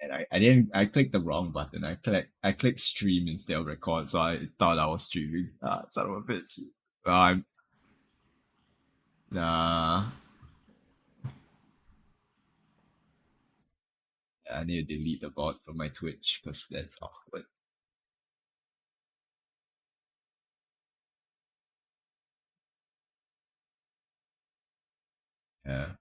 And I clicked the wrong button. I clicked stream instead of record, so I thought I was streaming. Ah, son of a bitch. Well, I'm nah. I need to delete the bot from my Twitch because that's awkward. Yeah.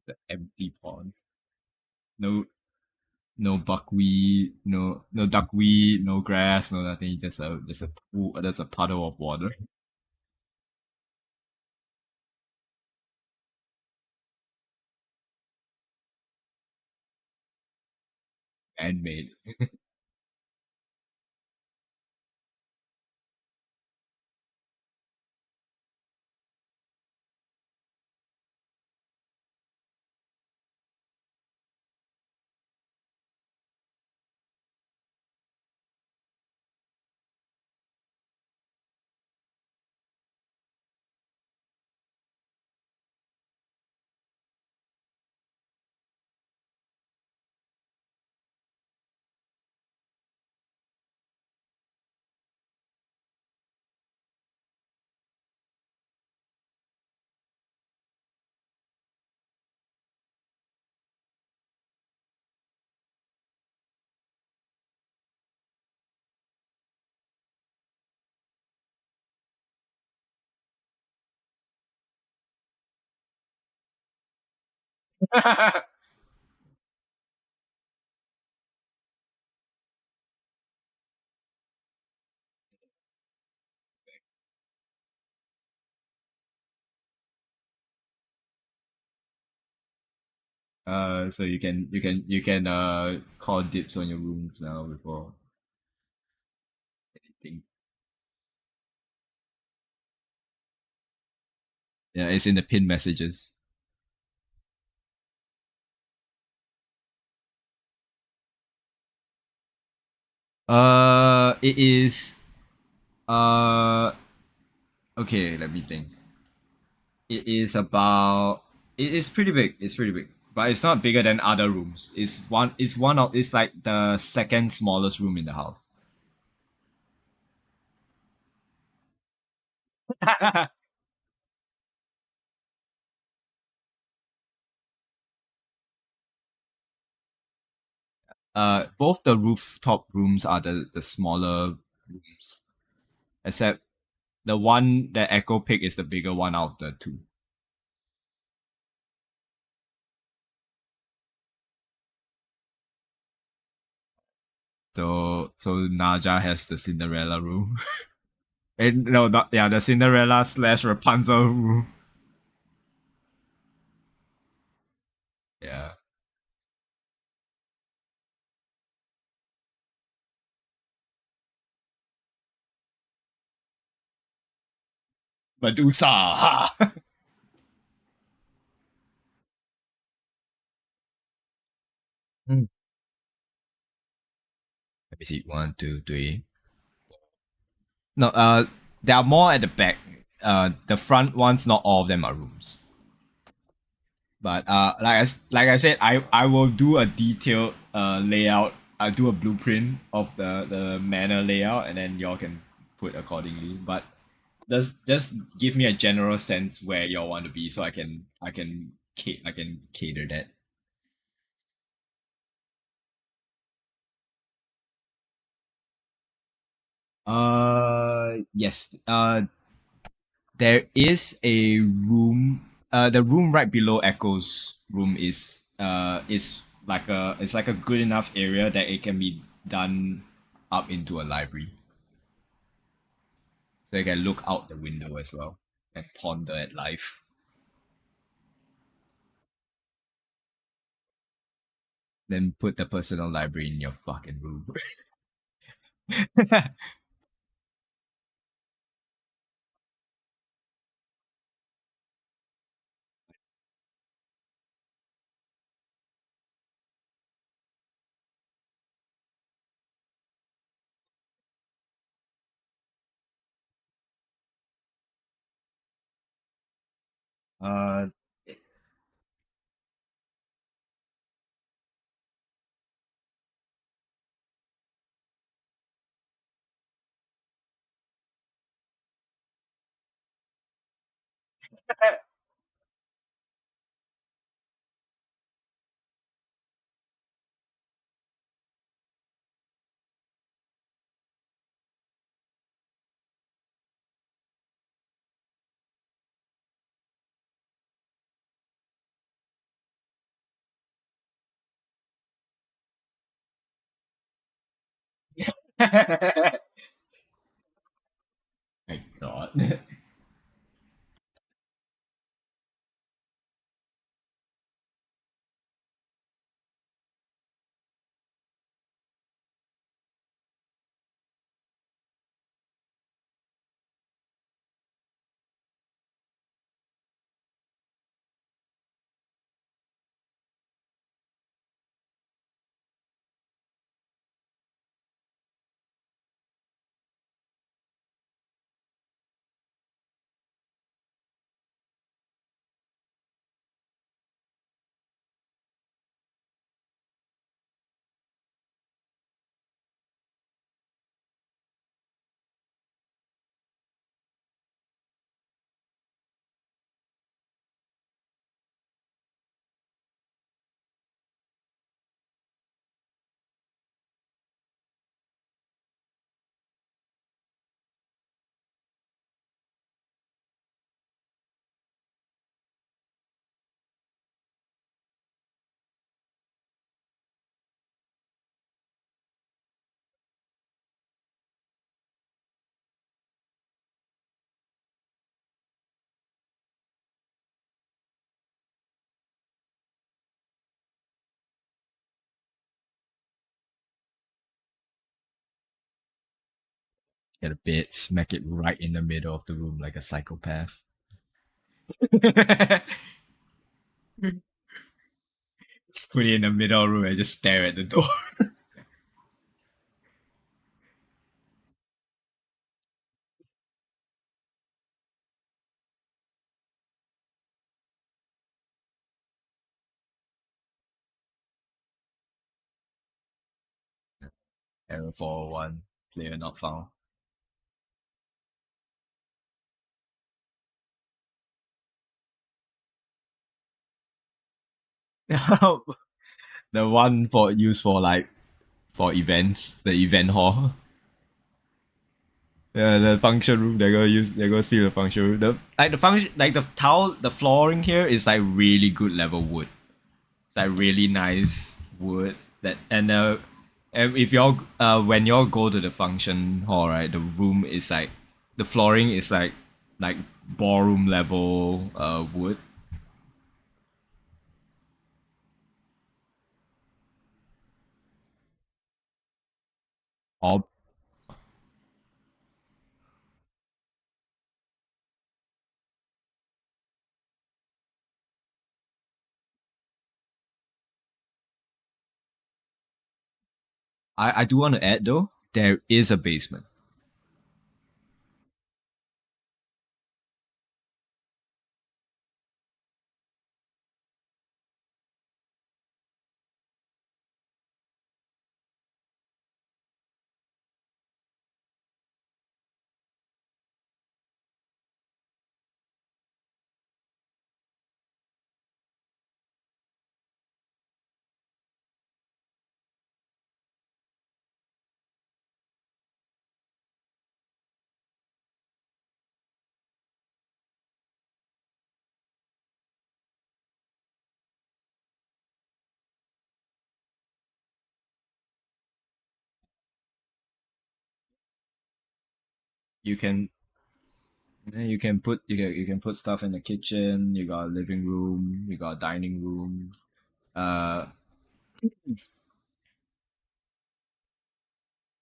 The empty pond. No no buckwheat, no duckweed, no grass, no nothing. Just a pool. There's a puddle of water and made. So you can call dips on your rooms now before anything. Yeah, it's in the pin messages. It is uh okay. Let me think. It is about. It is pretty big. It's pretty big, but it's not bigger than other rooms. It's one. It's one of. It's like the second smallest room in the house. Both the rooftop rooms are the smaller rooms, except the one the Echo Pig is the bigger one out of the two. So Naja has the Cinderella room. And no, not yeah, the Cinderella slash Rapunzel room. Yeah. Medusa. Ha! Hmm. Let me see. One, two, three. No, there are more at the back. The front ones, not all of them are rooms. But like I said, I will do a detailed layout. I'll do a blueprint of the manor layout, and then y'all can put accordingly. But just give me a general sense where y'all want to be, so I can cater that. Yes. There is a room. The room right below Echo's room is like a good enough area that it can be done up into a library, so you can look out the window as well and ponder at life. Then put the personal library in your fucking room. uh, my God. Get a bit, smack it right in the middle of the room like a psychopath. Just put it in the middle of the room and just stare at the door. Error 401, player not found. The one for used for like for events, the event hall. Yeah, the function room. They're gonna steal the function room. The function like the tile, the flooring here is like really good level wood. It's like really nice wood that and if y'all when y'all go to the function hall, right, the room is like the flooring is like ballroom level wood. All I do want to add though, there is a basement. You can you can put stuff in the kitchen. You got a living room. You got a dining room. Uh,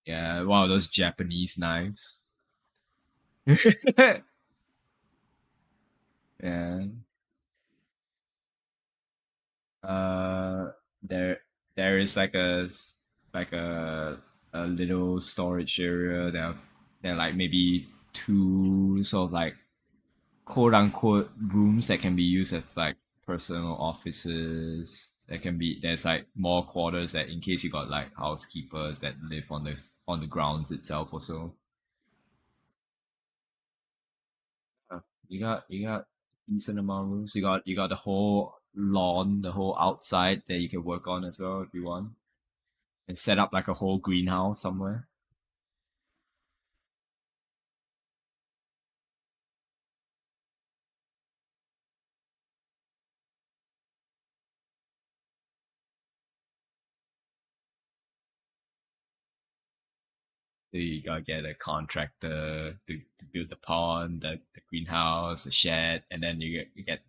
yeah, one of those Japanese knives. Yeah. Uh, there there is like like a little storage area. There are like maybe two sort of like quote unquote rooms that can be used as like personal offices. There's like more quarters that in case you got like housekeepers that live on the grounds itself also. Uh, you got decent amount of rooms. You got the whole lawn, the whole outside that you can work on as well if you want. And set up like a whole greenhouse somewhere. So you gotta get a contractor to build the pond, the greenhouse, the shed, and then you get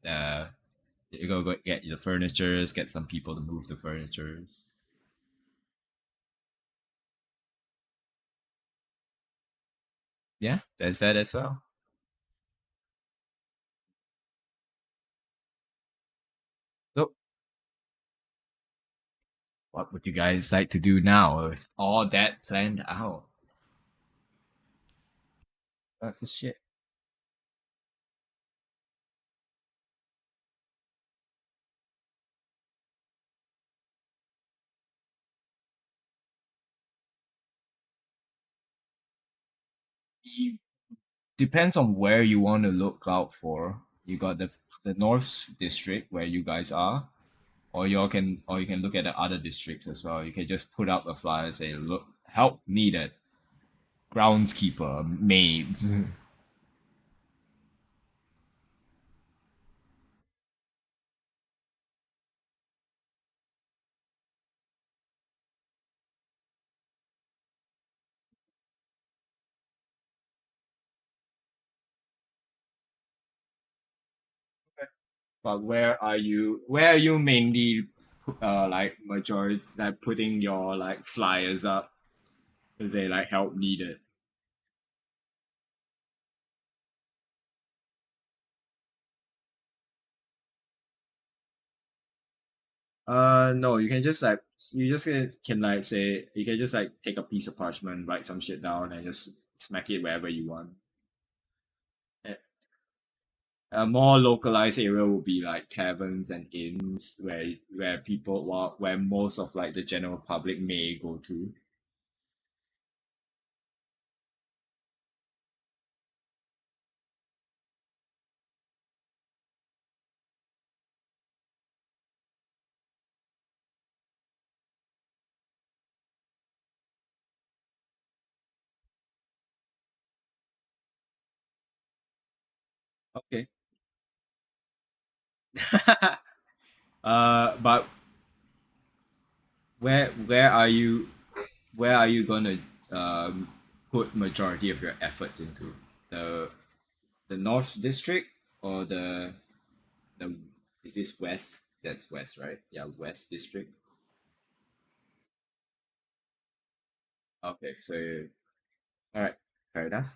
go get the furnitures, get some people to move the furnitures. Yeah, there's that as well. So, what would you guys like to do now with all that planned out? That's the shit. Depends on where you want to look out for. You got the North District where you guys are, or you can look at the other districts as well. You can just put up a flyer say, "Look, help needed, groundskeeper, maids." But where are you mainly like majority like putting your like flyers up? If they like help needed. No, you can just like you just can like say you can just like take a piece of parchment, write some shit down, and just smack it wherever you want. A more localized area would be like taverns and inns where where most of like the general public may go to. Okay. But where are you gonna put majority of your efforts into the the North District or the is this West? That's West, right? Yeah, West District. Okay, so all right, fair enough.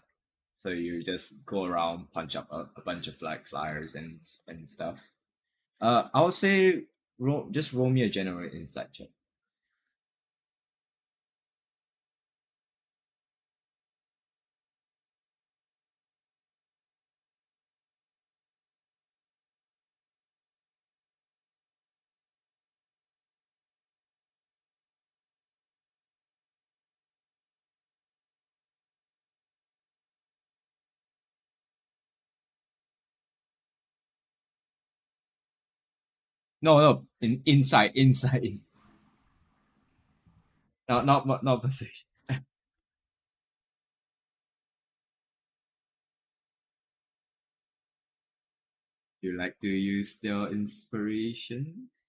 So you just go around, punch up a bunch of like flyers and stuff. I would say just roll me a general insight check. No, no, inside. Not position. You like to use their inspirations?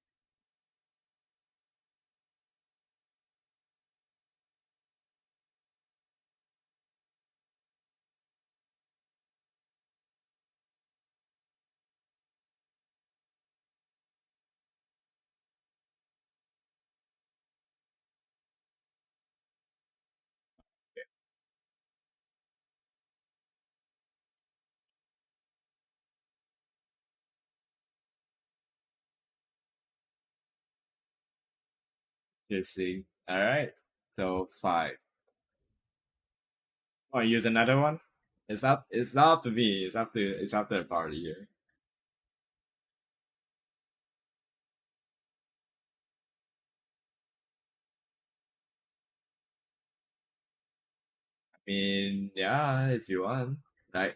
Interesting. All right. So five. Oh, use another one. It's not up to me. It's up to the party here. I mean, yeah, if you want. Right.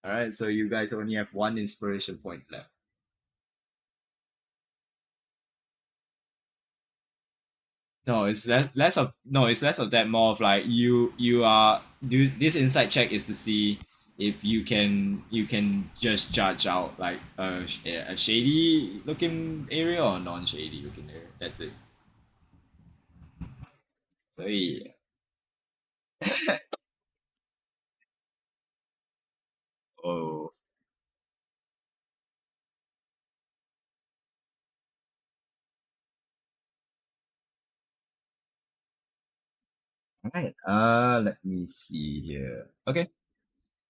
All right. So you guys only have one inspiration point left. No, it's less of that. More of like you are do this inside check is to see if you can just judge out like a shady looking area or non shady looking area. That's it. So yeah. Oh. Alright. Let me see here. Okay.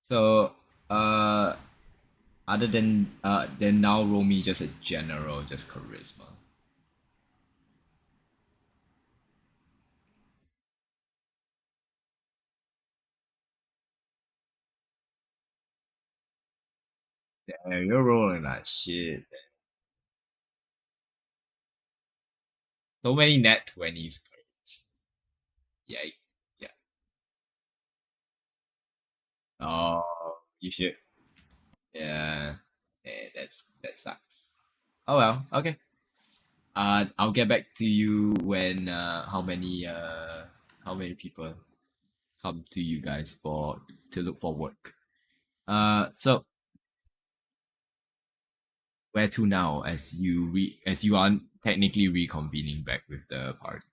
So uh other than then now roll me just a general, just charisma. Damn, you're rolling like shit. So many net 20s. Yeah, yeah. Oh, you should. Yeah, yeah, that sucks. Oh well, okay. I'll get back to you when how many people come to you guys for to look for work. So where to now as you are technically reconvening back with the party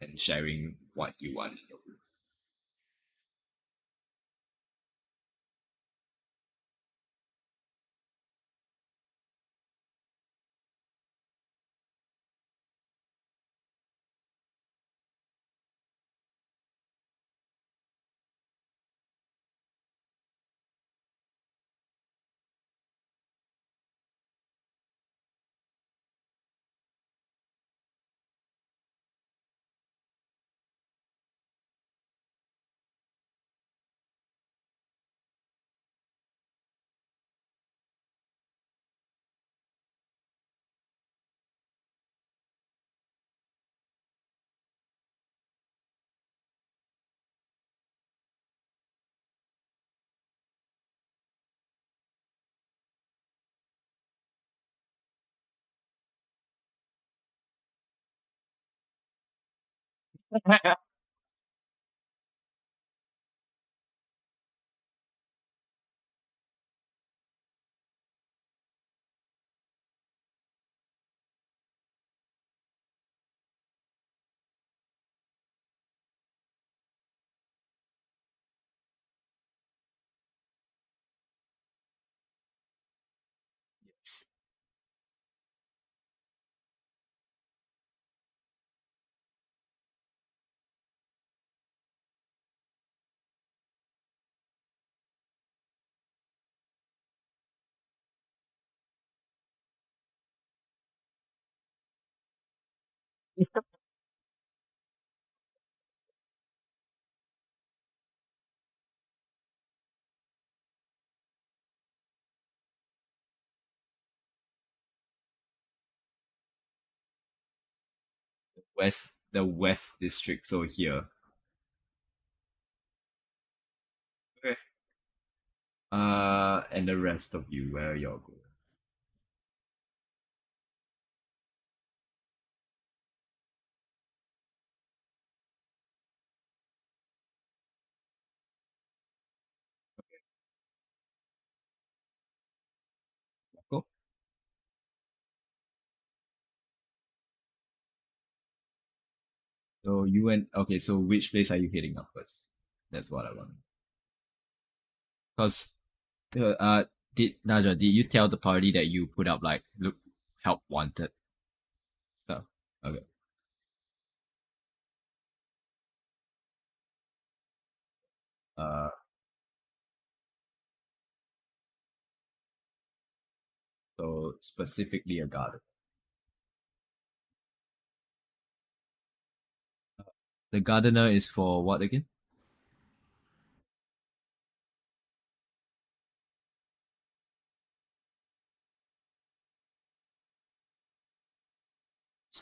and sharing what you want in your group. Yes. The west district, so here. Okay. And the rest of you, where you're going? Cool. So you went. Okay, so which place are you hitting up first? That's what I want. Because, did Naja, did you tell the party that you put up like look help wanted stuff? Okay. Uh, so specifically a garden. The gardener is for what again?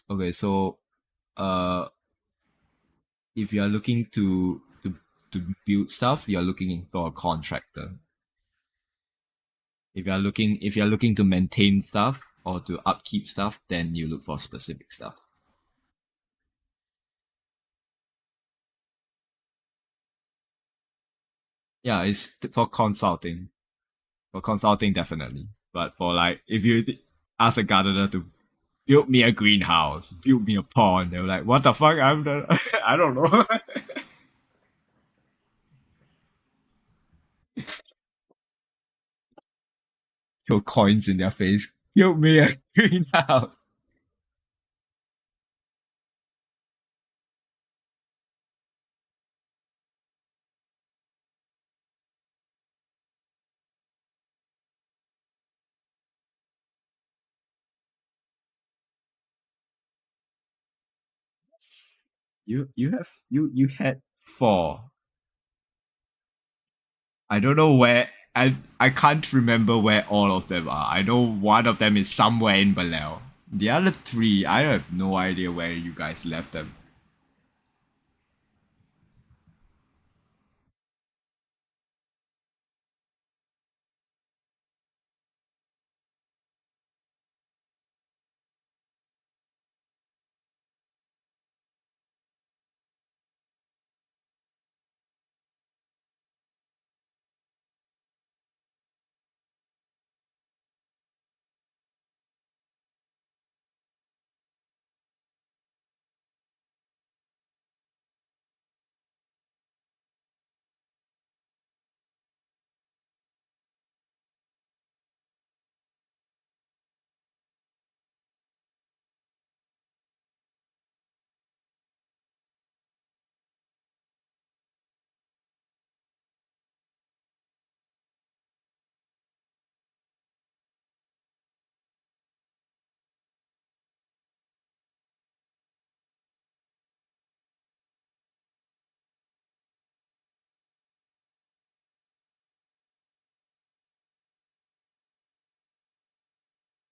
Okay, so uh, if you are looking to build stuff, you are looking for a contractor. If you are looking to maintain stuff or to upkeep stuff, then you look for specific stuff. Yeah, it's for consulting. For consulting, definitely. But for like, if you ask a gardener to build me a greenhouse, build me a pond, they're like, what the fuck? I'm the I don't know. Throw coins in their face. Build me a greenhouse. You had four. I don't know where. I can't remember where all of them are. I know one of them is somewhere in Balel. The other three, I have no idea where you guys left them.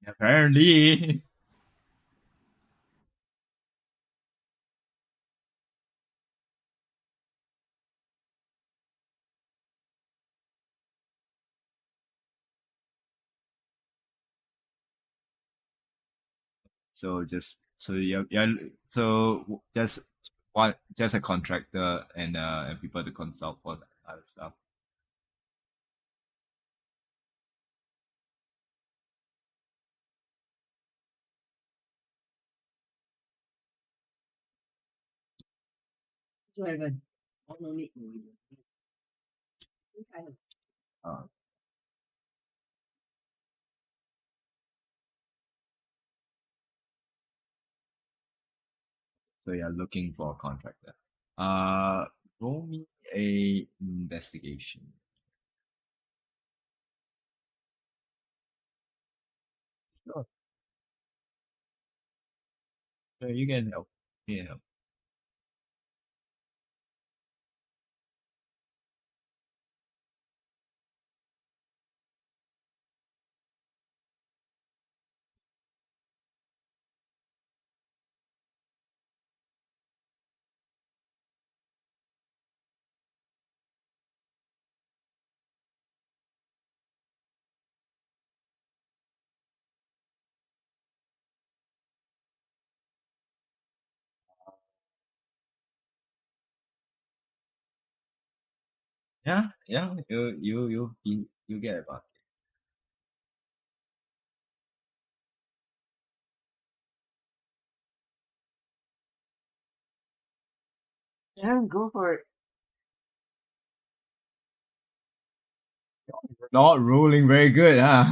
Apparently. So just a contractor and people to consult for other stuff. Uh, so you're looking for a contractor. Uh, Roll me a investigation. Sure. So you can help. Yeah. Yeah, yeah, you get about it. Yeah, go for it. Not rolling very good, huh?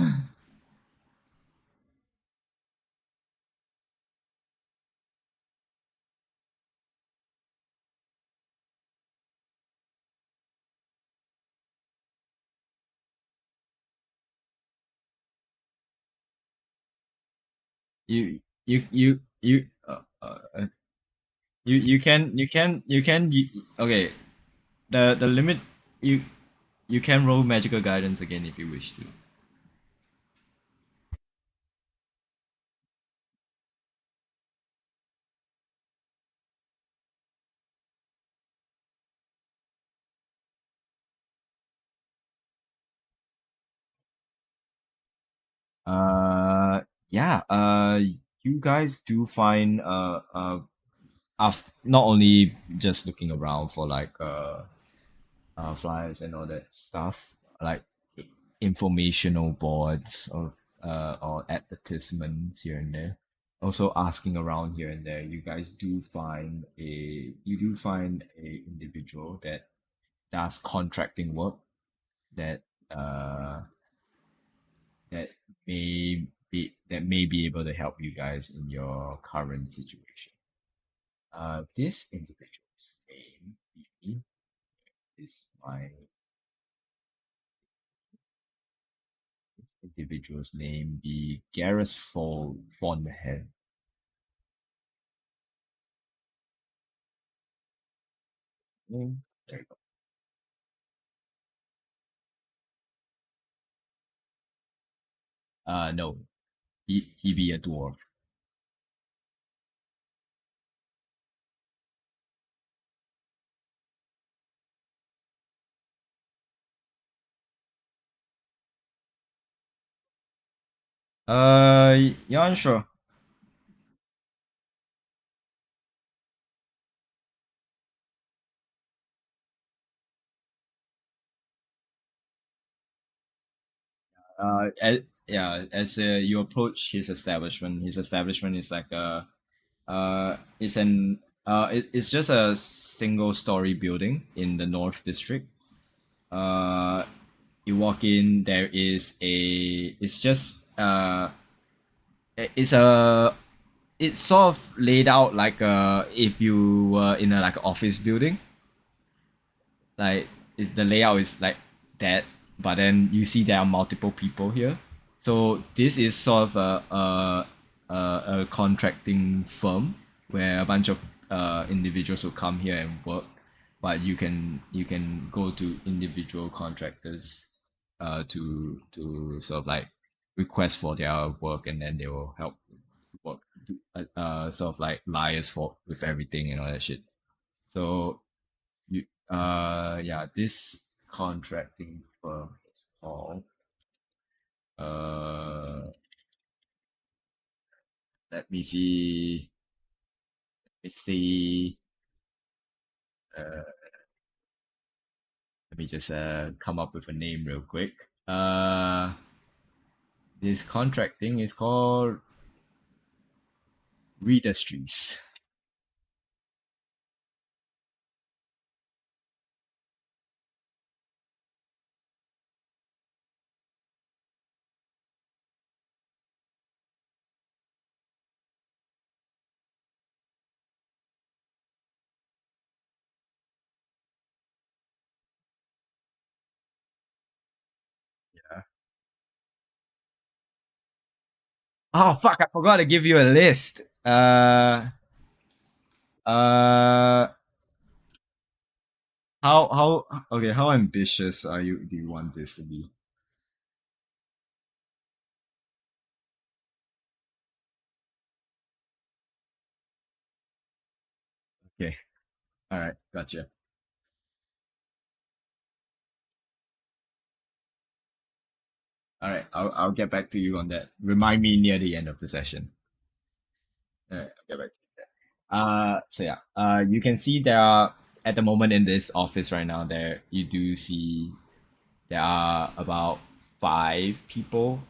You okay. The limit you you can roll magical guidance again if you wish to. Yeah. You guys do find after not only just looking around for like flyers and all that stuff, like informational boards of or advertisements here and there. Also asking around here and there, you do find a individual that does contracting work that uh that may be able to help you guys in your current situation. This individual's name is my individual's name be Gareth Fonhead. There you go. No, he be a dwarf. Yeah, sure. As you approach his establishment is like it's just a single story building in the North District. Uh, you walk in, there is a, it's just it's a, it's sort of laid out like if you were in a like office building, like is the layout is like that, but then you see there are multiple people here. So this is sort of a contracting firm where a bunch of individuals will come here and work, but you can go to individual contractors to sort of like request for their work, and then they will help work do, sort of like liars for with everything and all that shit. So you yeah, this contracting firm is called uh let me see let me see uh let me just come up with a name real quick. This contracting is called Redustries. Yeah. Oh fuck, I forgot to give you a list. Uh how okay, how ambitious are you do you want this to be? Okay. All right, gotcha. All right, I'll get back to you on that. Remind me near the end of the session. All right, I'll get back to you. So yeah, you can see there are. at the moment in this office right now, there you do see there are about 5 people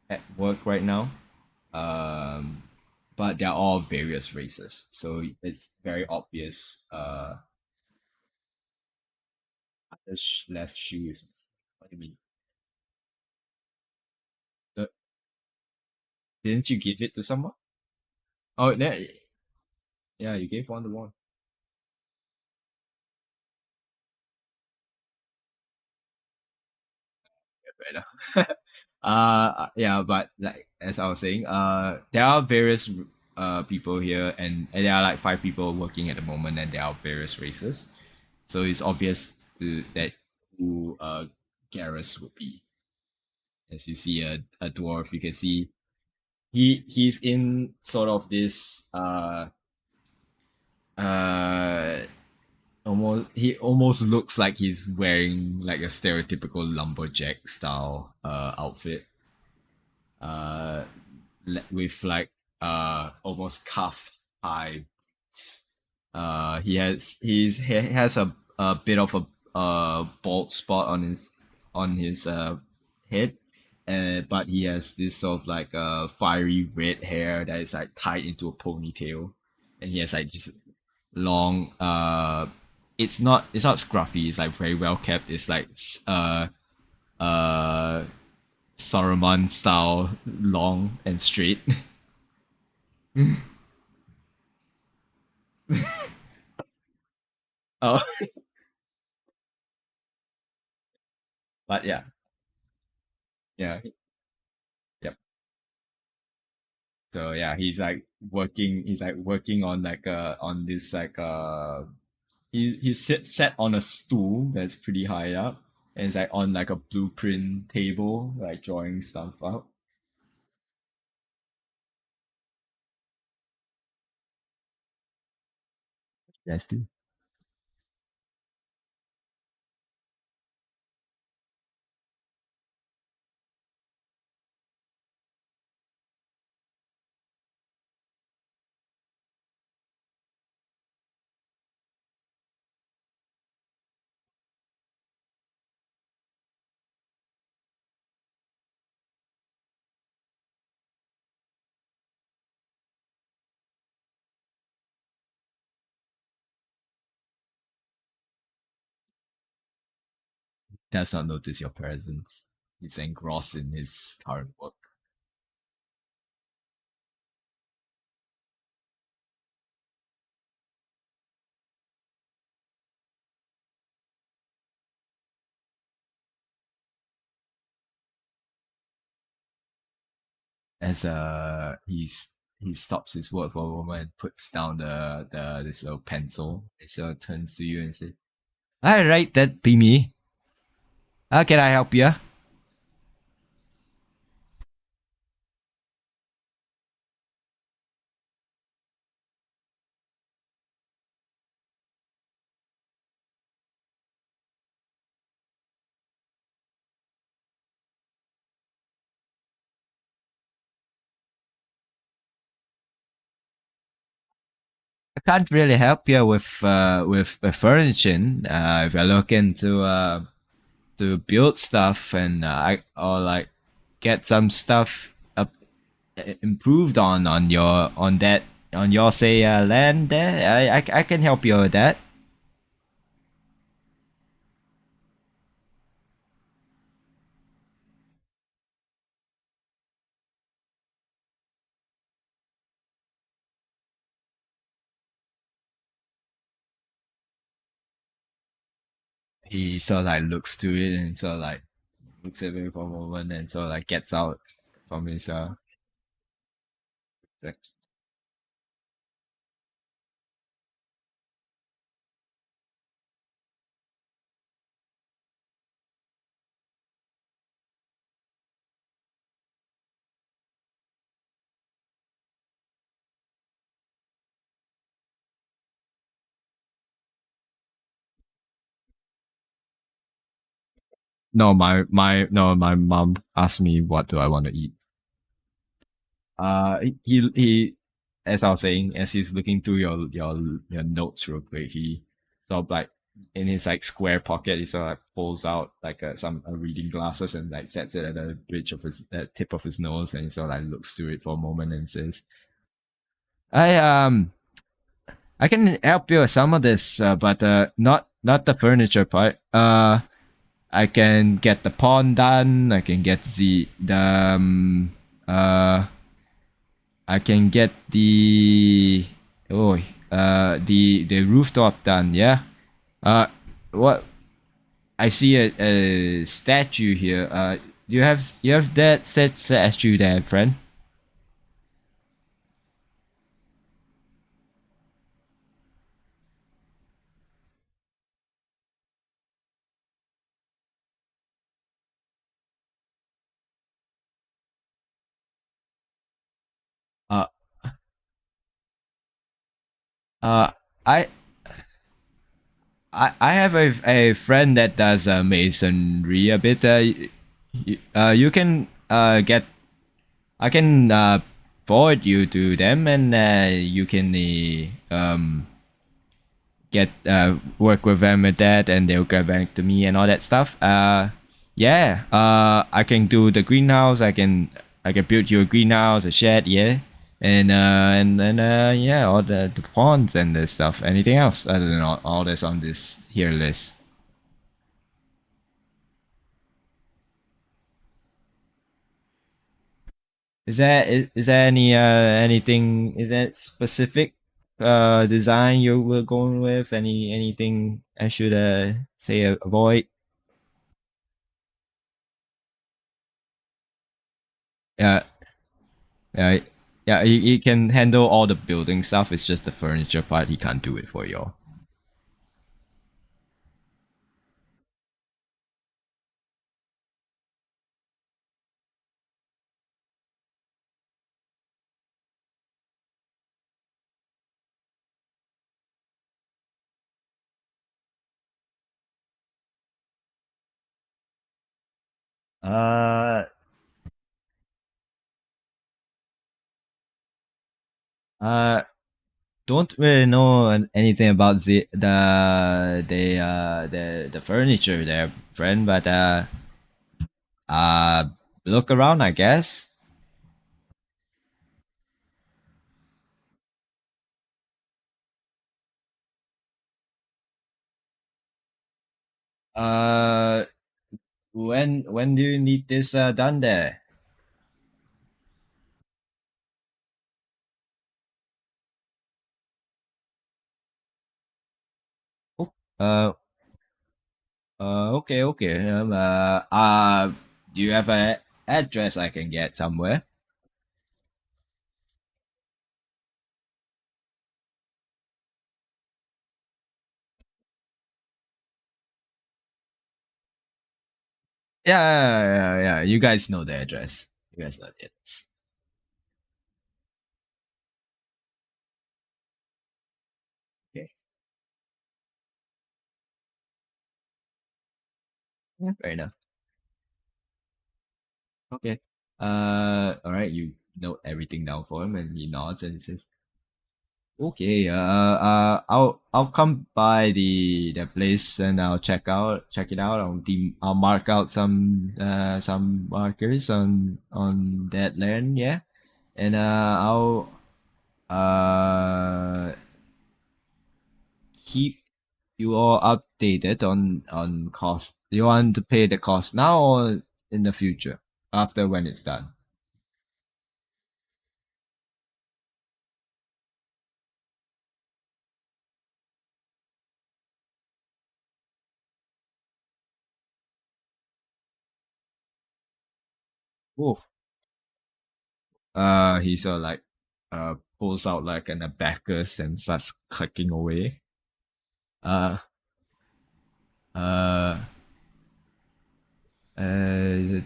at work right now. Um, but they're all various races, so it's very obvious. The left shoe is missing. What do you mean? Uh, didn't you give it to someone? Oh, yeah, yeah, you gave one to one. Fair enough. Yeah, but like as I was saying, there are various people here, and there are like 5 people working at the moment, and there are various races. So it's obvious to that who Garrus would be. As you see a dwarf, you can see he's in sort of this uh almost he almost looks like he's wearing like a stereotypical lumberjack style outfit uh with like almost cuff high boots. He has a bit of a bald spot on his head, but he has this sort of like fiery red hair that is like tied into a ponytail, and he has like this long it's not scruffy, it's like very well kept, it's like uh Saruman style, long and straight. Oh, but yeah, yeah, yep. So yeah, he's like working on like on this like he's set on a stool that's pretty high up, and it's like on like a blueprint table, like drawing stuff out. Yes, too. Does not notice your presence. He's engrossed in his current work. As he stops his work for a moment and puts down the this little pencil. He sort of turns to you and says, "All right, that be me. How can I help you?" I can't really help you with furnishing. If you're looking to build stuff and I or like get some stuff improved on your on that on your say land there, I can help you with that. He sort of like looks to it and sort of like looks at me for a moment and sort of like gets out from his section. No, my mom asked me what do I want to eat. He as I was saying, as he's looking through your notes real quick, sort of like in his like square pocket, he sort of like pulls out like some reading glasses and like sets it at the bridge of his tip of his nose, and he sort of like looks through it for a moment and says, "I I can help you with some of this, but not the furniture part. I can get the pawn done. I can get uh I can get oh the rooftop done. Yeah. What I see a statue here. You have that such statue there, friend. Uh uh I I have a friend that does masonry a bit. You can get I can forward you to them, and you can get work with them with that, and they'll get back to me and all that stuff. Yeah. I can do the greenhouse. I can build you a greenhouse, a shed. Yeah. And yeah, all the ponds and the stuff. Anything else other than all this on this here list? Is there anything, is that specific design you were going with? Anything I should say avoid? Yeah, yeah, yeah. He can handle all the building stuff. It's just the furniture part. He can't do it for you. Uh, uh, don't really know anything about the furniture there, friend. But uh, look around, I guess. Uh, when do you need this done there? Oh, okay, okay. Do you have a address I can get somewhere? Yeah, yeah. You guys know the address. You guys know the address. Okay. Yeah, fair enough. Okay. All right. You note everything down for him, and he nods and he says, "Okay. I'll come by the place and I'll check it out. I'll mark out some markers on that land. Yeah, and I'll uh keep you all updated on cost. Do you want to pay the cost now or in the future after when it's done? Oh, he sort of like pulls out like an abacus and starts clicking away. Uh, uh, uh,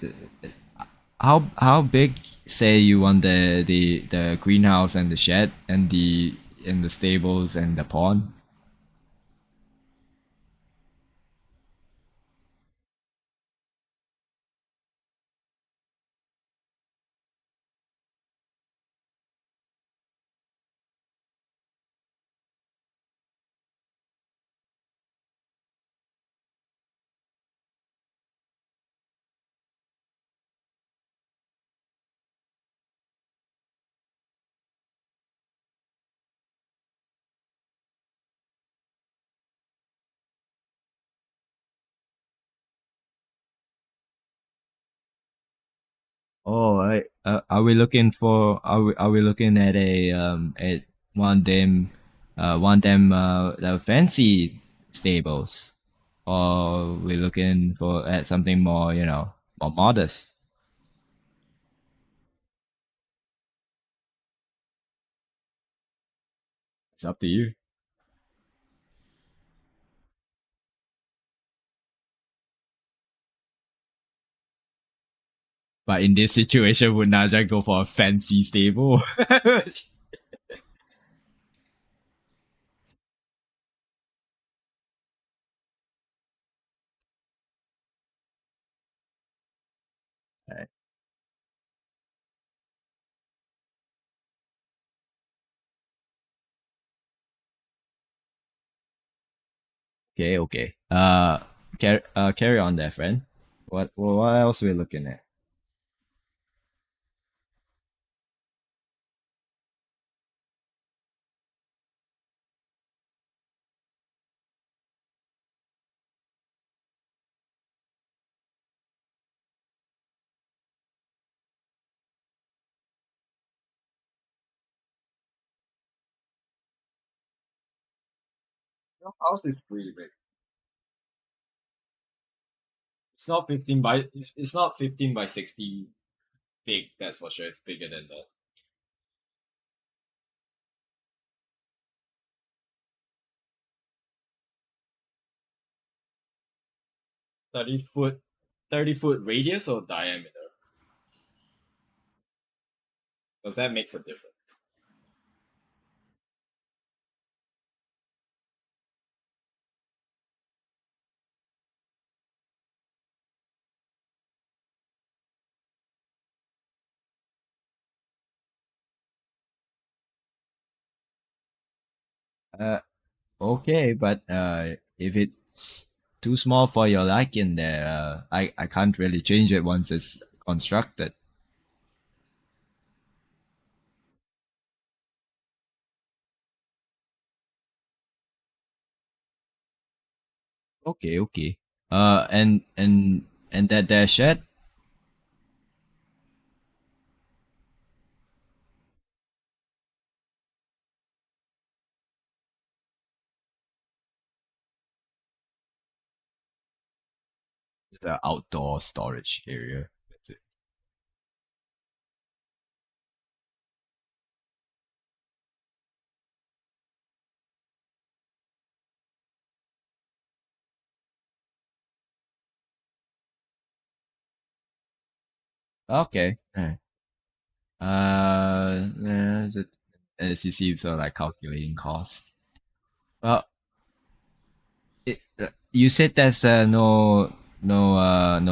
how big say you want the greenhouse and the shed and the stables and the pond? Oh, are we looking for? Are we looking at one of them the fancy stables, or we looking for at something more more modest? It's up to you. But in this situation, would Naja go for a fancy stable? Okay, okay. Carry on there, friend. What else we looking at? Your house is pretty big. It's not 15 by 60 big, that's for sure. It's bigger than that. 30 foot 30-foot radius or diameter? Because that makes a difference. Uh okay, but if it's too small for your liking there, I can't really change it once it's constructed. Okay, okay. And that there shed is an outdoor storage area. That's it. Okay. As you see, so like calculating cost. Well, you said there's no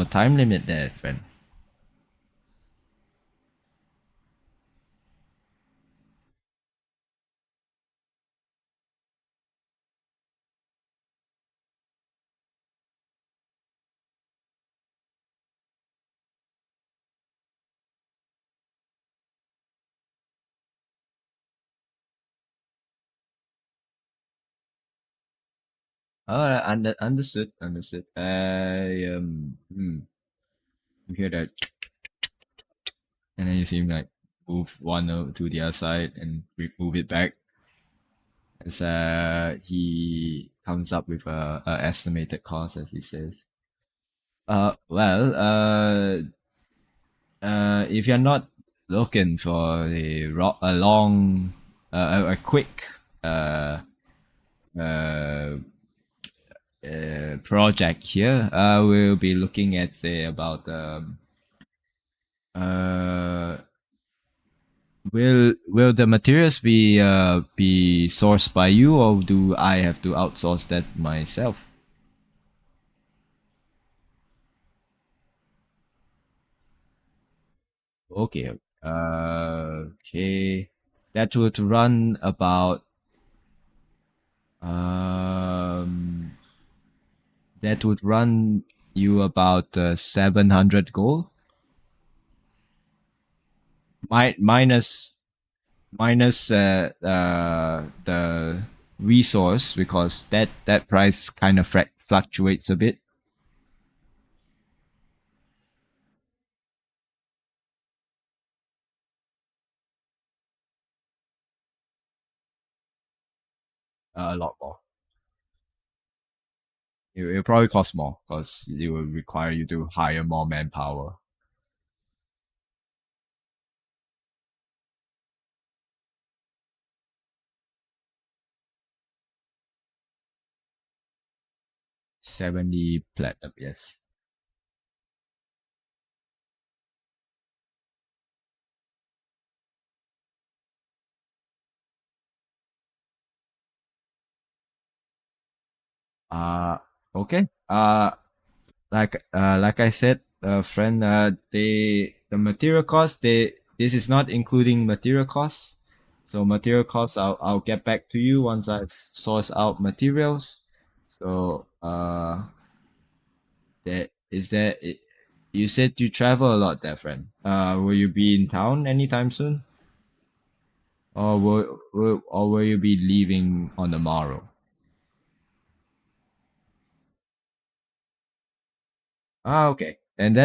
time limit there, friend. Understood, understood. You hear that, and then you see him like move to the other side and move it back as he comes up with a estimated cost, as he says. Well, if you're not looking for a long, a quick uh, uh, project here, we'll be looking at say about uh, will the materials be sourced by you, or do I have to outsource that myself? Okay. Okay. That would run about um that would run you about 700 gold, minus the resource, because that price kind of fluctuates a bit. A lot more. It'll probably cost more because it will require you to hire more manpower. 70 platinum, yes. Uh okay. Like I said, friend, the material cost, this is not including material costs. So material costs, I'll get back to you once I've sourced out materials. So you said you travel a lot there, friend. Will you be in town anytime soon? Or will you be leaving on the morrow? Ah, okay. And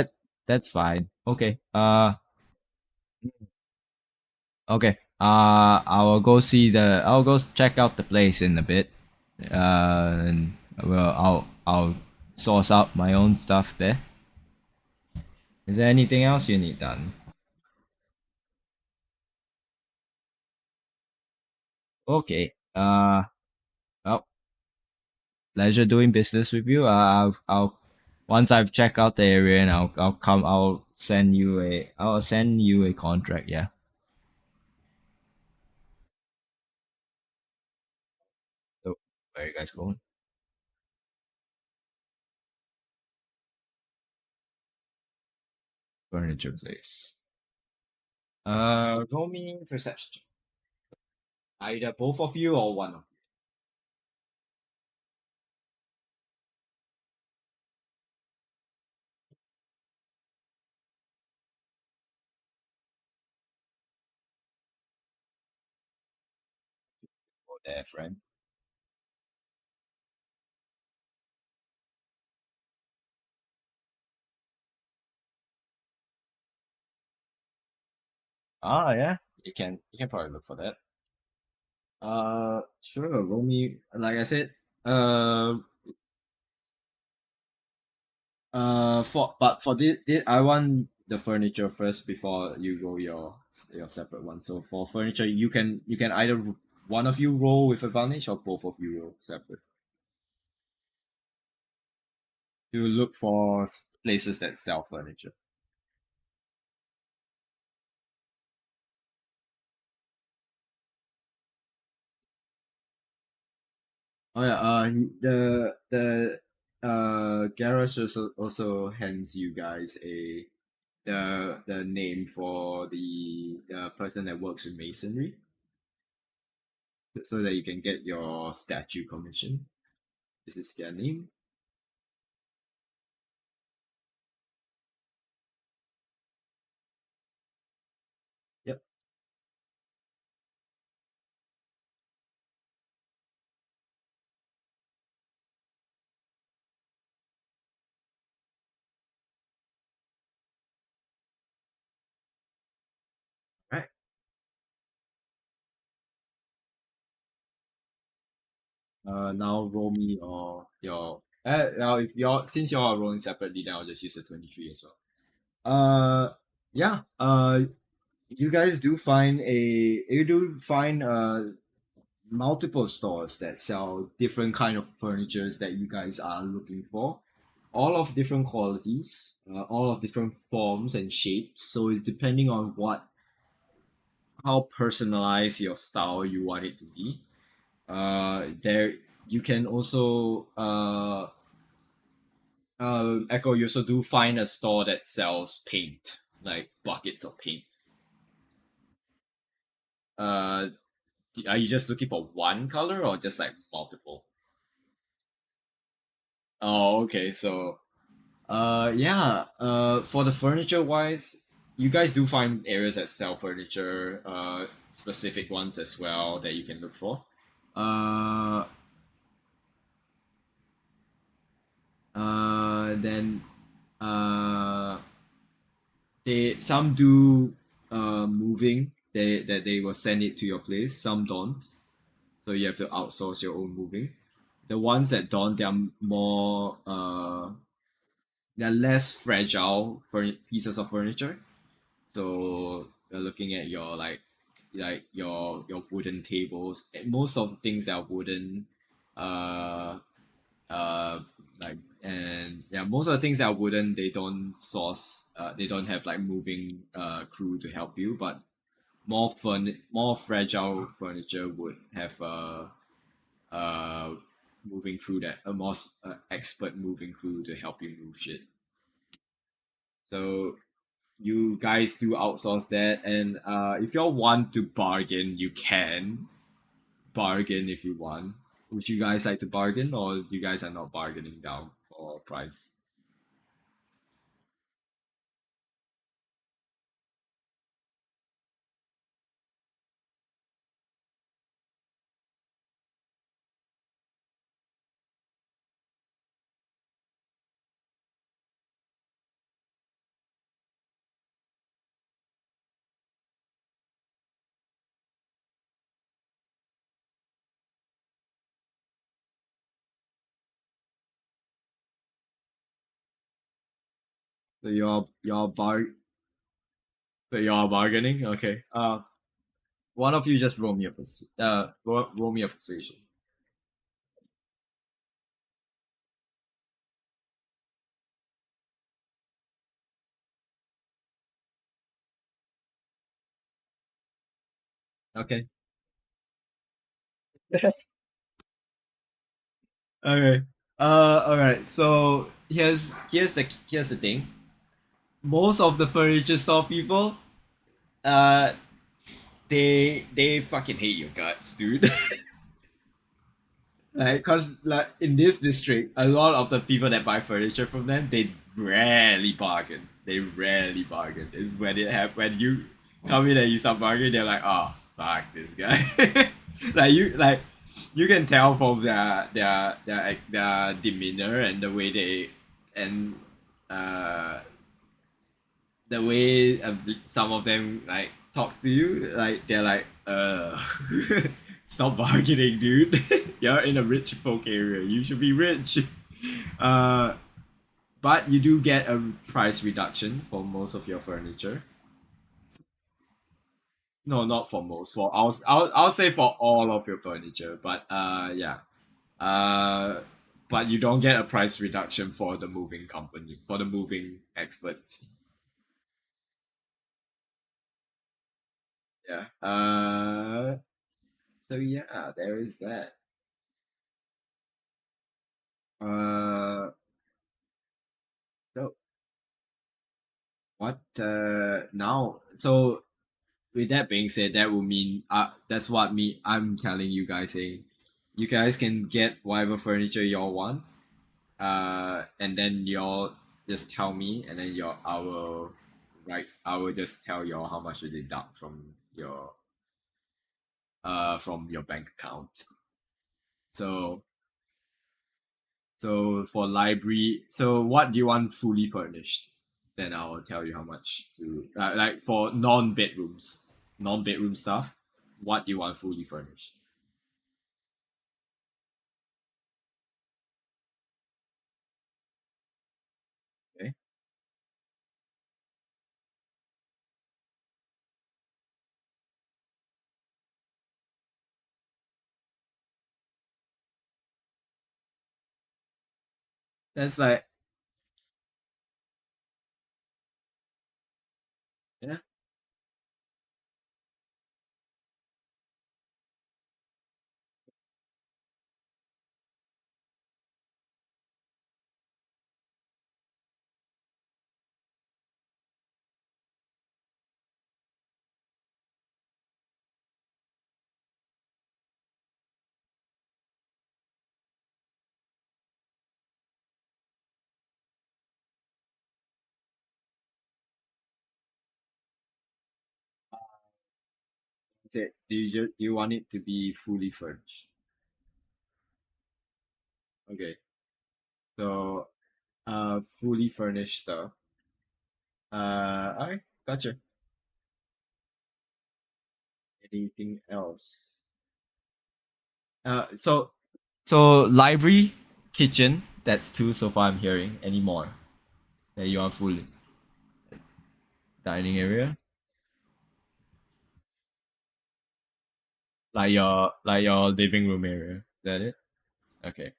that's fine. Okay. Okay. I'll go check out the place in a bit. And I'll source out my own stuff there. Is there anything else you need done? Okay. Well, pleasure doing business with you. I'll once I've checked out the area and I'll send you a contract. Yeah. So where are you guys going? Furniture place. Roll me perception. Either both of you or one of you. Go there, friend. Ah, yeah. You can probably look for that. Sure. Roll me. Like I said. Uh, for this, I want the furniture first before you roll your separate one. So for furniture, you can either one of you roll with advantage or both of you roll separate to look for places that sell furniture. Oh yeah. The garage also hands you guys the name for the person that works with masonry, so that you can get your statue commission. This is their name. Yep. Right. Now roll me now if you're since you're rolling separately, then I'll just use the 23 as well. Yeah. You do find multiple stores that sell different kind of furnitures that you guys are looking for, all of different qualities, all of different forms and shapes. So it's depending on how personalized your style you want it to be. There you can also Echo. You also do find a store that sells paint, like buckets of paint. Uh, are you just looking for one color or just like multiple? Oh, okay. So yeah. For the furniture wise, you guys do find areas that sell furniture, specific ones as well that you can look for. Uh, then uh, they some do moving. They will send it to your place. Some don't. so you have to outsource your own moving. The ones that don't, they're more they're less fragile for pieces of furniture. So you're looking at your like your wooden tables. Most of the things are wooden, uh, uh, like and yeah, most of the things that are wooden, they don't source. They don't have like moving crew to help you. But more fragile furniture would have uh moving crew that a more expert moving crew to help you move shit. So you guys do outsource that, and if you all want to bargain, you can bargain if you want. Would you guys like to bargain, or you guys are not bargaining down for price? So you're bargaining, okay. One of you just roll me a persuasion. Okay. Okay. All right. So here's the thing. Most of the furniture store people, uh, they fucking hate your guts, dude. Like, cause like in this district, a lot of the people that buy furniture from them, they rarely bargain. They rarely bargain. It's when it when you come in and you start bargaining, they're like, oh fuck this guy. like you can tell from their demeanor and the way they and uh the way some of them like talk to you, like they're like, stop bargaining, dude. You're in a rich folk area. You should be rich. Uh, but you do get a price reduction for most of your furniture. No, not for most. For I'll say for all of your furniture. But yeah. Uh, but you don't get a price reduction for the moving company, for the moving experts. Yeah. So yeah, there is that. Uh, so what? Now, so with that being said, that will mean that's what me I'm telling you guys saying, you guys can get whatever furniture y'all want. And then y'all just tell me, and then I will just tell y'all how much to deduct from your bank account. So So for library, so what do you want fully furnished? Then I'll tell you how much to like for non-bedroom stuff. What do you want fully furnished? Okay, that's like yeah. Do you want it to be fully furnished? Okay, so fully furnished stuff. Alright, gotcha. Anything else? So so library, kitchen. That's two so far. I'm hearing any more that you are full dining area, like your living room area. Is that it? Okay.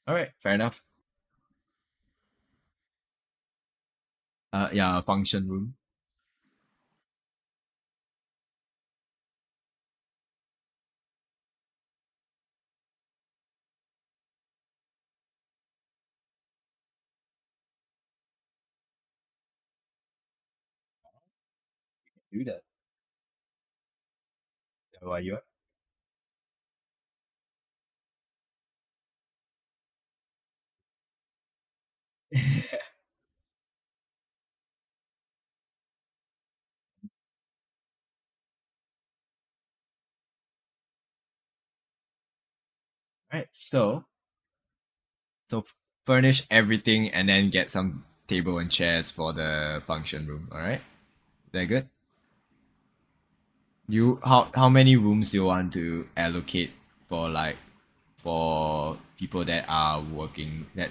All right. Fair enough. Yeah, function room. Do that. How are you? Right. So furnish everything and then get some table and chairs for the function room. All right. Is that good? You how many rooms do you want to allocate for like for people that are working that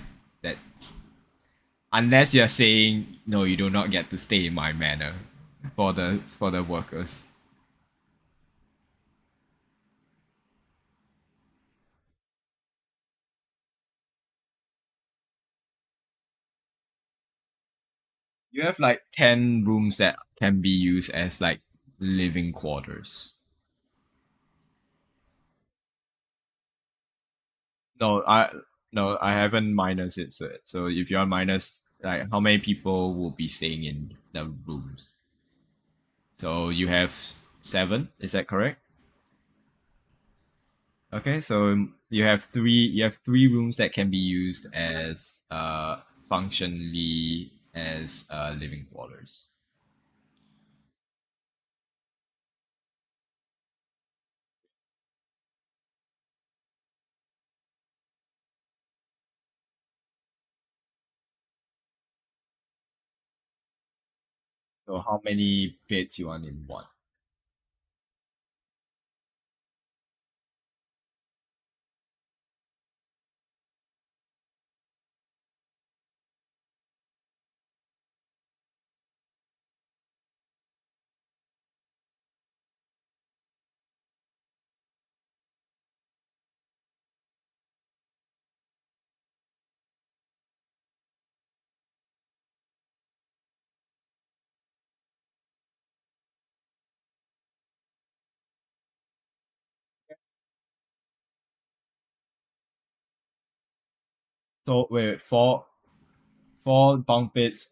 unless you're saying no, you do not get to stay in my manor for the workers. You have like 10 rooms that can be used as like living quarters. No, I haven't minus it. So if you're minus, like how many people will be staying in the rooms? So you have seven. Is that correct? Okay, so you have three rooms that can be used as functionally as living quarters. So how many beds you want in one? So wait, four bunk beds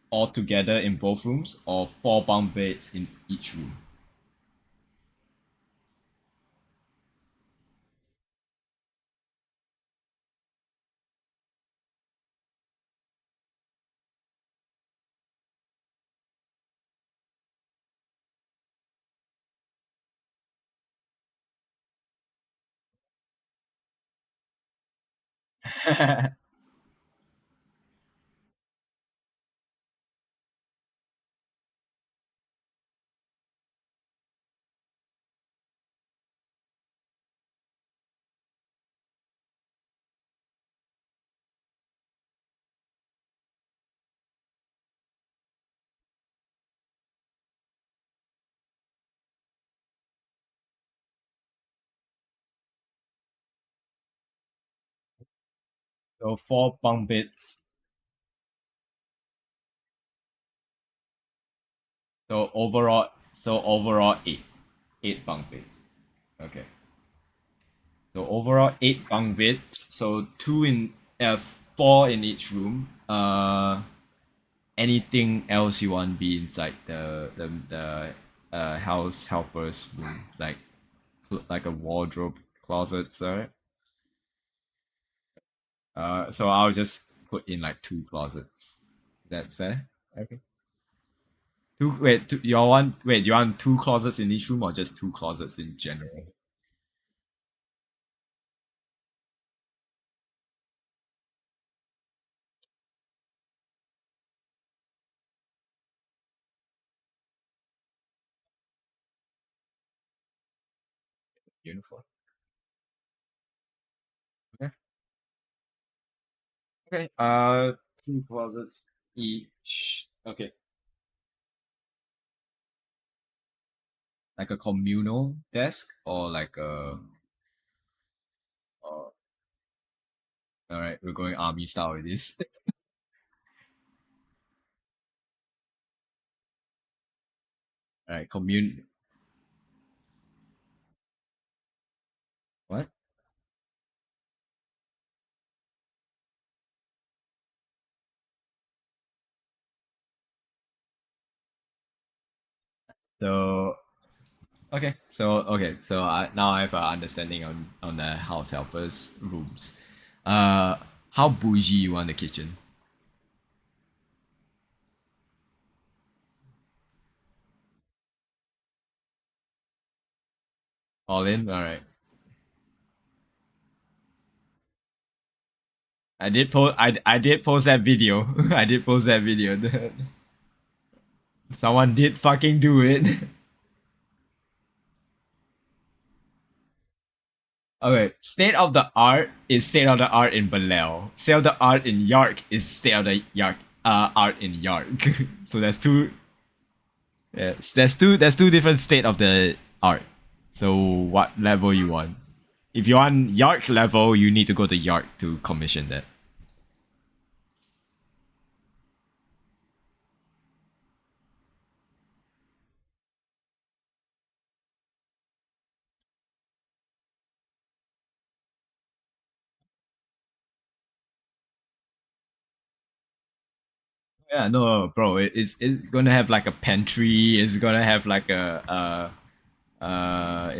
all together in both rooms, or four bunk beds in each room? So four bunk beds. So overall eight bunk beds. Okay. So overall eight bunk beds. So two in four in each room. Anything else you want be inside the house helpers room, like a wardrobe closet, sorry. So I'll just put in like two closets. Is that fair? Okay. You want two closets in each room or just two closets in general? Uniform. Okay. Two closets each. Okay. Like a communal desk or like a. Uh, all right, we're going army style with this. All right, commune. What? So so now I have an understanding on the house helpers rooms. Uh, how bougie you want the kitchen? All in. All right. I did post that video. I did post that video. Someone did fucking do it. Okay, state of the art is state of the art in Belial. State of the art in Yark is state of the Yark art in Yark. So there's two. Yes, there's two different state of the art. So what level you want? If you want Yark level, you need to go to Yark to commission that. Yeah, no, bro, it's gonna have like a pantry. It's gonna have like a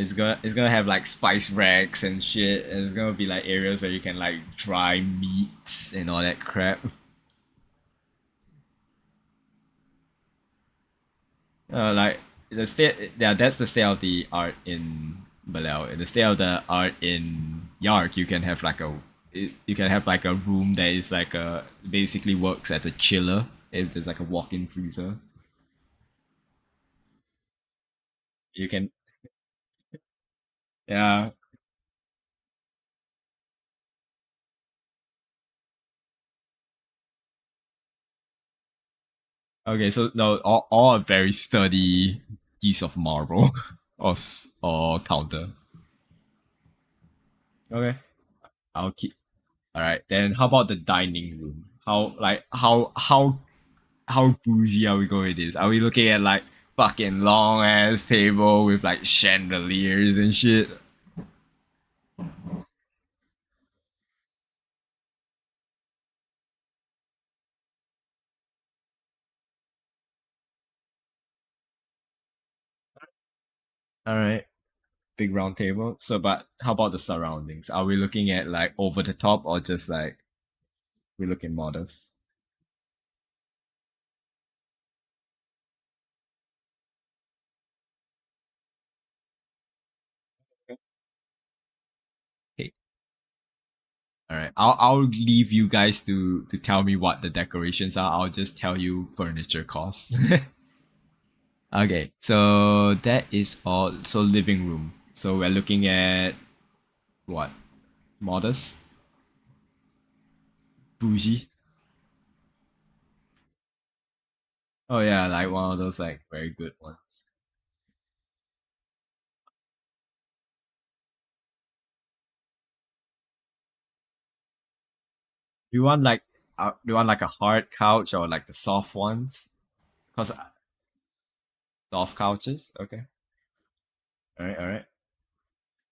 it's gonna have like spice racks and shit. And it's gonna be like areas where you can like dry meats and all that crap. Like the state, yeah, that's the state of the art in Belial. In the state of the art in Yark, you can have like you can have like a room that is like a basically works as a chiller. If there's like a walk-in freezer, you can, yeah. Okay, so no, all a very sturdy piece of marble or counter. Okay, I'll keep. All right, then how about the dining room? How bougie are we going with this? Are we looking at like fucking long ass table with like chandeliers and shit? All right, big round table. So, but how about the surroundings? Are we looking at like over the top or just like we looking modest? Hey, all right. I'll leave you guys to tell me what the decorations are. I'll just tell you furniture costs. Okay, so that is all. So living room. So we're looking at what? Modest, bougie. Oh yeah, like one of those like very good ones. Do you want like a hard couch or like the soft ones? Cause soft couches. Okay. All right. All right.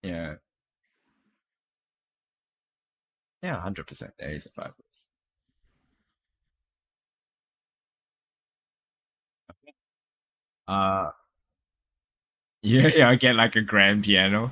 Yeah. Yeah. 100%. There is a fireplace. Uh. Yeah. Yeah. I get like a grand piano.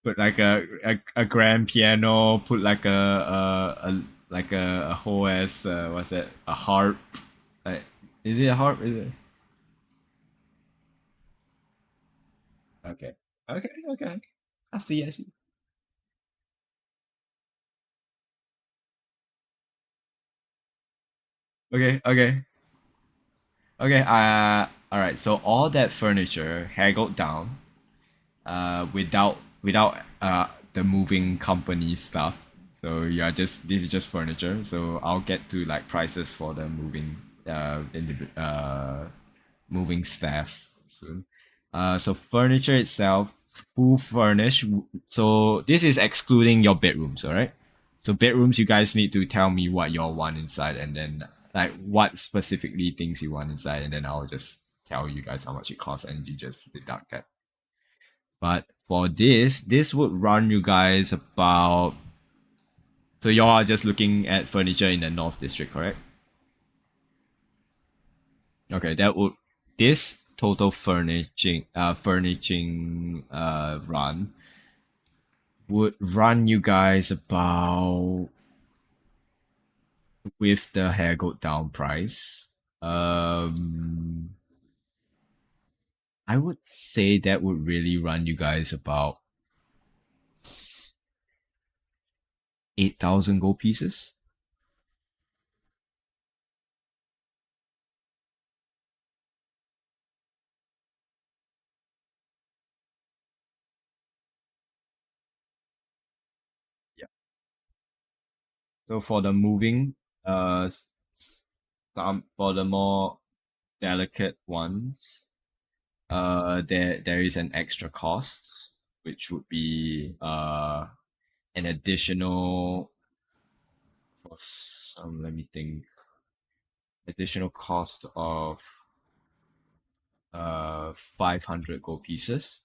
Put like a grand piano. Put like a like a whole ass what's that? A harp. Like, is it a harp? Is it? Okay. Okay. Okay. I see. I see. Okay, okay, okay. All right. So all that furniture haggled down, without the moving company stuff. So yeah, just this is just furniture. So I'll get to like prices for the moving staff soon. So furniture itself, full furnished. So this is excluding your bedrooms, all right? So bedrooms, you guys need to tell me what y'all want inside, and then like what specifically things you want inside, and then I'll just tell you guys how much it costs, and you just deduct that. But for this would run you guys about. So y'all are just looking at furniture in the North District, correct? Okay, that would this total furnishing run would run you guys about, with the haggled down price. Um, I would say that would really run you guys about 8,000 gold pieces. Yeah. So for the moving, some for the more delicate ones, there is an extra cost, which would be an additional, for some, let me think, additional cost of 500 gold pieces,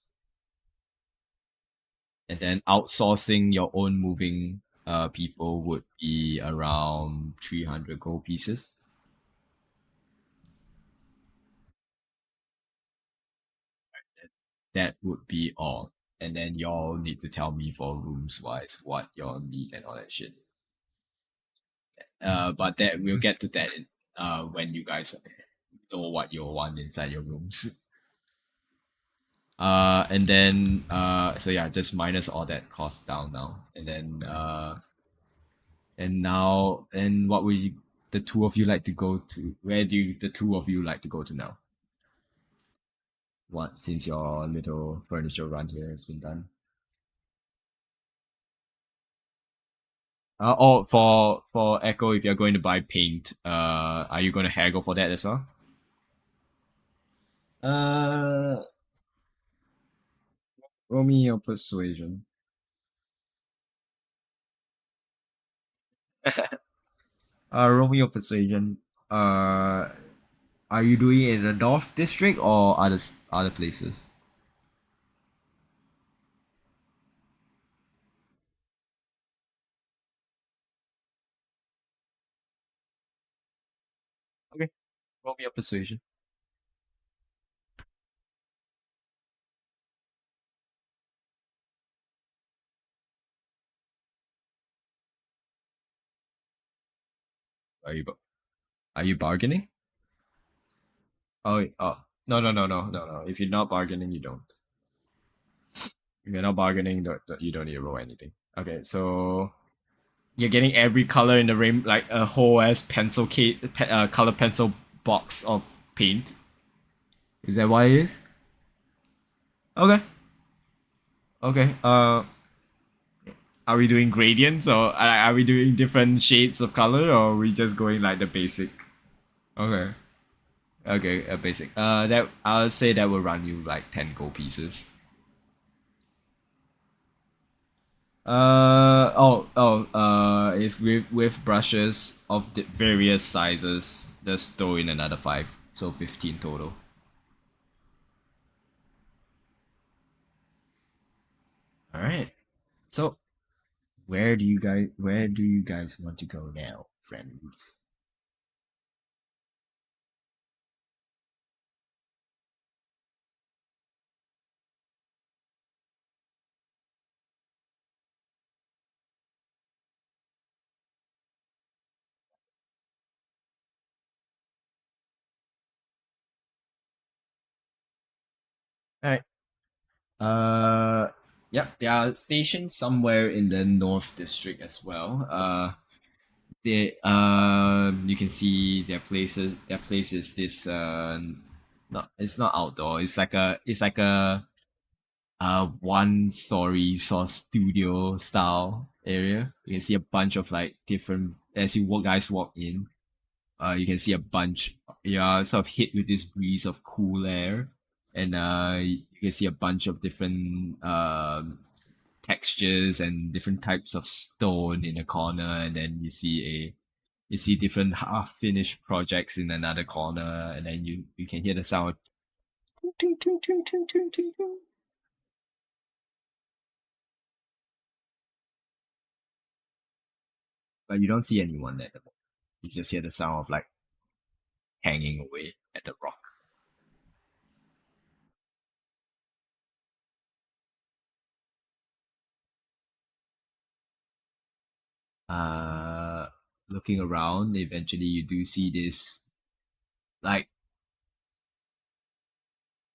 and then outsourcing your own moving people would be around 300 gold pieces. That would be all. And then y'all need to tell me for rooms wise what y'all need and all that shit. But that we'll get to that when you guys know what you want inside your rooms. And then so yeah, just minus all that cost down now, and then and now, and what we the two of you like to go to? Where do the two of you like to go to now? What, since your little furniture run here has been done? Oh, for Echo, if you're going to buy paint, are you going to haggle for that as well? Uh, Roll me your persuasion. Roll me your persuasion. Uh, are you doing it in the North District or other places? Okay, roll me your persuasion. Are you are you bargaining? Oh, no. If you're not bargaining, you don't. If you're not bargaining, you don't need to roll anything. Okay, so you're getting every color in the rain, like a whole ass pencil case, color pencil box of paint. Is that what it is? Okay. Okay. Are we doing gradients, or are we doing different shades of color, or are we just going like the basic? Okay. Okay, a basic. That I'll say that will run you like 10 gold pieces. If with brushes of the various sizes, just throw in another five, so 15 total. All right. So where do you guys want to go now, friends? All right. Yep, they are stationed somewhere in the North District as well. they you can see their place is this not it's not outdoor, it's like a one story sort of studio style area. You can see a bunch of like different as you walk guys walk in, you can see a bunch, you're sort of hit with this breeze of cool air, and you can see a bunch of different textures and different types of stone in a corner, and then you see different half finished projects in another corner, and then you can hear the sound of ting, ting, ting, ting, ting, ting, ting. But you don't see anyone at the moment. You just hear the sound of like hanging away at the rock. Uh, Looking around, eventually you do see this like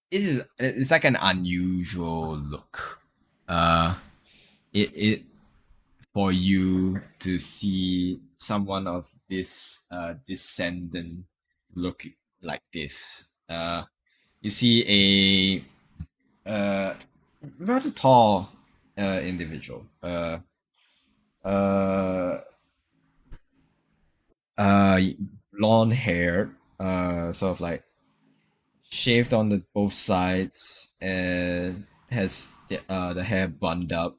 it's like an unusual look. Uh, it for you to see someone of this descendant look like this. You see a rather tall individual. Uh, uh, Blonde hair. Sort of like shaved on the both sides and has the hair bunned up.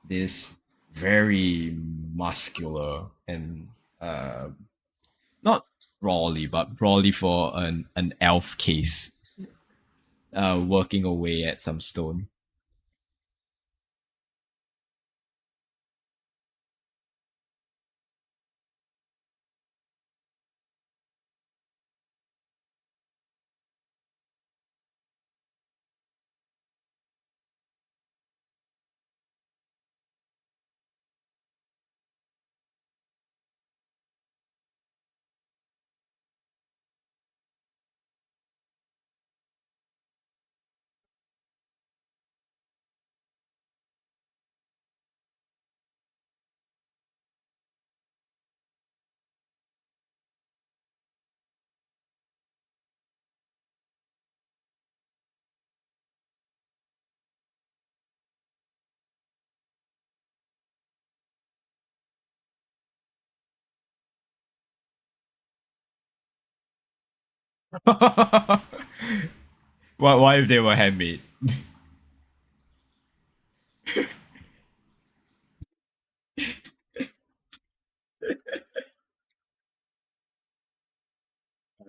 This very muscular and uh, not brawly, but brawly for an elf case, working away at some stone. Why if they were handmade?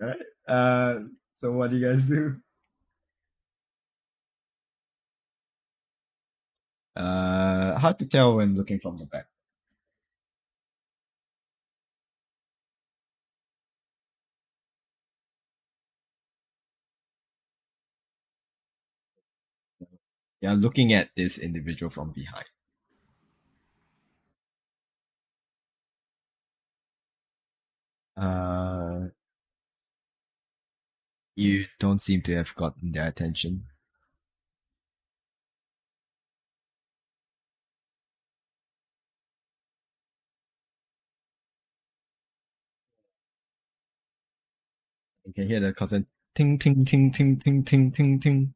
All right. So what do you guys do? Hard to tell when looking from the back. Yeah, looking at this individual from behind. Uh, you don't seem to have gotten their attention. You can hear the constant ting ting ting ting ting ting ting ting.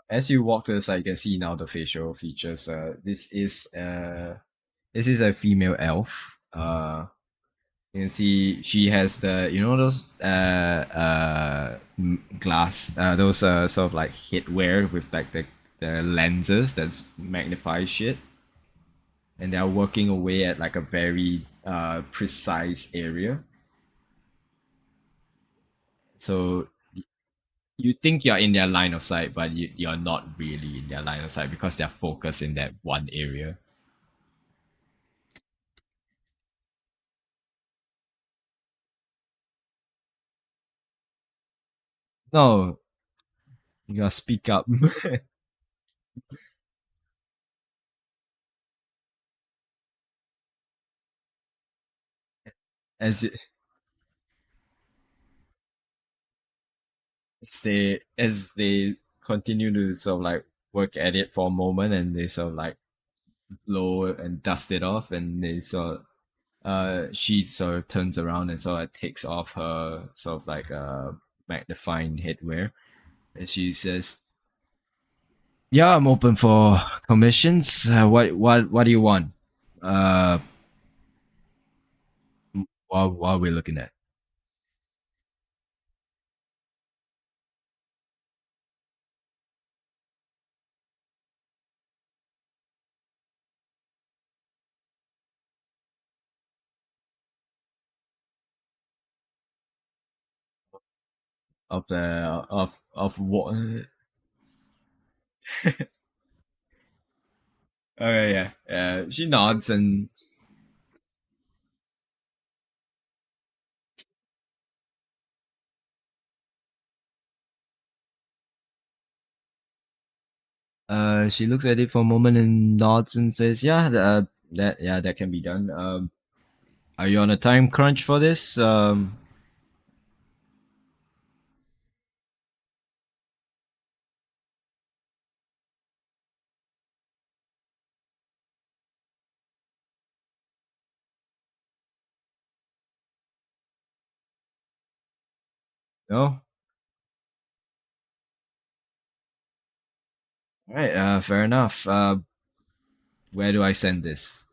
As you walk to the side, you can see now the facial features. This is a female elf. You can see she has the those glass those sort of like headwear with like the lenses that magnify shit, and they're working away at like a very precise area. So you think you're in their line of sight, but you're not really in their line of sight because they're focused in that one area. No, you gotta speak up. as it, as they continue to sort of like work at it for a moment, and they sort of like blow and dust it off, and they sort of, she sort of turns around and sort of takes off her sort of like magnifying headwear, and she says, "Yeah, I'm open for commissions. What do you want? Uh, while we're looking at of the of what?" Okay, yeah, yeah. She nods and she looks at it for a moment and nods and says, "Yeah, that can be done. Are you on a time crunch for this? No. All right. Fair enough. Where do I send this?"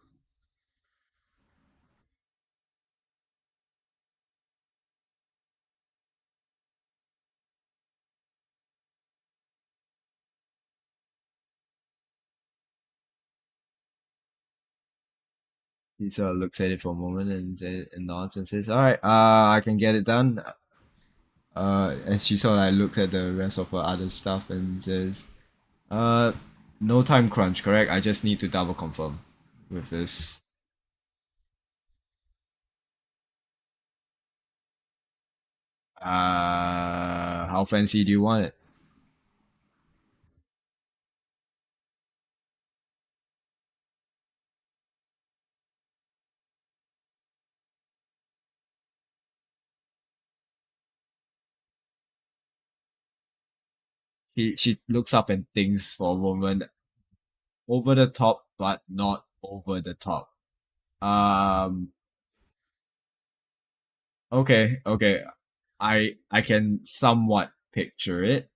He sort of looks at it for a moment and nods and says, "All right. I can get it done." As she sort of like looks at the rest of her other stuff and says, "Uh, no time crunch, correct? I just need to double confirm with this. How fancy do you want it?" She looks up and thinks for a moment. Over the top, but not over the top. Um. Okay. Okay. I can somewhat picture it.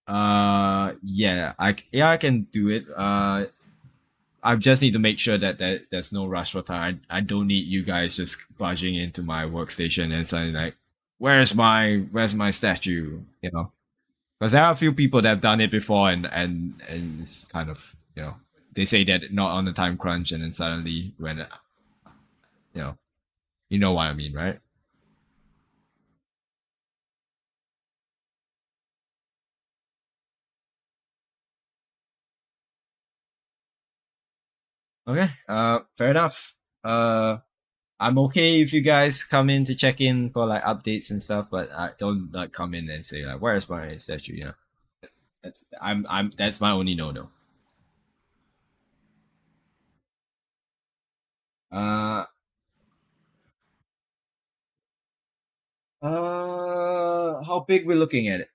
Yeah. I can do it. I just need to make sure that there's no rush for time. I don't need you guys just barging into my workstation and saying like, "Where's my statue?" You know, because there are a few people that have done it before, and it's kind of, they say that not on the time crunch, and then suddenly when, you know you know what I mean, right? Okay, fair enough. I'm okay if you guys come in to check in for like updates and stuff, but I don't like come in and say like, "Where's my statue?" That's my only no. Uh, how big we're looking at it?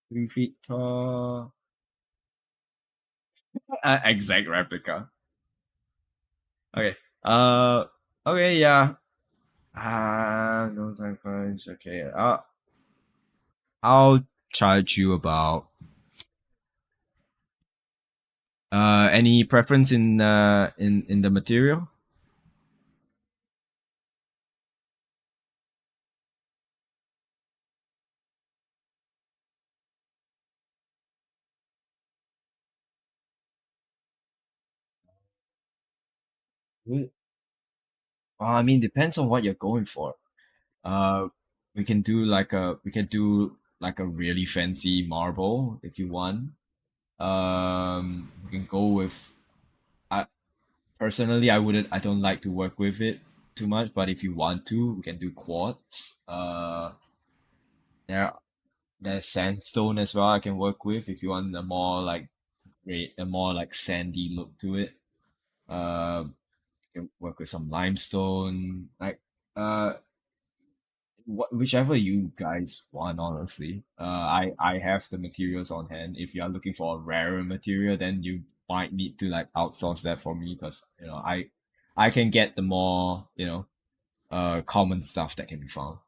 3 feet tall. Exact replica. Okay. Uh. Okay. Yeah. No time crunch. Okay. I'll charge you about. Any preference in the material? Mm. I mean, depends on what you're going for. Uh, we can do like a really fancy marble if you want. We can go with. I Personally, I don't like to work with it too much, but if you want to, we can do quartz. There there's sandstone as well I can work with if you want a more like great, a more like sandy look to it. You can work with some limestone, like uh, whichever you guys want. Honestly, I have the materials on hand. If you are looking for a rarer material, then you might need to like outsource that for me because I can get the more common stuff that can be found.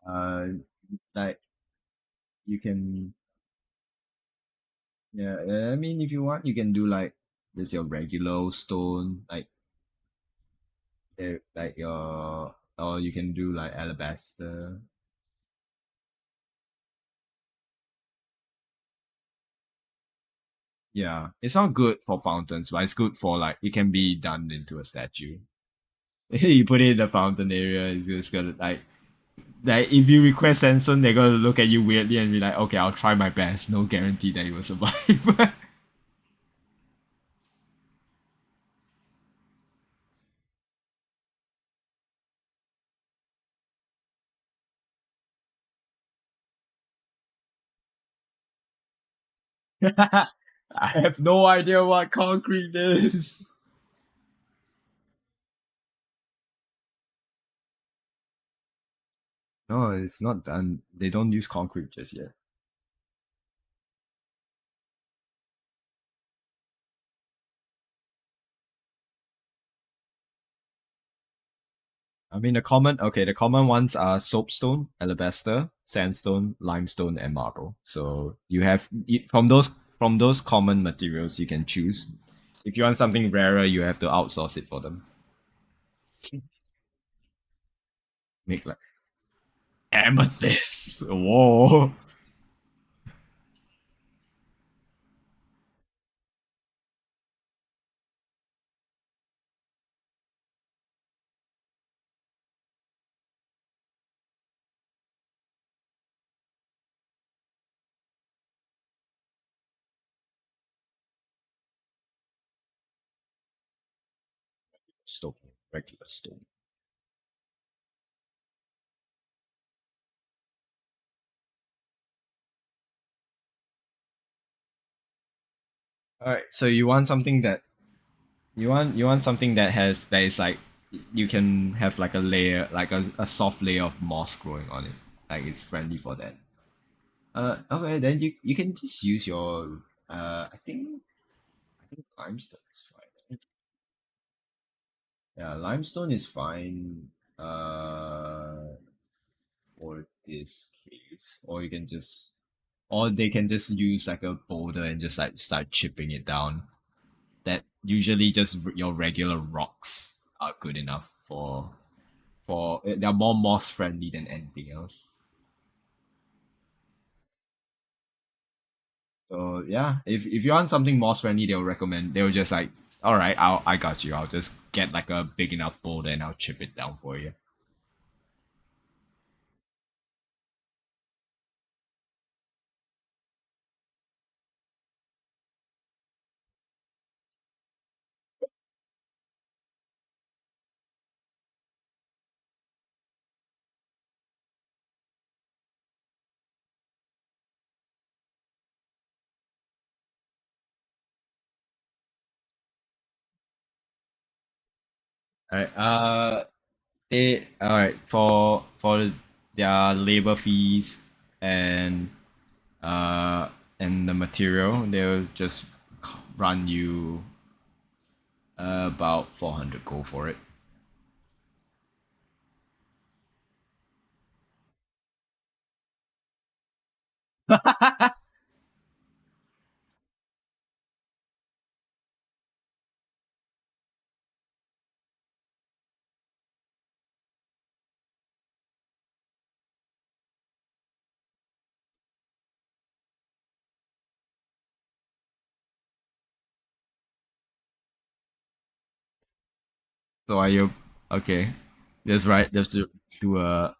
Uh, like you can, yeah. I mean, if you want, you can do like just your regular stone, like your, or you can do like alabaster. Yeah, it's not good for fountains, but it's good for like it can be done into a statue. You put it in the fountain area, it's just gonna like if you request sandstone, they're gonna look at you weirdly and be like, okay, I'll try my best. No guarantee that you will survive. I have no idea what concrete is. No, it's not done. They don't use concrete just yet. I mean, the common ones are soapstone, alabaster, sandstone, limestone, and marble. So from those common materials you can choose. If you want something rarer, you have to outsource it for them. Make like amethyst. Whoa. Stone, regular stone. All right. So you want something that is like you can have like a layer, like a soft layer of moss growing on it. Like it's friendly for that. Okay, then you can just use your I think limestone is fine. Yeah, limestone is fine. For this case, or you can just, or they can just use like a boulder and just like start chipping it down. That usually just your regular rocks are good enough for they're more moss friendly than anything else. So yeah, if you want something moss friendly, they'll just like, all right, I got you. I'll just get like a big enough boulder and I'll chip it down for you. All right. They all right for their labor fees and and the material. They'll just run you about 400 gold for it. So are you okay? That's right. Do a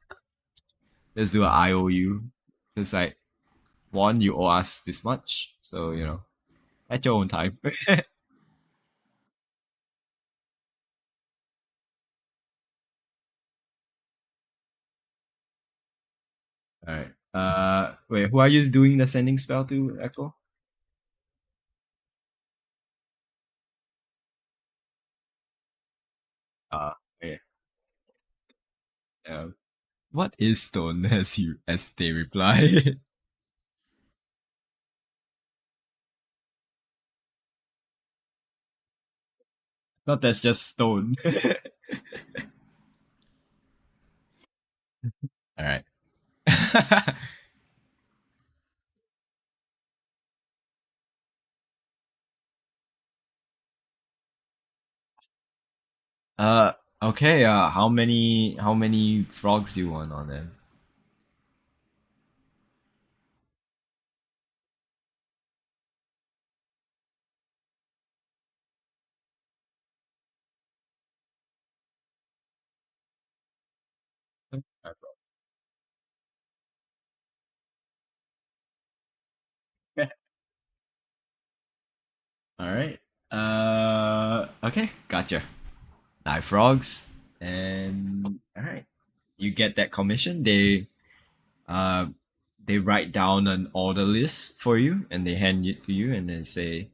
let's do a IOU. It's like one, you owe us this much, so at your own time. All right. Wait, who are you doing the sending spell to, Echo? Okay. Uh, what is stone? As they reply. Not that's just stone. All right. uh. Okay. How many frogs do you want on them? All right. Okay. Gotcha. 9 frogs, and all right. You get that commission. Uh they write down an order list for you, and they hand it to you, and they say,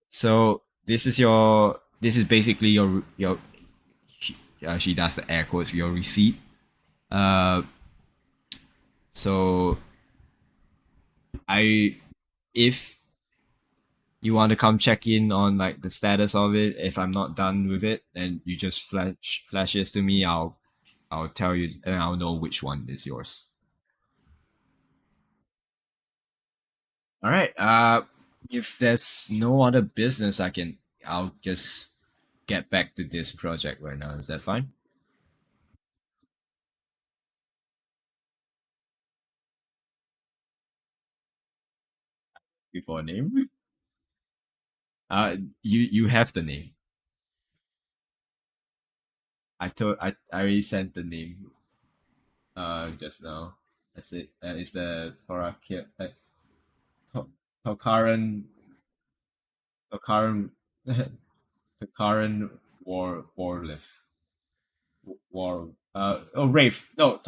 "So this is basically your." She does the air quotes, your receipt. Uh, so I if you want to come check in on like the status of it, if I'm not done with it, then you just flashes to me. I'll tell you, and I'll know which one is yours. All right. If there's no other business, I'll just get back to this project right now. Is that fine? Before name. You have the name. I already sent the name. Just now. That's it. It's the To- Tokaran Tokaran Tokaran Warliff. War Wraith. No,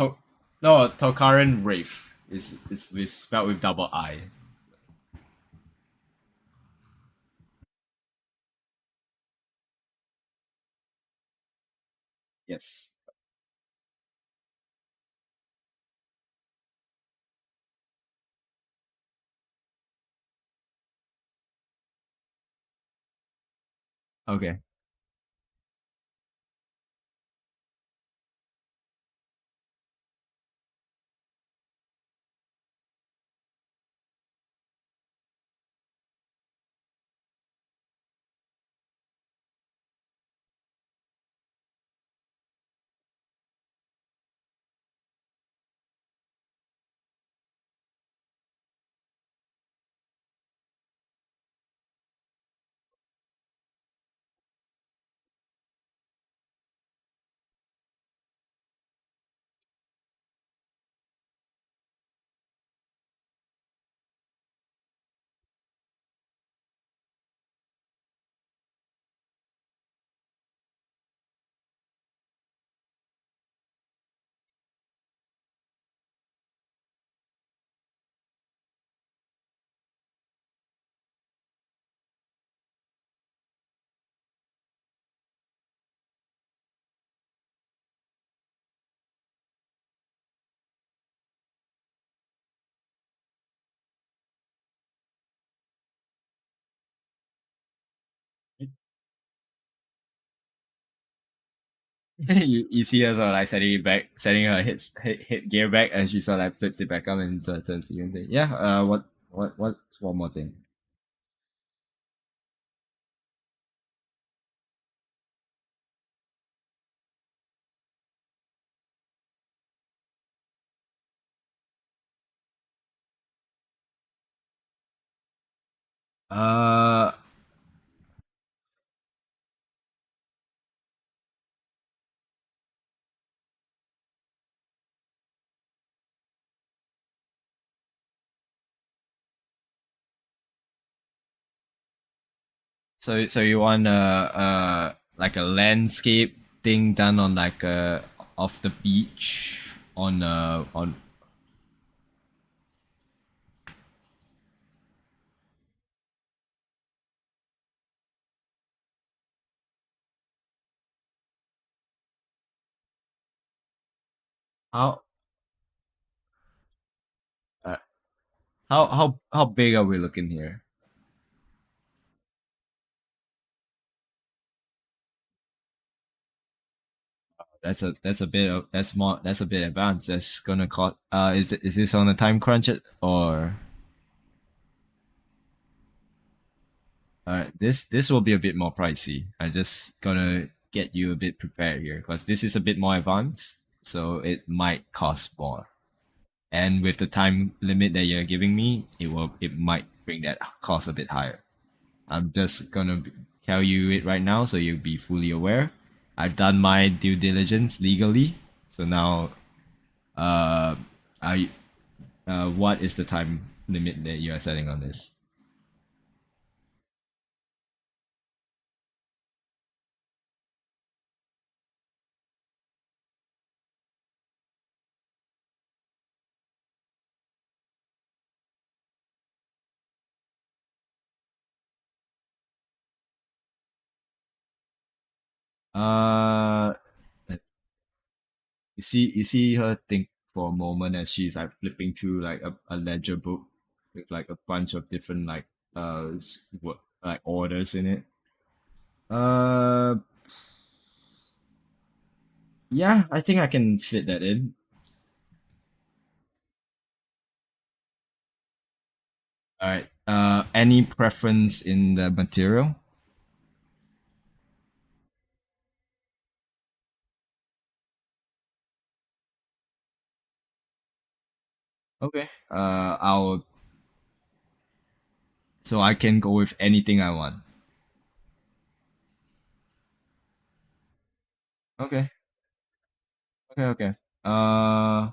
Tokaran Wraith is with spelled with double I. Yes. Okay. You see her sort of like setting it back, setting her hit gear back, and she sort of like flips it back up and sort of turns to you and say, "Yeah, what's one more thing?" Uh, so you want like a landscape thing done on like off the beach on. How uh, how big are we looking here? That's a bit of that's a bit advanced. That's gonna cost. Is this on a time crunch or? This will be a bit more pricey. I just gonna get you a bit prepared here because this is a bit more advanced, so it might cost more. And with the time limit that you're giving me, it might bring that cost a bit higher. I'm just gonna tell you it right now so you'll be fully aware. I've done my due diligence legally, so now I what is the time limit that you are setting on this? Uh, you see her think for a moment as she's like flipping through like a ledger book with like a bunch of different like what like orders in it. Uh, yeah, I think I can fit that in. All right. Any preference in the material? Okay. I'll so I can go with anything I want. Okay. Okay. Okay. Uh,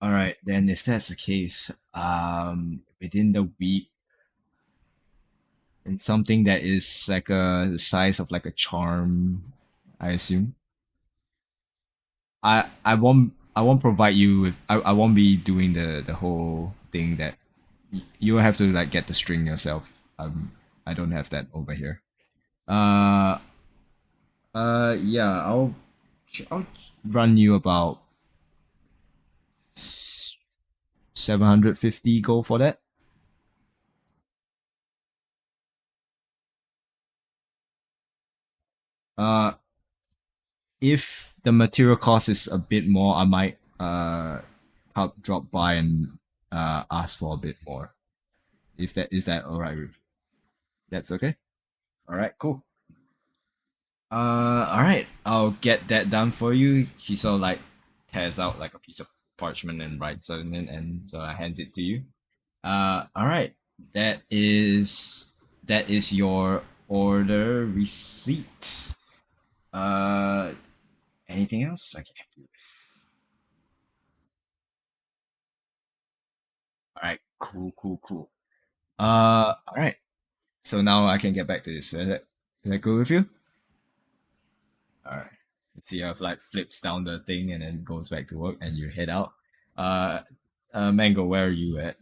all right. Then if that's the case, within the week, and something that is like the size of like a charm, I assume. I won't provide you with I won't be doing the whole thing that you will have to like get the string yourself. I don't have that over here. Uh yeah, I'll run you about 750 gold for that. Uh if the material cost is a bit more, I might help drop by and ask for a bit more. If that is that all right with that's okay. All right, cool. All right, I'll get that done for you. She sort of like tears out like a piece of parchment and writes on it, and so I hands it to you. All right, that is that is your order receipt. Uh, anything else I can help you with? All right, cool, cool, cool. All right. So now I can get back to this. Is that good with you? All right. See how like flips down the thing and then goes back to work, and you head out. Uh, Mango, where are you at?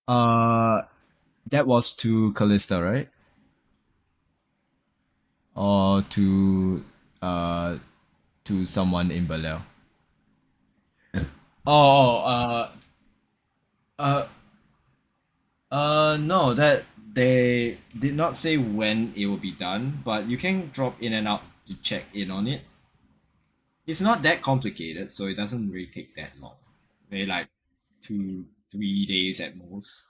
Uh, that was to Callista, right? Or to uh to someone in Belial. Oh, uh, no, that they did not say when it will be done, but you can drop in and out to check in on it. It's not that complicated, so it doesn't really take that long. Maybe like 2 3 days at most.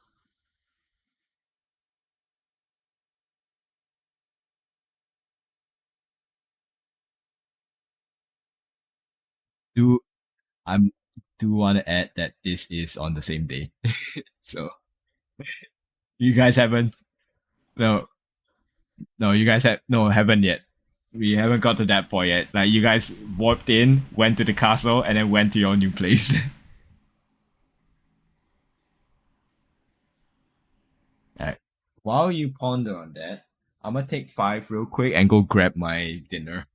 Do I'm do want to add that this is on the same day, so you guys haven't. No, no, you guys have no haven't yet. We haven't got to that point yet. Like you guys warped in, went to the castle, and then went to your new place. Alright. While you ponder on that, I'm gonna take 5 real quick and go grab my dinner.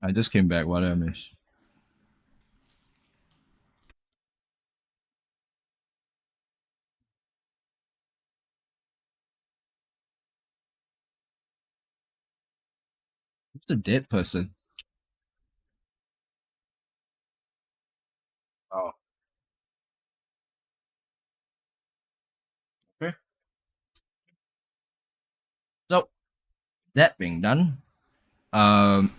I just came back. What did I miss? Who's the dead person? Oh, okay. So that being done, um,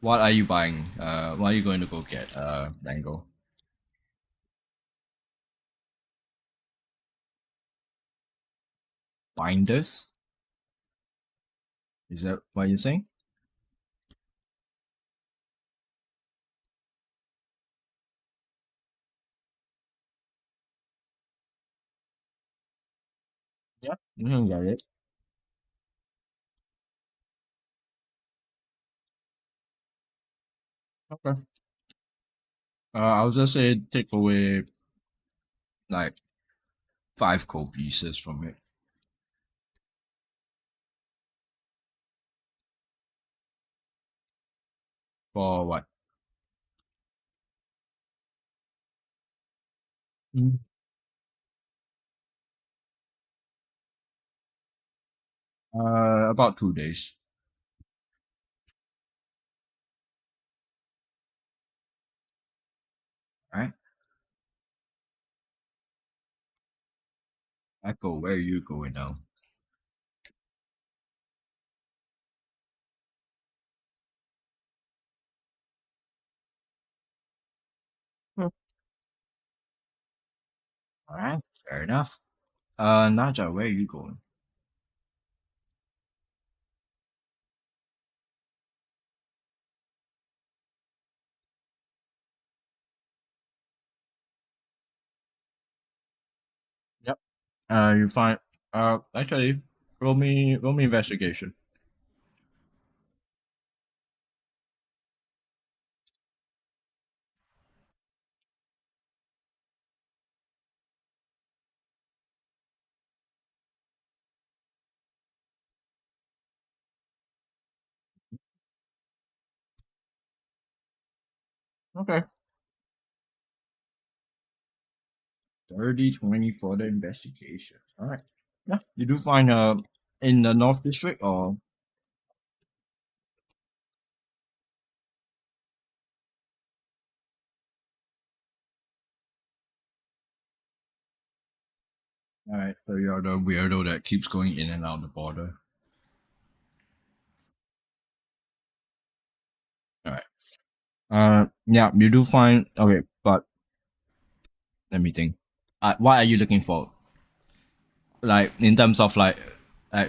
what are you buying? What are you going to go get? Dango. Binders? Is that what you're saying? Yeah. You can get it. Okay. I'll just say take away like 5 gold pieces from it. For what? Mm. About 2 days. Right? Echo, where are you going now? Hmm. All right, fair enough. Naja, where are you going? Yep. You find. Actually, roll me investigation. Okay. 30-20 for the investigation. All right. Yeah, you do find in the North District or all right. So you're the weirdo that keeps going in and out the border. All right. Yeah, you do find okay, but let me think. What are you looking for? Like in terms of like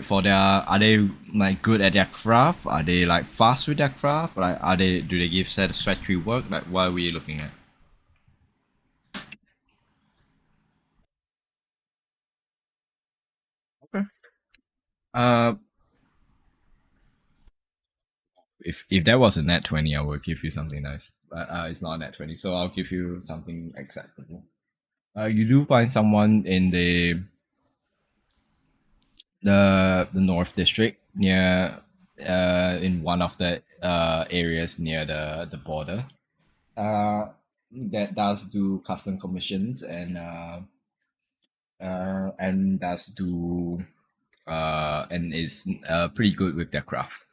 for their are they like good at their craft? Are they like fast with their craft? Like are they do they give satisfactory work? Like what are we looking at? Okay. Uh, if that was a net 20, I would give you something nice. But it's not a net 20, so I'll give you something acceptable. You do find someone in the North District near in one of the areas near the border. Uh, that does do custom commissions and does do and is pretty good with their craft.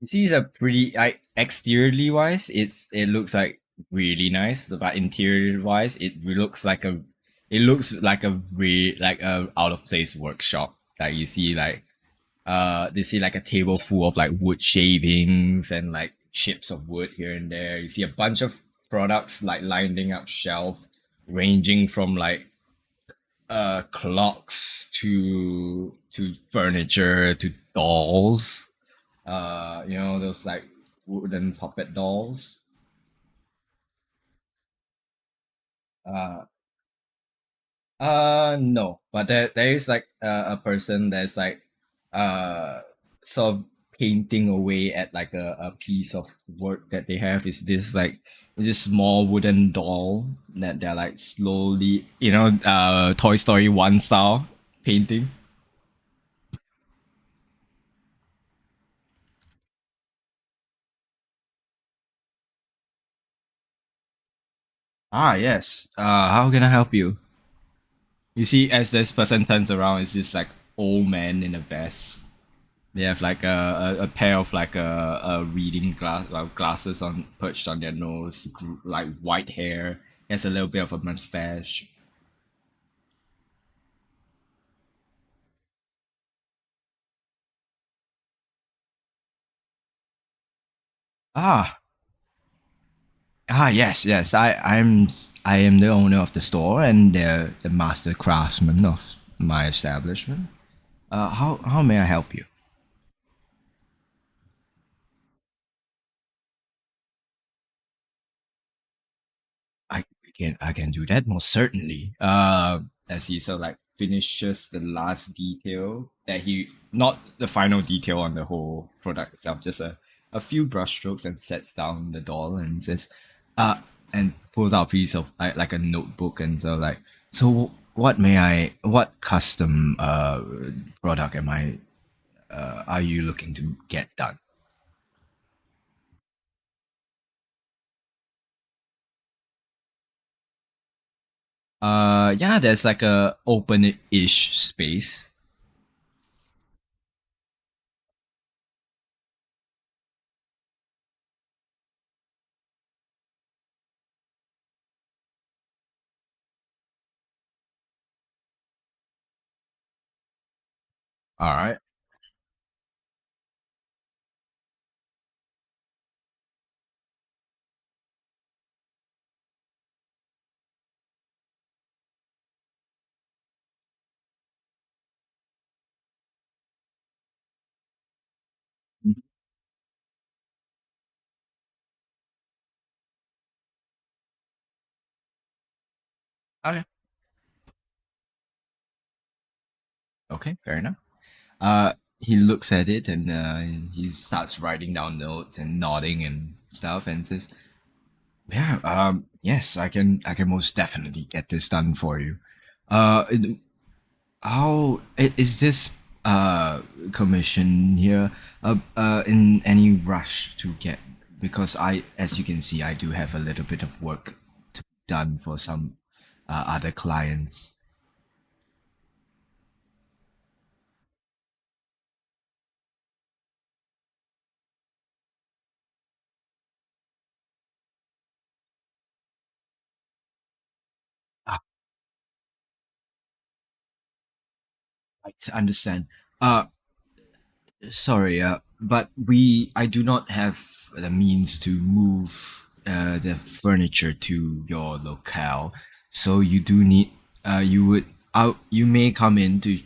You see, it's a pretty like exteriorly wise, it looks like really nice, but interior wise, it looks like a like a out of place workshop. Like you see, like they see like a table full of like wood shavings and like chips of wood here and there. You see a bunch of products like lining up shelf, ranging from like clocks to furniture to dolls, those like wooden puppet dolls. Uh, no, but there is like a person that's like uh sort of painting away at like a piece of work that they have. Is this like this small wooden doll that they're like slowly, Toy Story 1 style painting. Ah, yes. How can I help you? You see, as this person turns around, it's this like old man in a vest. They have like a pair of like a reading glasses on perched on their nose, like white hair. He has a little bit of a mustache. Ah, yes, yes. I am the owner of the store and the master craftsman of my establishment. How may I help you? I can do that most certainly. As he sort of like finishes the last detail that he not the final detail on the whole product itself, just a few brushstrokes and sets down the doll and says, uh, and pulls out a piece of like a notebook and so like, so what custom product am I are you looking to get done? Yeah, there's like a open-ish space. All right. Mhm. Okay. Okay, fair enough. He looks at it and he starts writing down notes and nodding and stuff and says, "Yeah, yes, I can most definitely get this done for you. It- is this commission here in any rush to get? Because as you can see, I do have a little bit of work to be done for some other clients. Ah, I understand. Uh, Sorry, but I do not have the means to move the furniture to your locale. So you do need, you may come in to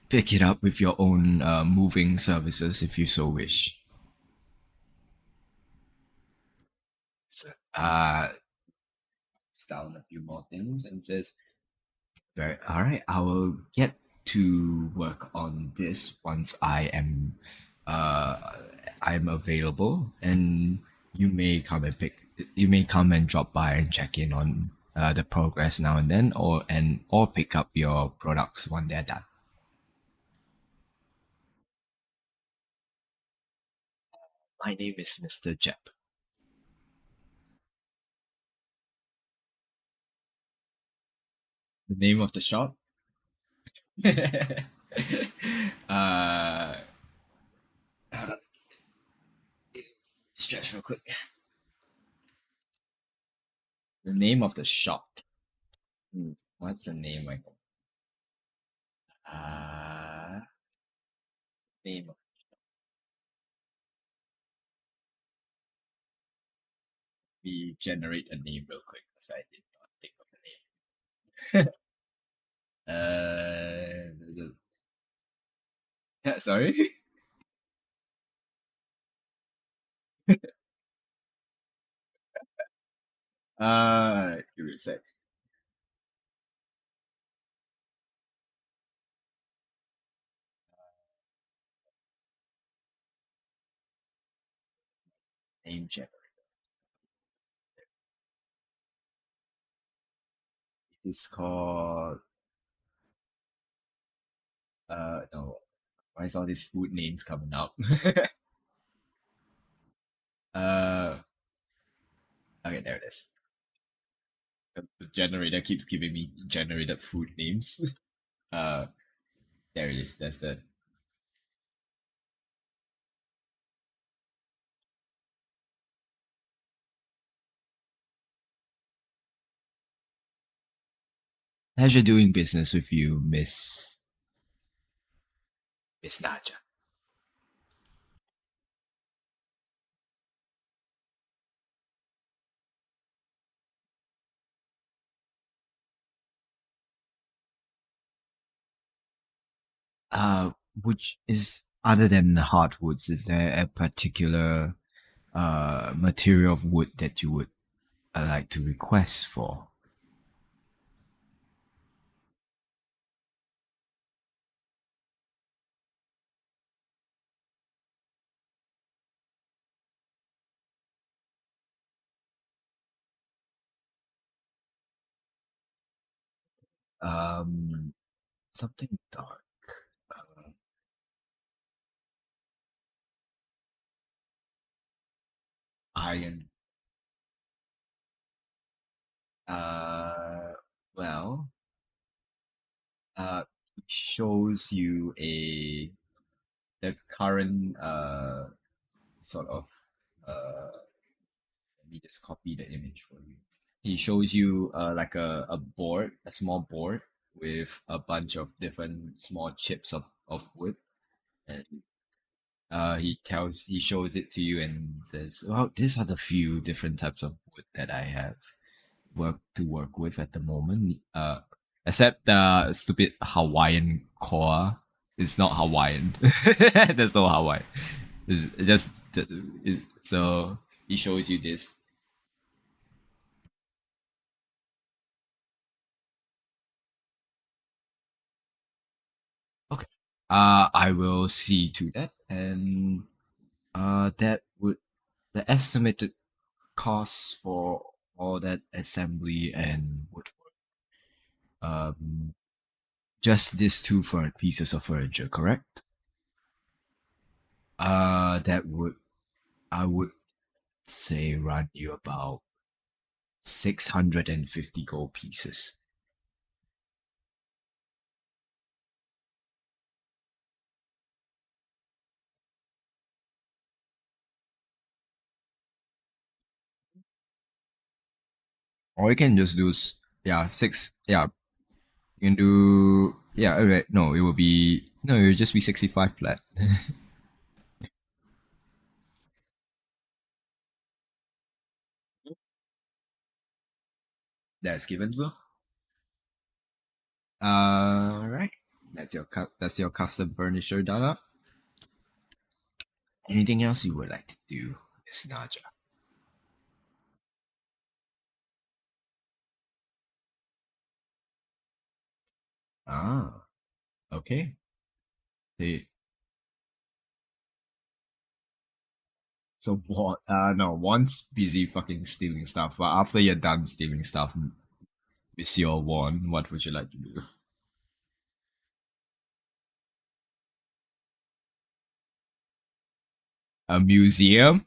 pick it up with your own moving services if you so wish. So, it's down a few more things and says, "Very all right. I will get to work on this once uh, I'm available, and you may come and pick. You may come and drop by and check in on the progress now and then, or pick up your products when they're done." My name is Mr. Jep. The name of the shop. uh, hold on. Stretch real quick. The name of the shop. What's the name, Michael? Uh, name of We generate a name real quick because I did not think of a name. Sorry. Give me a sec. Name generator. It's called no. Why is all these food names coming up? uh, okay, there it is. The generator keeps giving me generated food names. uh, there it is. That's the pleasure doing business with you, Miss Naja. Uh, which is other than hardwoods, is there a particular material of wood that you would like to request for? Um, Something dark. Uh, Iron. Uh, well. it shows you a the current sort of let me just copy the image for you. He shows you like a board, a small board with a bunch of different small chips of wood, and he shows it to you and says, "Well, these are the few different types of wood that I have work with at the moment. Except the stupid Hawaiian core is not Hawaiian. There's no Hawaii. It's just so he shows you this. Okay. I will see to that, and that would the estimated cost for all that assembly and woodwork. Um, just these two for pieces of furniture, correct? That would I would say run you about 650 gold pieces. Or you can just do yeah, six yeah, you can do yeah, alright. No, it will be no, it will just be 65 flat. That's given to. Right. That's your custom furniture done up. Anything else you would like to do, Miss Naja? Ah, okay. Hey, so what? No, one's busy fucking stealing stuff. But after you're done stealing stuff, with your one, what would you like to do? A museum?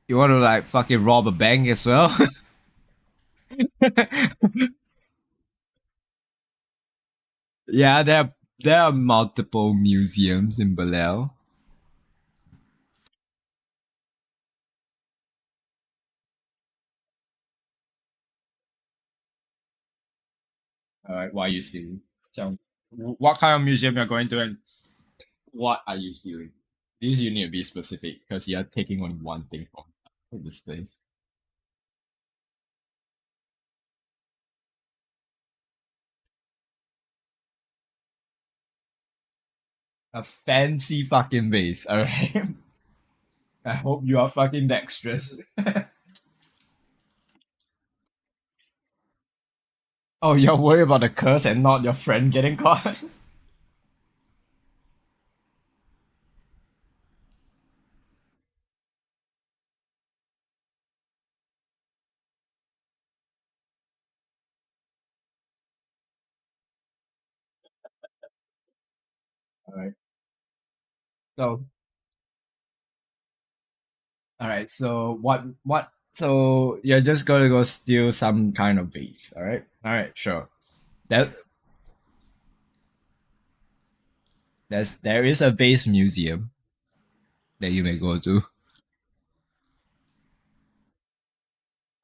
You want to like fucking rob a bank as well? Yeah, there are multiple museums in Balel. All right, why are you stealing? Tell me. What kind of museum you're going to and what are you stealing? This you need to be specific because you're taking only one thing from this place. A fancy fucking base, alright? I hope you are fucking dexterous. Oh, you're worried about the curse and not your friend getting caught? Alright. So alright, so so you're just gonna go steal some kind of vase, alright? Alright, sure. That there is a vase museum that you may go to.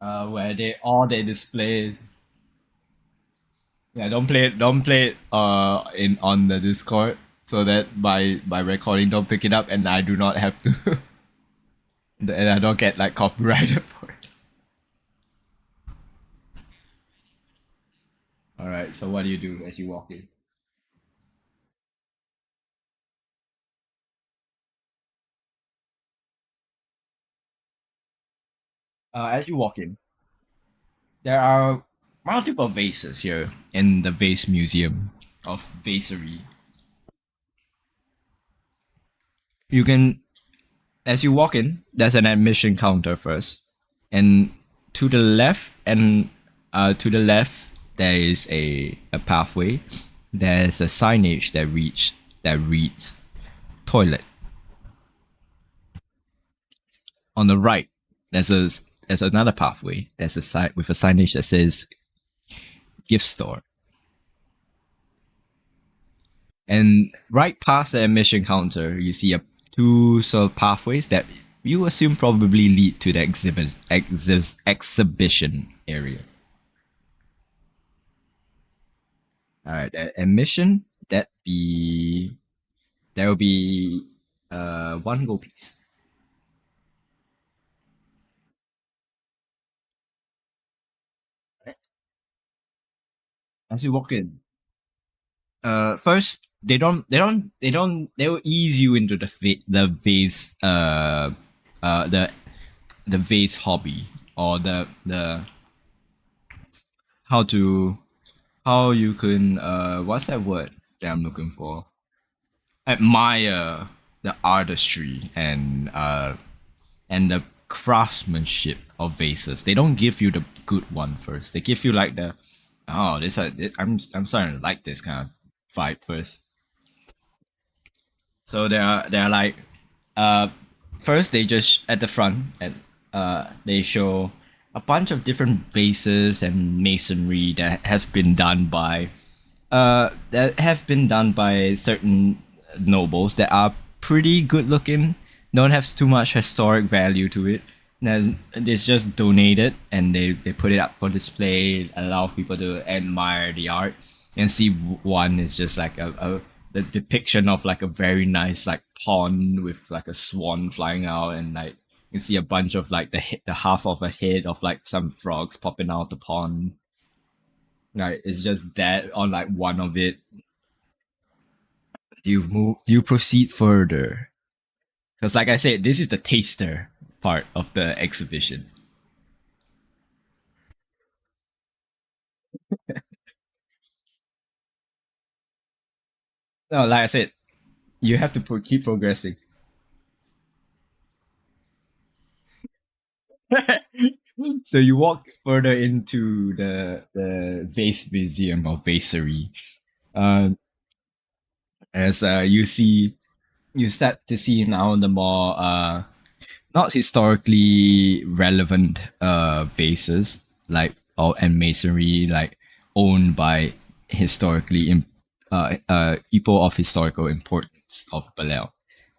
Where they all they display. Yeah, don't play it in on the Discord so that by recording don't pick it up and I do not have to and I don't get like copyrighted for it. Alright, so what do you do as you walk in? As you walk in, there are multiple vases here in the vase museum of vasery. You can as you walk in, there's an admission counter first. And to the left there is a pathway. There's a signage that reads toilet. On the right, there's a there's another pathway. There's a sign with a signage that says gift store. And right past the admission counter, you see a two sort of pathways that you assume probably lead to the exhibition area. All right, admission that be there will be one gold piece. As you walk in, first they will ease you into the vase the vase hobby or the how to how you can what's that word that I'm looking for, admire the artistry and the craftsmanship of vases. They don't give you the good one first. They give you like the oh this I'm starting to like this kind of vibe first. So they are like uh first they just at the front and they show a bunch of different vases and masonry that have been done by certain nobles that are pretty good looking, don't have too much historic value to it. And it's just donated and they put it up for display, allow people to admire the art and see one is just like a the depiction of like a very nice like pond with like a swan flying out and like you can see a bunch of like the half of a head of like some frogs popping out the pond. Like it's just that on like one of it. Do you proceed further? Because like I said, this is the taster part of the exhibition. No, like I said, you have to keep progressing. So you walk further into the vase museum or vasery. Um, as you start to see now the more not historically relevant vases like and masonry like owned by people of historical importance of Belial,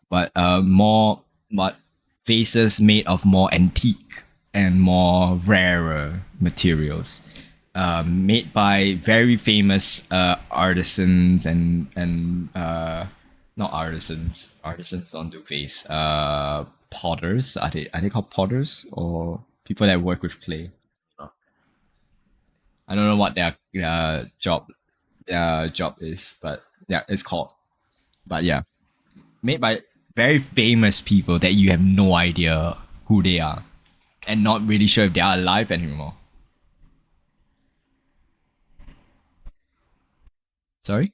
but more but vases made of more antique and more rarer materials, made by very famous artisans and not artisans. Artisans don't do vase. Potters. Are they called potters or people that work with clay? I don't know what their job is, but yeah, it's called. But yeah, made by very famous people that you have no idea who they are and not really sure if they are alive anymore. Sorry?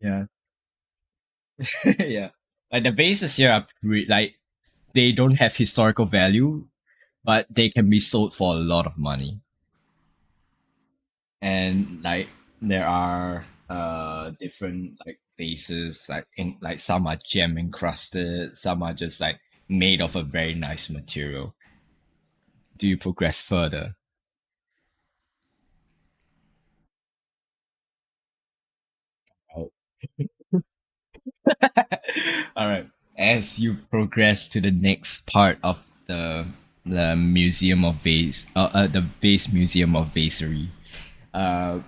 Yeah. Yeah. Like the bases here are like they don't have historical value, but they can be sold for a lot of money. And like there are different like faces like some are gem encrusted, some are just like made of a very nice material. Do you progress further? Oh. All right. As you progress to the next part of the museum of vase, the vase museum of vasery. Uh,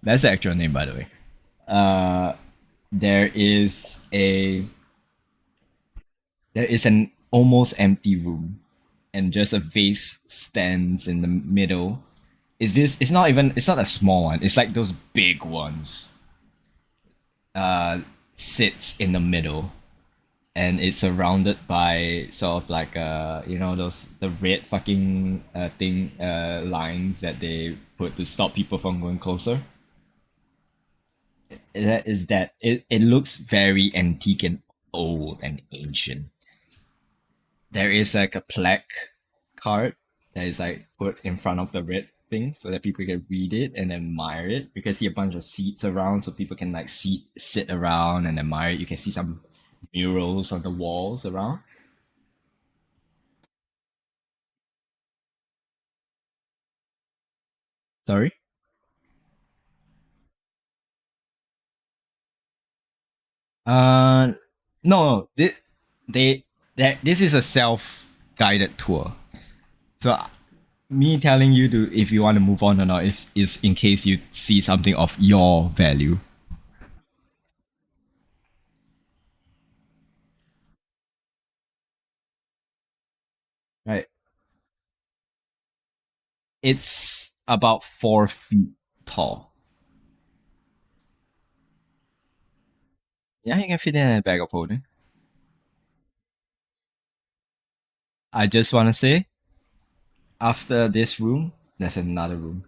that's the actual name, by the way. Uh, there is a there is an almost empty room, and just a vase stands in the middle. It's not a small one. It's like those big ones. Sits in the middle and it's surrounded by sort of like those the red fucking thing lines that they put to stop people from going closer. It looks very antique and old and ancient. There is like a plaque card that is like put in front of the red thing so that people can read it and admire it. You can see a bunch of seats around so people can like sit around and admire it. You can see some murals on the walls around. Sorry. Uh, no, they this is a self-guided tour. So me telling you to if you want to move on or not is in case you see something of your value. Right. It's about 4 feet tall. Yeah, you can fit in a bag of holding. I just want to say, after this room, there's another room.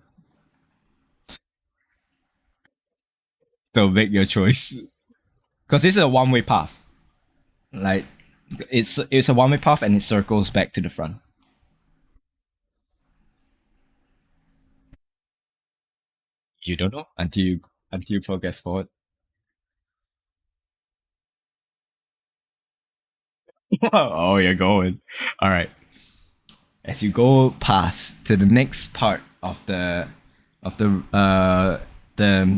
So make your choice. Because this is a one-way path. Like it's a one-way path and it circles back to the front. You don't know until you progress forward. Oh, you're going. All right. As you go past to the next part of the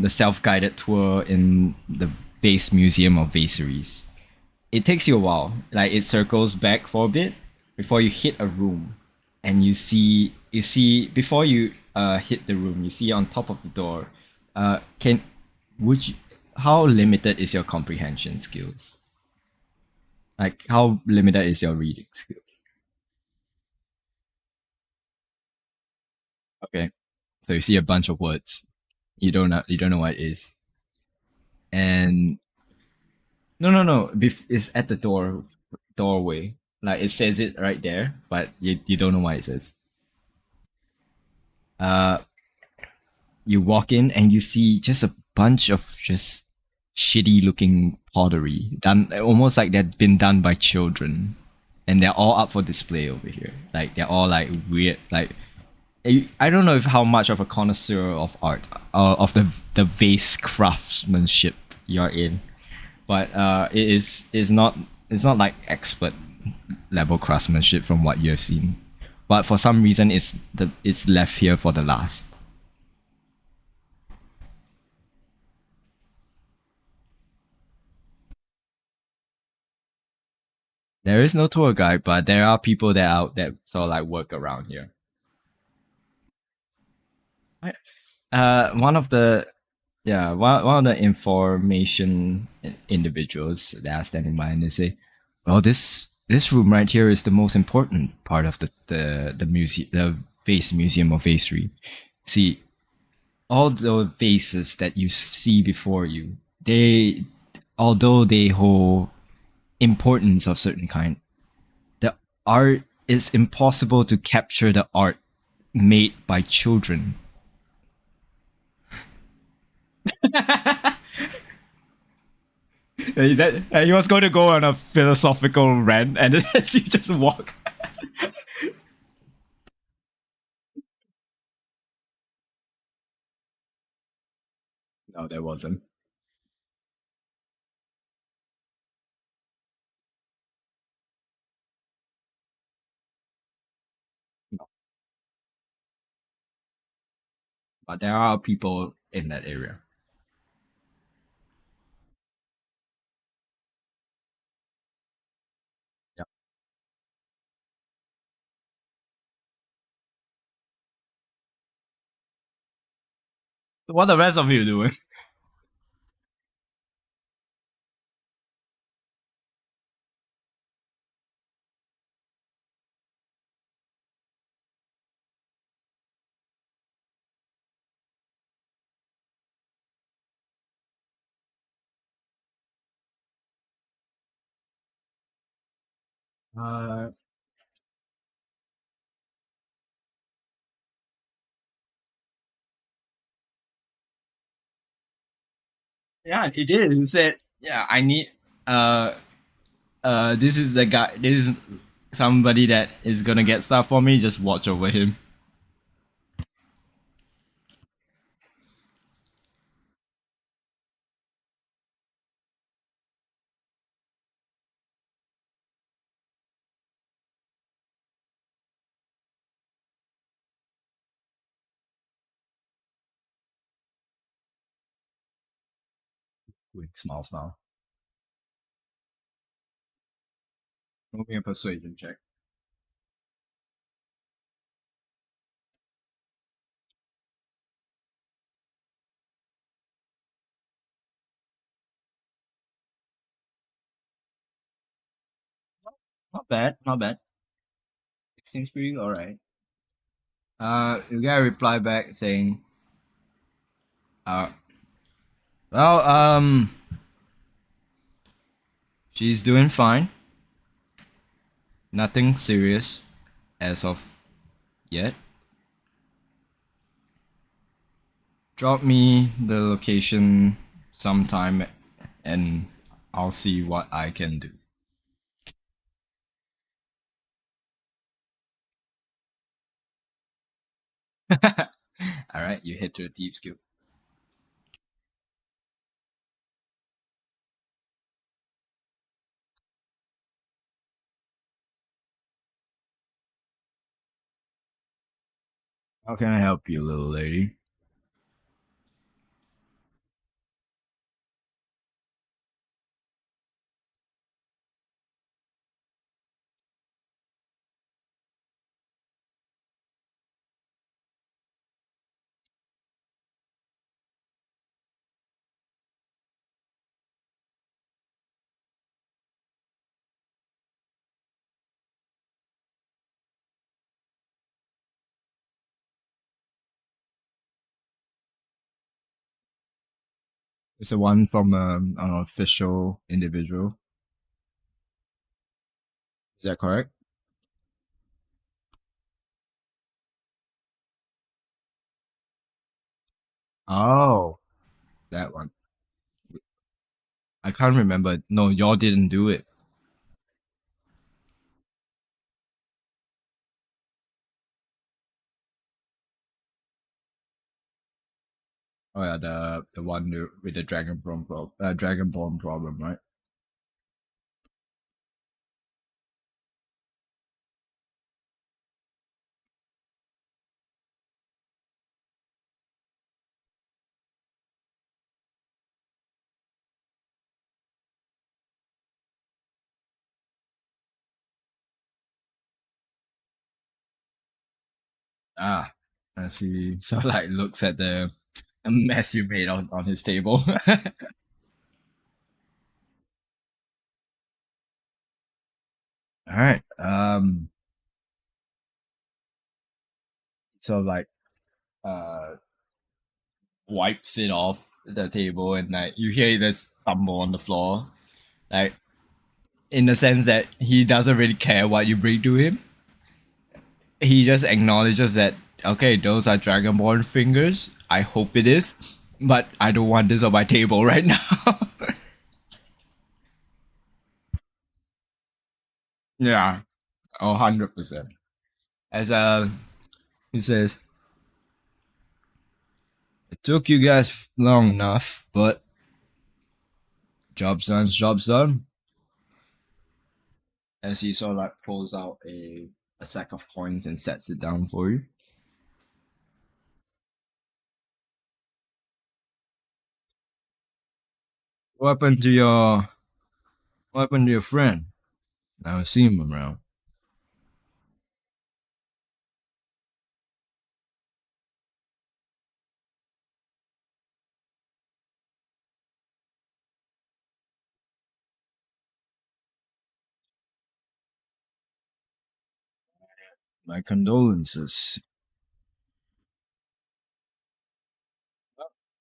self-guided tour in the Vase Museum of Vaseries, it takes you a while. Like it circles back for a bit before you hit a room, and you see before you hit the room, you see on top of the door. Can would you, how limited is your comprehension skills? Like how limited is your reading skills? Okay, so you see a bunch of words. You don't know what it is, and no. It's at the doorway. Like it says it right there, but you don't know what it says. Uh, you walk in and you see just a bunch of just shitty looking pottery done almost like they've been done by children, and they're all up for display over here. Like they're all like weird. Like I don't know if how much of a connoisseur of art of the vase craftsmanship you're in, but it's not like expert level craftsmanship from what you've seen. But for some reason, it's left here for the last. There is no tour guide, but there are people that out that sort of like work around here. Right. One of the yeah one of the information individuals that are standing by, and they say, "Well, this room right here is the most important part of the museum, the vase museum of vasery. See, all the vases that you see before you, they although they hold importance of certain kind, the art is impossible to capture the art made by children." He was going to go on a philosophical rant, and then he just walk. No, there wasn't. No. But there are people in that area. Yeah. What the rest of you doing? Uh, yeah, he did. He said, "Yeah, I need uh this is the guy. This is somebody that is gonna get stuff for me. Just watch over him." Quick, small, small. Roll me a persuasion check. Not bad, not bad. It seems pretty alright. You get a reply back saying, uh, well, she's doing fine. Nothing serious as of yet. Drop me the location sometime and I'll see what I can do. Alright, you hit to the Thieves Guild. How can I help you, little lady? It's the one from an official individual. Is that correct? Oh, that one. I can't remember. No, y'all didn't do it. Oh yeah, the one with the Dragonborn problem, right? Ah, as he sort of like looks at the mess you made on his table. All right. So like uh wipes it off the table and like you hear this stumble on the floor. Like in the sense that he doesn't really care what you bring to him. He just acknowledges that okay, those are Dragonborn fingers. I hope it is, but I don't want this on my table right now. Yeah, 100%. As he says, it took you guys long enough, but job's done, job's done. As he sort of like pulls out a sack of coins and sets it down for you. What happened to your what happened to your friend? I don't see him around. My condolences.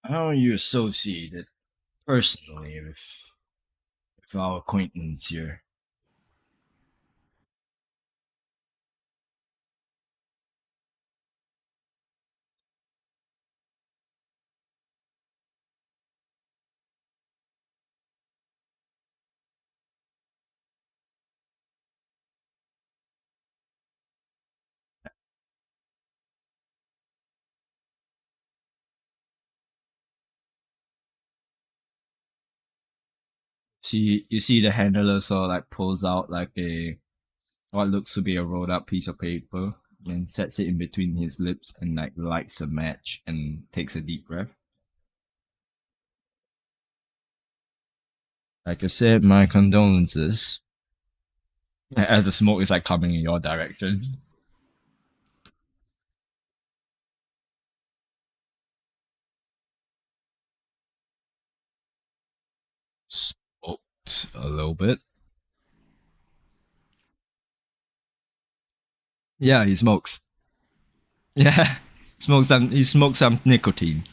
How are you associated personally with our acquaintance here? See, you see the handler sort of like pulls out like a what looks to be a rolled up piece of paper and sets it in between his lips and like lights a match and takes a deep breath. Like I said, my condolences. As the smoke is like coming in your direction. Smoked a little bit. Yeah, he smokes. Yeah, smokes some. He smokes some nicotine.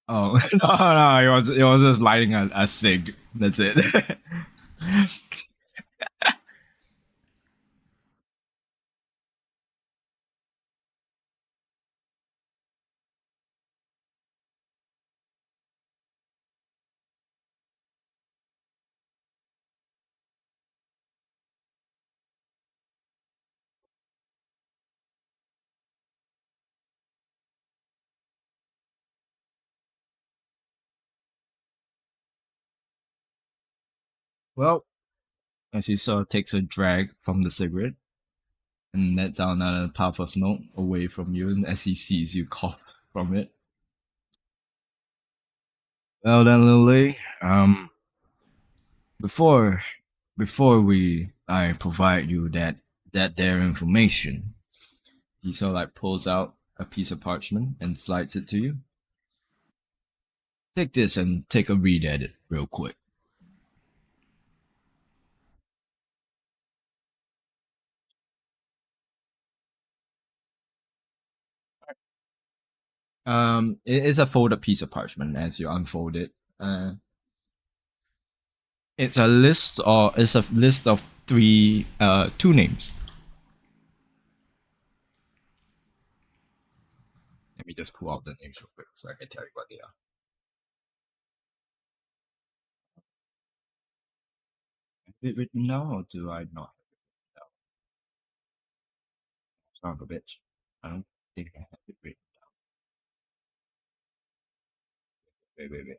Oh no, no, he was just lighting a cig. That's it. Well, as he sort of takes a drag from the cigarette and lets out another puff of smoke away from you, and as he sees you cough from it. Well then, Lily. Before before I provide you that there information, he sort of like pulls out a piece of parchment and slides it to you. Take this and take a read at it real quick. It is a folded piece of parchment as you unfold it. Uh, it's a list of two names. Let me just pull out the names real quick so I can tell you what they are. Have it written down or do I not? Son of a bitch. I don't think I have it written. Wait, wait, wait.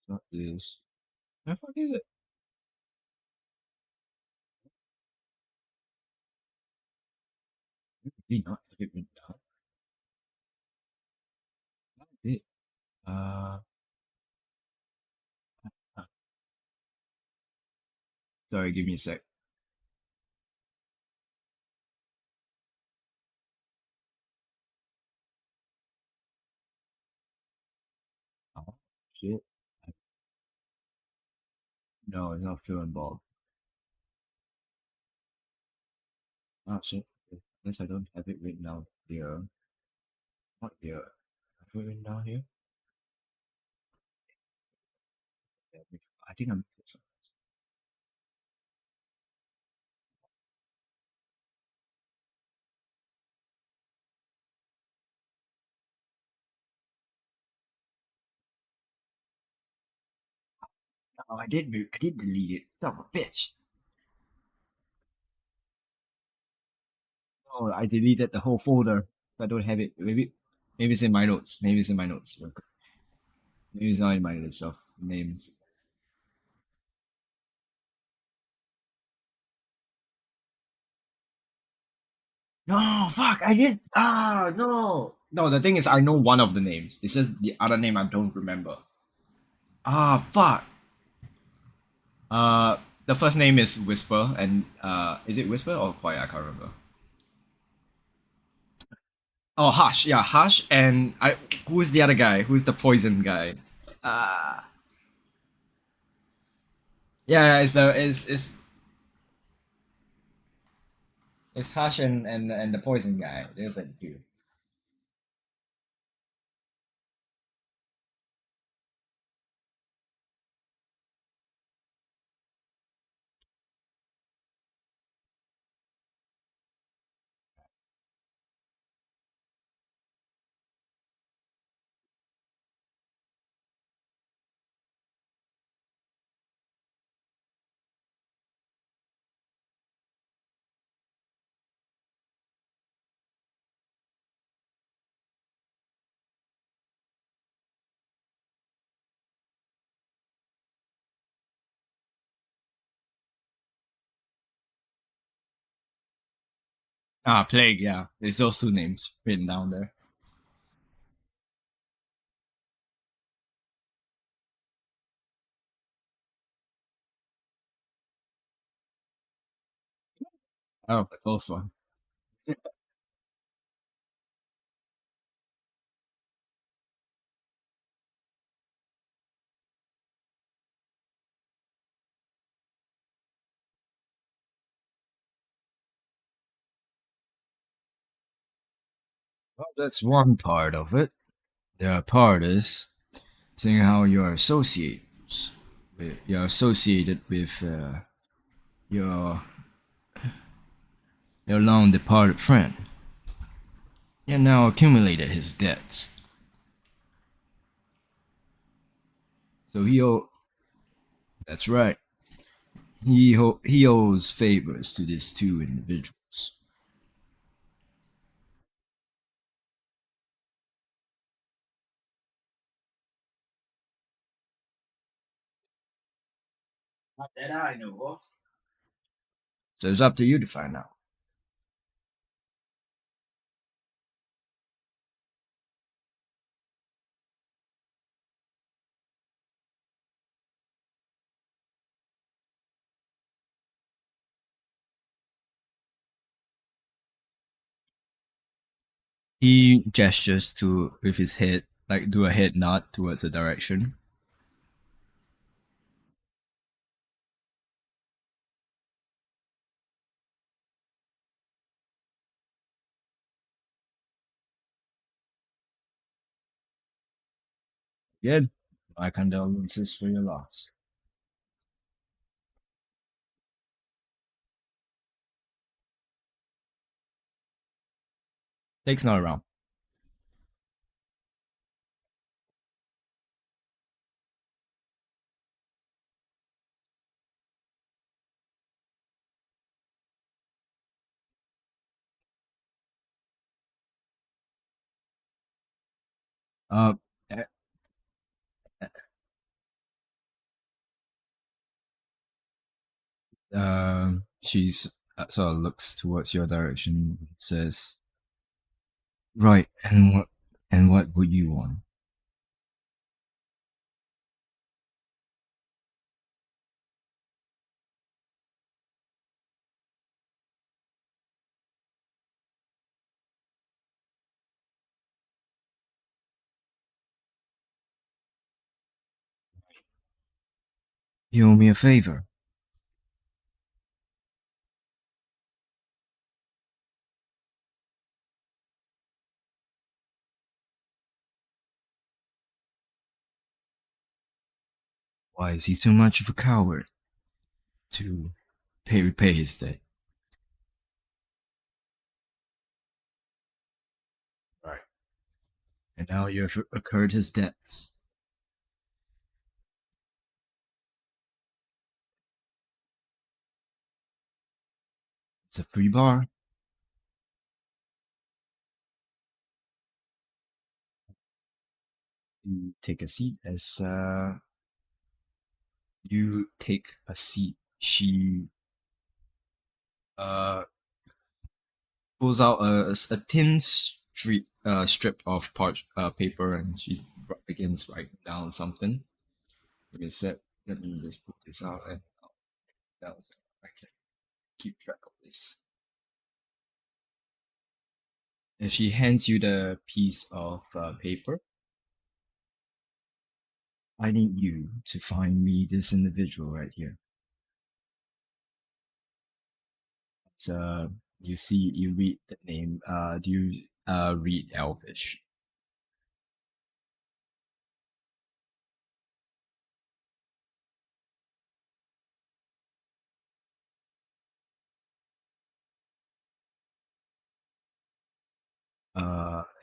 It's not this. Where the fuck is it? Did not have it written down. I did. Uh, uh, sorry, give me a sec. Oh, shit. No, it's not Phil and Bob. Oh, shit. Unless I don't have it written down here. Not here. Have it written down here? Yeah, I think I'm. Oh, I did delete it. Son of a bitch. Oh, I deleted the whole folder. I don't have it. Maybe it's in my notes. Maybe it's in my notes. Maybe it's not in my list of names. No, fuck, I did. Ah, no. No, the thing is, I know one of the names. It's just the other name I don't remember. Ah, fuck. Uh, the first name is Whisper, and is it Whisper or Quiet? I can't remember. Oh, Hush. Yeah, Hush, and I. Who's the other guy? Who's the poison guy? Ah, yeah, it's Hush and the poison guy. There's like two. Ah, Plague, yeah. There's those two names written down there. Oh, the close one. Well, that's one part of it. The other part is seeing how you're associated with your your long departed friend. You now accumulated his debts. So that's right. He owes favors to these two individuals. Not that I know of. So it's up to you to find out. He gestures to with his head, like do a head nod towards the direction. Good. My condolences for your loss. Takes not around. Uh, eh, she's sort of looks towards your direction. Says, "Right, and what would you want?" You owe me a favor. Why is he too much of a coward to repay his debt? Right. And now you have incurred his debts. It's a free bar. You take a seat as you take a seat. She uh pulls out a thin strip of paper and she begins writing down something. Like I said, let me just put this out and down so I can keep track of this. And she hands you the piece of paper. I need you to find me this individual right here. So you read the name. Do you read Elvish?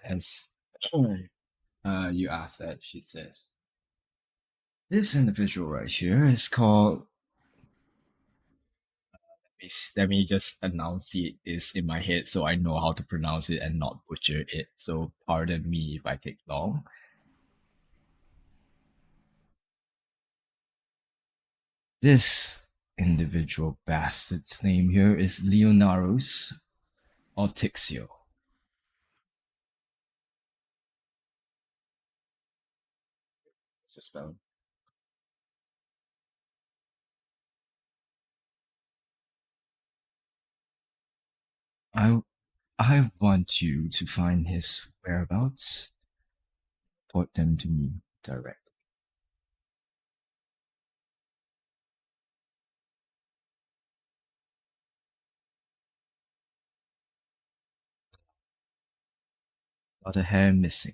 As you ask that, she says, "This individual right here is called." Let me just enunciate this in my head so I know how to pronounce it and not butcher it. So pardon me if I take long. This individual bastard's name here is Leonarus Ortixio. What's the spell? I I want you to find his whereabouts. Report them to me directly. Got a hair missing.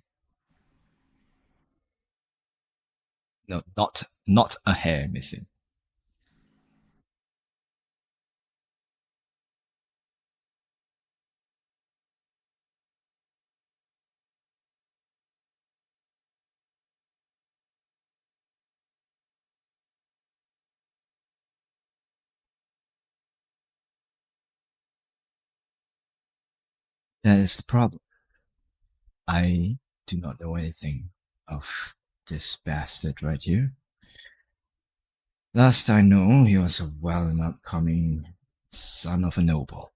No, not a hair missing. That is the problem. I do not know anything of this bastard right here. Last I know, he was a well and upcoming son of a noble.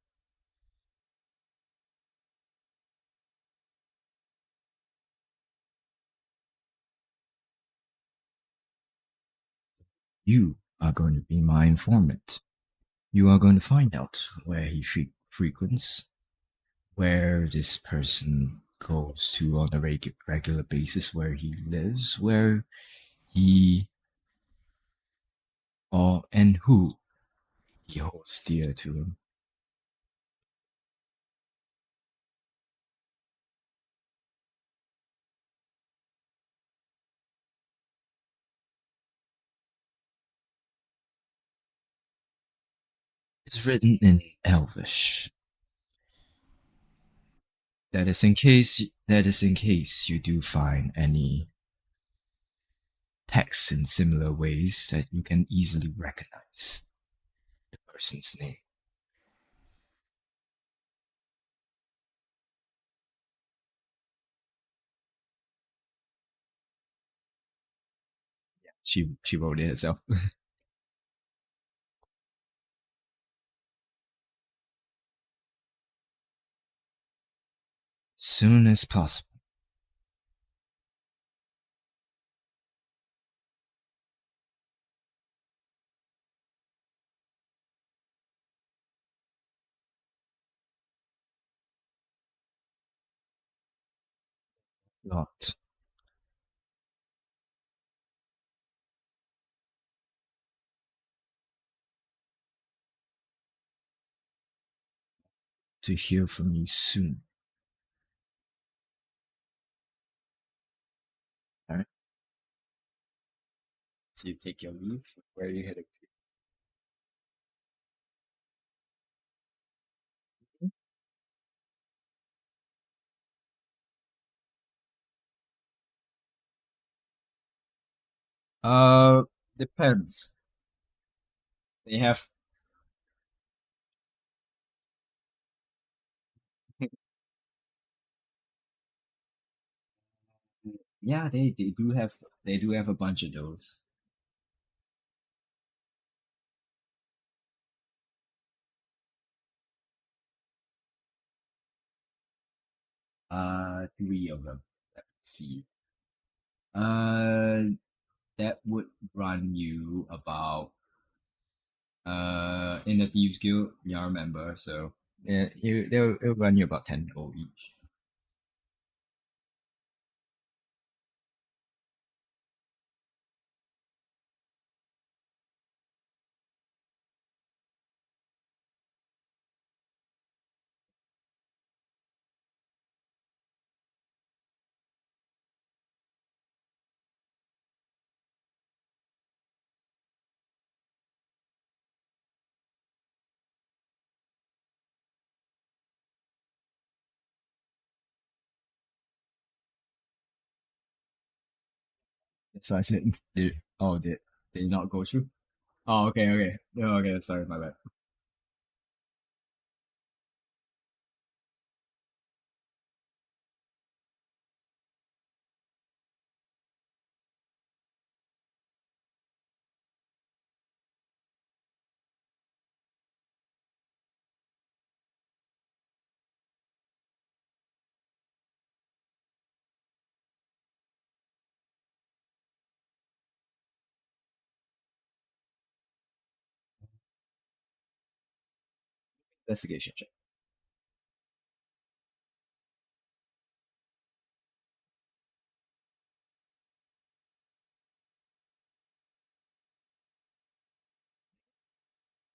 You are going to be my informant. You are going to find out where he frequents, where this person goes to on a regular basis, where he lives, where he or and who he holds dear to him. It's written in Elvish. That is in case you do find any texts in similar ways that you can easily recognize the person's name. She wrote it herself. Soon as possible. Lot to hear from you soon. All right. So you take your leave. Where are you heading to? Uh, Depends. They have, yeah, they do have a bunch of those. Three of them. Let's see. Uh, that would run you about in the Thieves Guild. Yeah, I remember. So yeah, it'll run you about 10 gold each. So I said, did it not go through? Oh, okay, okay. No, okay, sorry, my bad. Investigation check.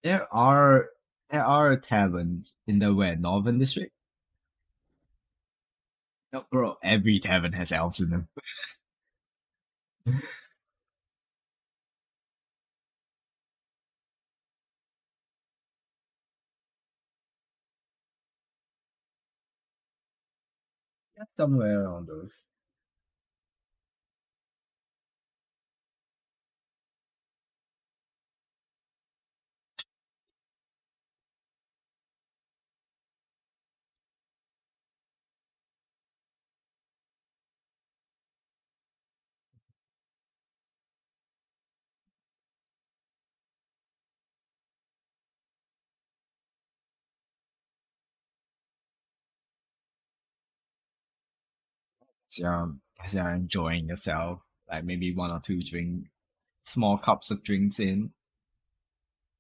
There are there are taverns in the where northern district. No, bro, every tavern has elves in them. Yeah, somewhere around those. So, as you're enjoying yourself, like maybe one or two small cups of drinks in.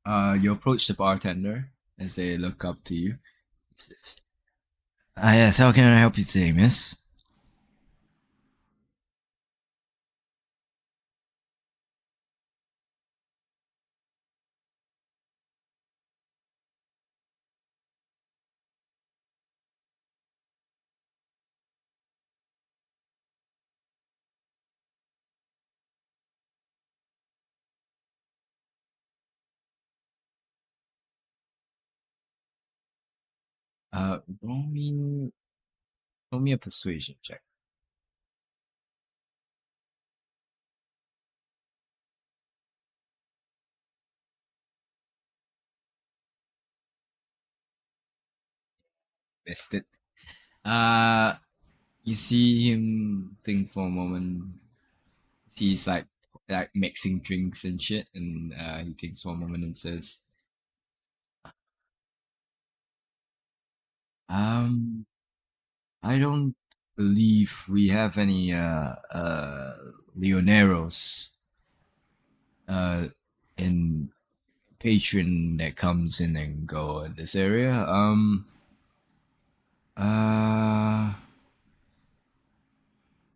You approach the bartender as they look up to you. He says, yes, how can I help you today, miss? Roll me, roll me a persuasion check. Missed it. Uh, you see him think for a moment. He's like mixing drinks and shit, and he thinks for a moment and says, "Um, I don't believe we have any Leoneros uh in patron that comes in and go in this area. Uh,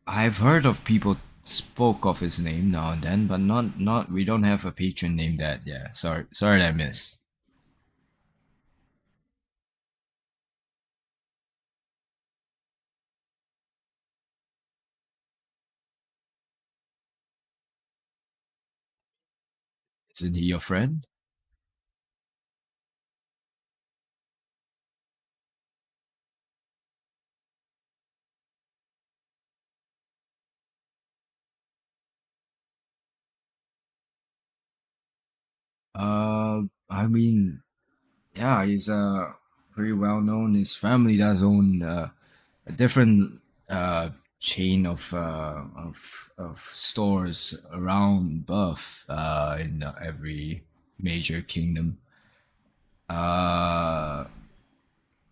I've heard of people spoke of his name now and then, but not we don't have a patron named that. Yeah, sorry that I miss. Isn't he your friend? I mean, yeah, he's pretty well known. His family does own a different chain of stores around Buff in every major kingdom. Uh,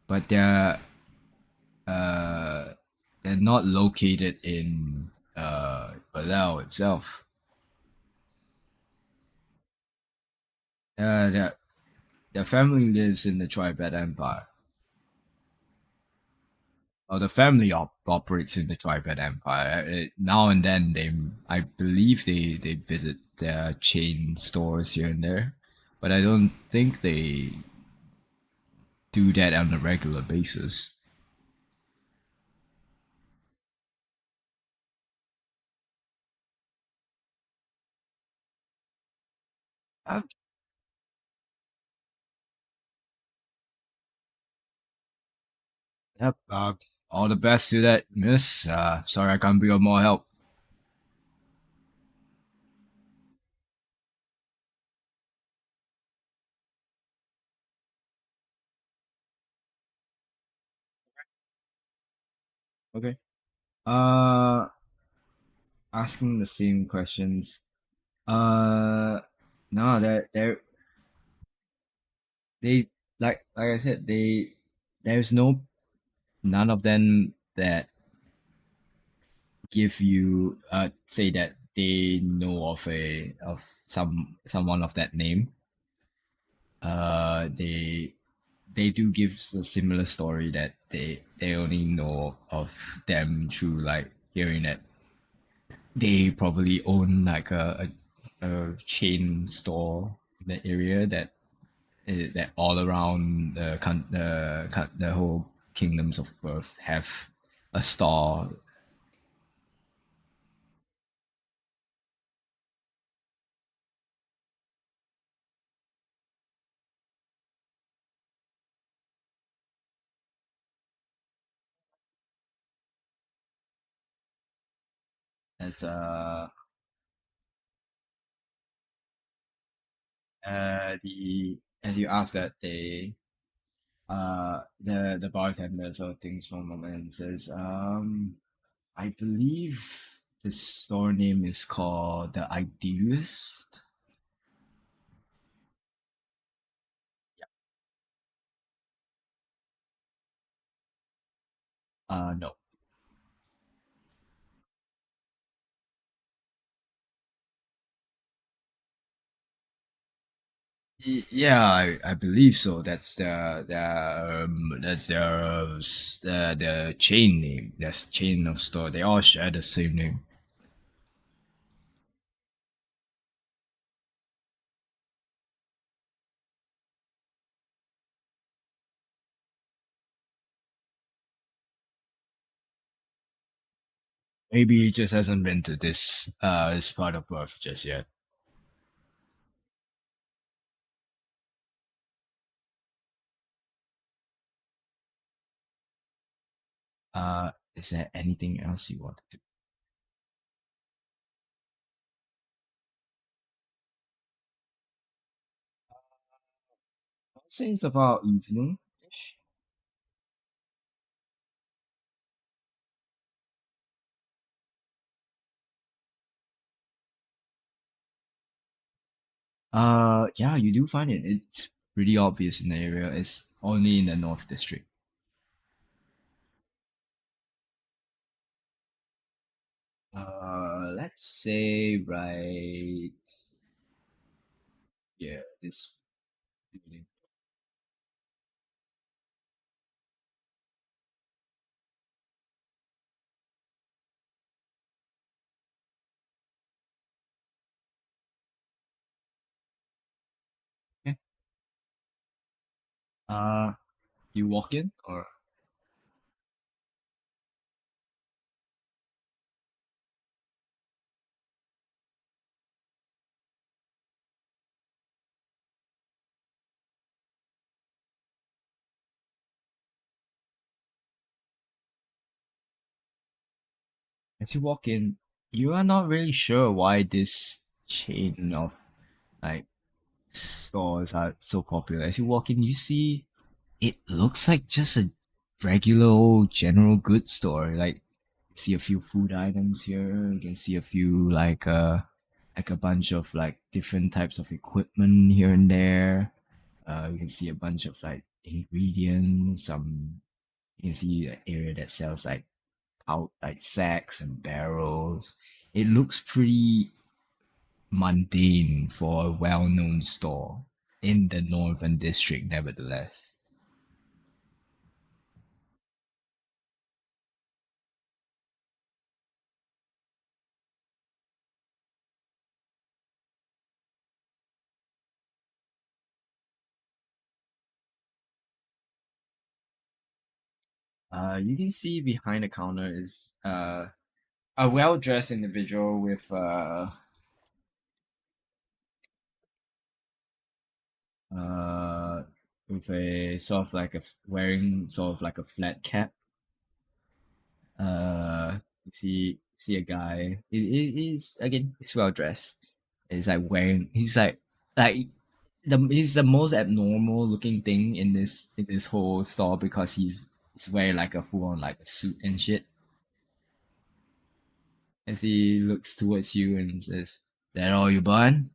but uh, they're not located in Palau itself. Their family lives in the Tribad Empire. The family operates in the Tribad Empire. Now and then, I believe they visit their chain stores here and there, but I don't think they do that on a regular basis. Uh, yep. All the best to that, miss. Sorry I can't be of more help. Okay. Uh, asking the same questions. Uh, no, they like I said, there's no none of them that give you say that they know of someone of that name. They they do give a similar story that they only know of them through like hearing that they probably own like a chain store in the area that all around the whole kingdoms of Earth have a store as the as you asked that they the bartender sort of thinks for a moment and says I believe the store name is called the Idealist. No. Yeah, I believe so. That's the chain name. That's chain of store. They all share the same name. Maybe he just hasn't been to this part of Earth just yet. Is there anything else you wanted to say? It's about evening. Yeah, you do find it. It's pretty obvious in the area. It's only in the North District. Let's say right. Yeah, this building. Okay. Uh, you walk in, or as you walk in, you are not really sure why this chain of like stores are so popular. As you walk in, you see it looks like just a regular old general goods store. Like see a few food items here. You can see a few like a bunch of like different types of equipment here and there. You can see a bunch of like ingredients. Some you can see an area that sells like out like sacks and barrels. It looks pretty mundane for a well-known store in the northern district, nevertheless. You can see behind the counter is a well-dressed individual uh with a sort of like wearing sort of like a flat cap. You see a guy. He's again he's well dressed. He's like wearing. Like he's the most abnormal looking thing in this whole store because he's wearing like a full on like a suit and shit. As he looks towards you and says, "That all you buying?"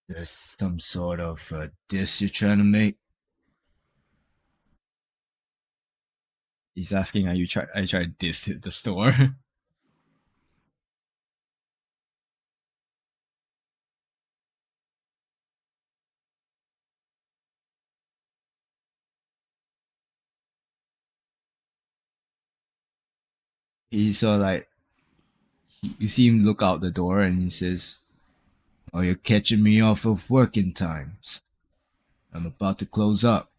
There's some sort of diss you're trying to make. He's asking, are you trying to diss the store? He's sort of like, you see him look out the door and he says, "Oh, you're catching me off of working times. I'm about to close up.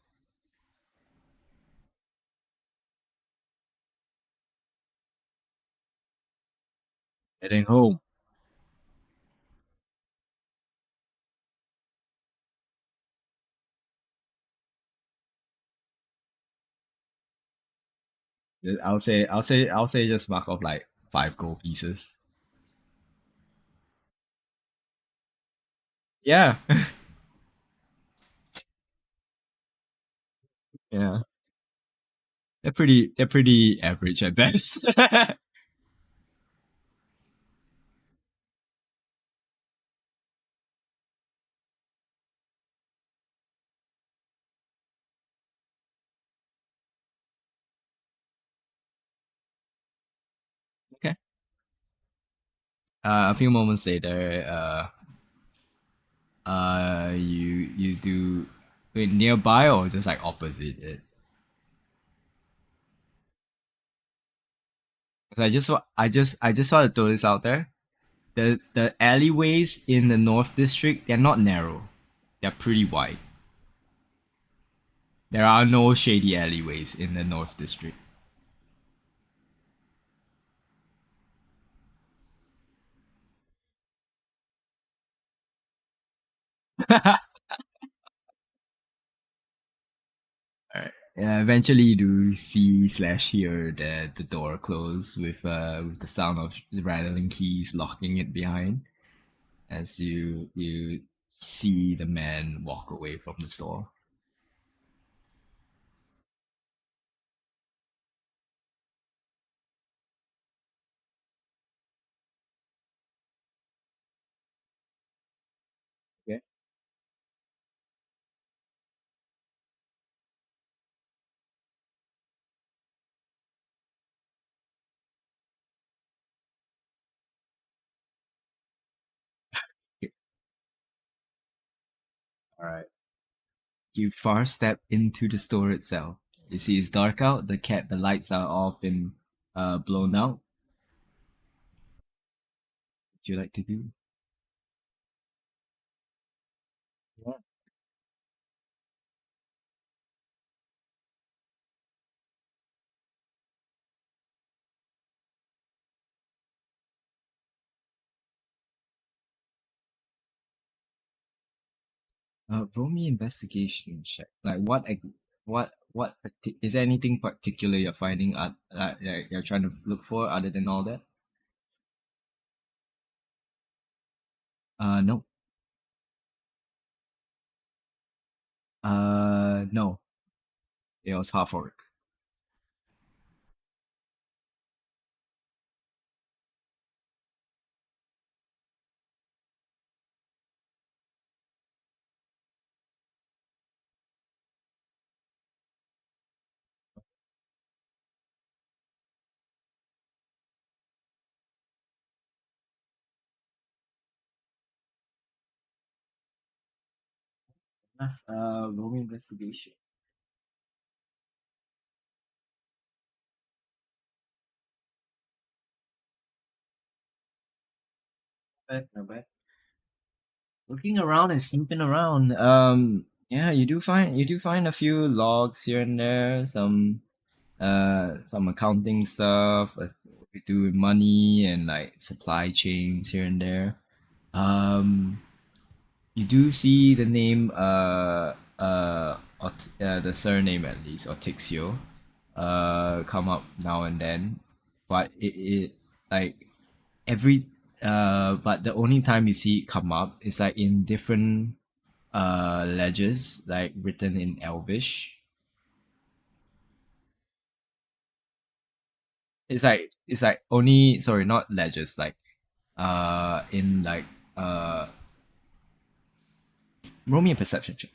Heading home." I'll say just mark off like 5 gold pieces. Yeah. Yeah. They're pretty average at best. Okay. A few moments later, you do wait nearby or just like opposite it? 'Cause I just saw the tourist out there. The alleyways in the North District, they're not narrow. They're pretty wide. There are no shady alleyways in the North District. Alright. Yeah, eventually you do see slash hear the door close with the sound of rattling keys locking it behind as you see the man walk away from the store. Okay. Alright. You far step into the store itself. You see it's dark out, the lights are all been blown out. What do you like to do? Yeah. Roll me investigation check. Like is there anything particular you're finding that you're trying to look for other than all that? No. No. It was half work. Roll me investigation. No bad. Looking around and snooping around. Yeah, you do find a few logs here and there, some accounting stuff, we do with money and like supply chains here and there. Um, you do see the name the surname at least Otixio come up now and then, but it like every but the only time you see it come up is like in different ledgers like written in Elvish. It's like only, sorry, not ledgers, like in like uh Roll me a perception check.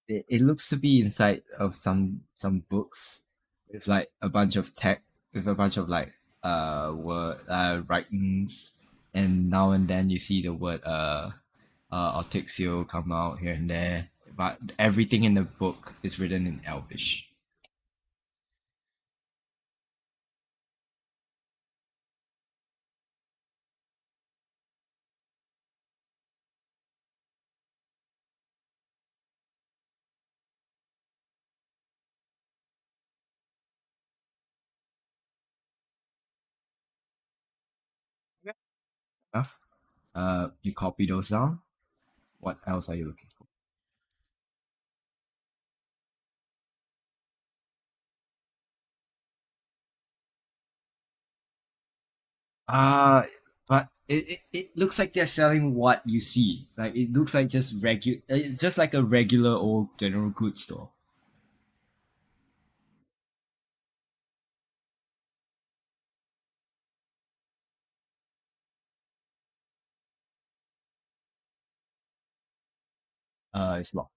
It looks to be inside of some books with like a bunch of tech, with a bunch of like word writings, and now and then you see the word Artixio come out here and there, but everything in the book is written in Elvish. Enough. You copy those down. What else are you looking for? Uh but it looks like they're selling what you see. Like it looks like just regular. It's just like a regular old general goods store. It's locked.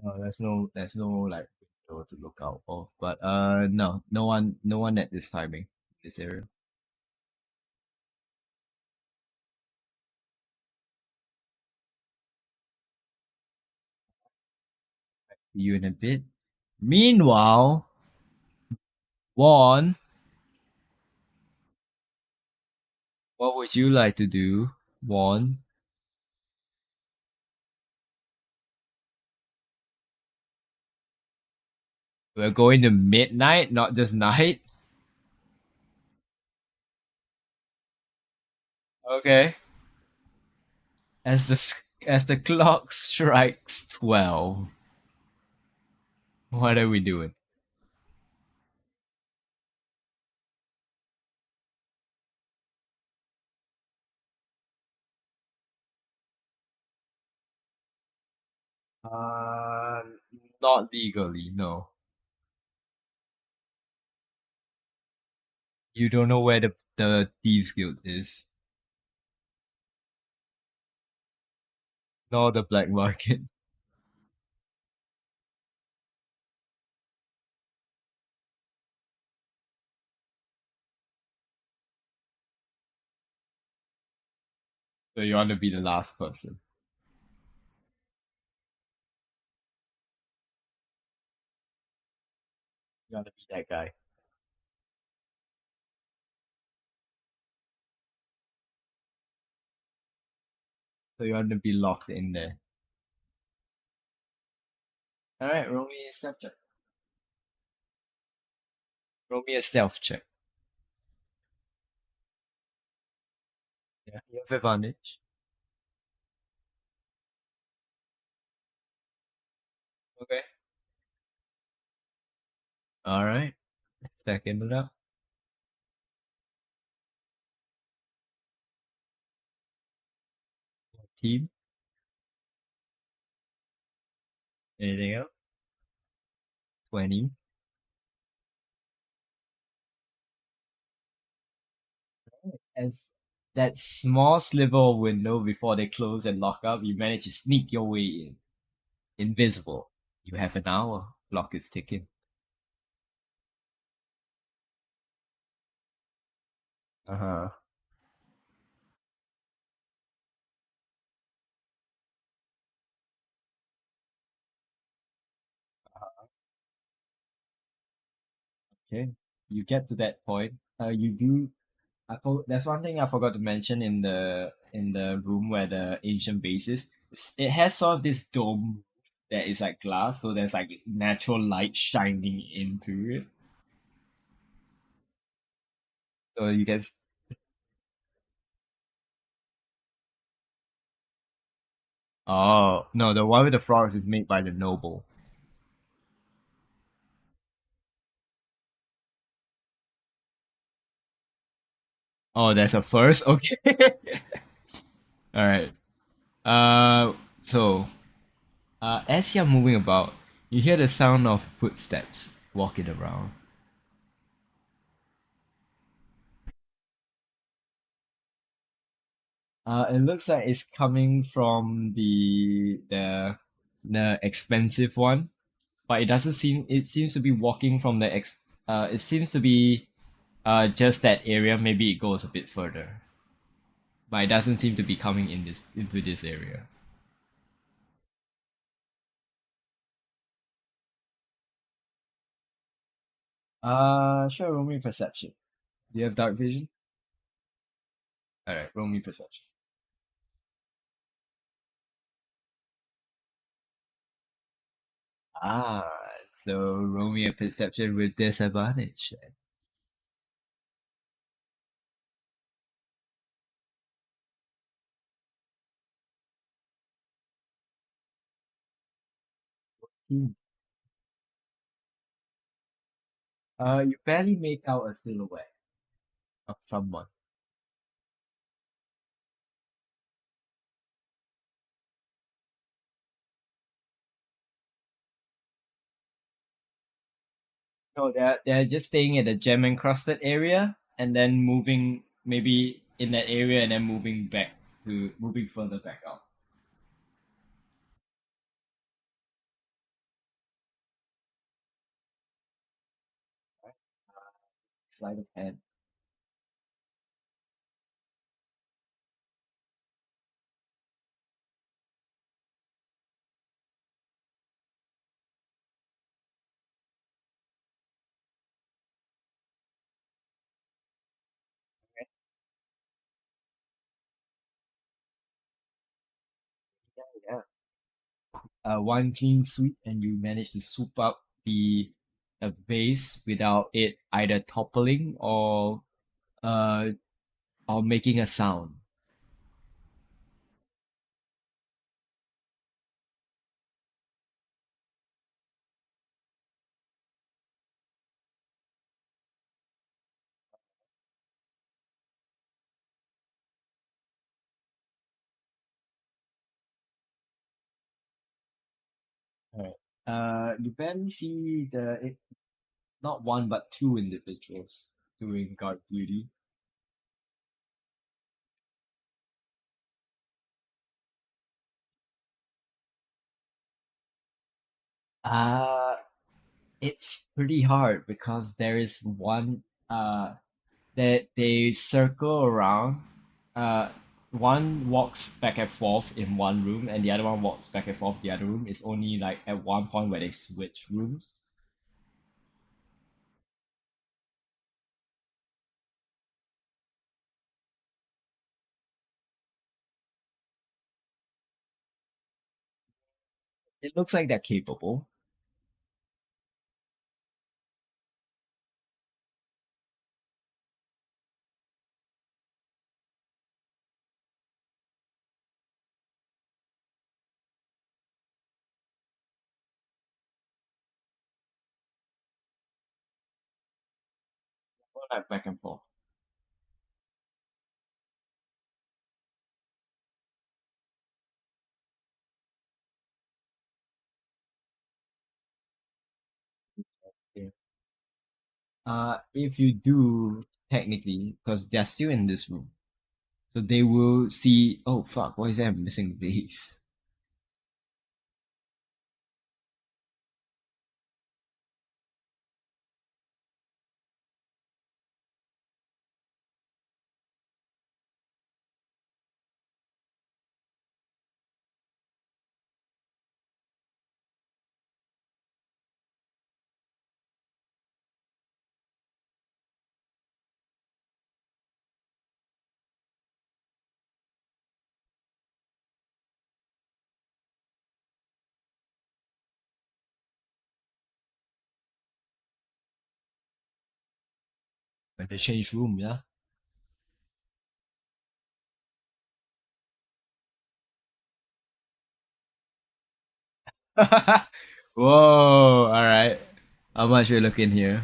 No, there's no like window to look out of. But no, no one at this timing. This area. See you in a bit. Meanwhile, Juan, what would you like to do, Juan? We're going to midnight, not just night. Okay. As the clock strikes 12, what are we doing? Uh, Not legally, no. You don't know where the Thieves Guild is, nor the black market. So you want to be the last person. You want to be that guy. So you want to be locked in there. Alright, roll me a stealth check. Roll me a stealth check. Yeah, you have advantage. Okay. Alright. Stacking it up. Team. Anything else? 20. As that small sliver of window before they close and lock up, you manage to sneak your way in. Invisible. You have an hour. Clock is ticking. Uh huh. Okay, you get to that point. You do. There's one thing I forgot to mention in the room where the ancient vase is. It has sort of this dome that is like glass, so there's like natural light shining into it. So you can. Oh no, the one with the frogs is made by the noble. Oh, that's a first. Okay. All right. Uh, so as you're moving about, you hear the sound of footsteps walking around. It looks like it's coming from the expensive one, but it doesn't seem. It seems to be walking from the ex. It seems to be just that area. Maybe it goes a bit further, but it doesn't seem to be coming in this into this area. Sure. Roll me perception. Do you have dark vision? All right. Roll me perception. Ah, so roll me a perception with disadvantage. Hmm. You barely make out a silhouette of someone. No, they're just staying at the gem encrusted area and then moving maybe in that area and then moving further back out. Right? Sleight of hand. Okay. Yeah, yeah. One clean sweep and you manage to swoop up the base without it either toppling uh or making a sound. Alright. You barely see not one but two individuals doing guard duty. Uh, it's pretty hard because there is one that they circle around. Uh, one walks back and forth in one room, and the other one walks back and forth the other room. It's only like at one point where they switch rooms. It looks like they're capable. Like back and forth. Yeah. If you do technically, because they're still in this room, so they will see. Oh fuck! Why is there a missing base? When they change room, yeah. Whoa! All right. How much we looking here?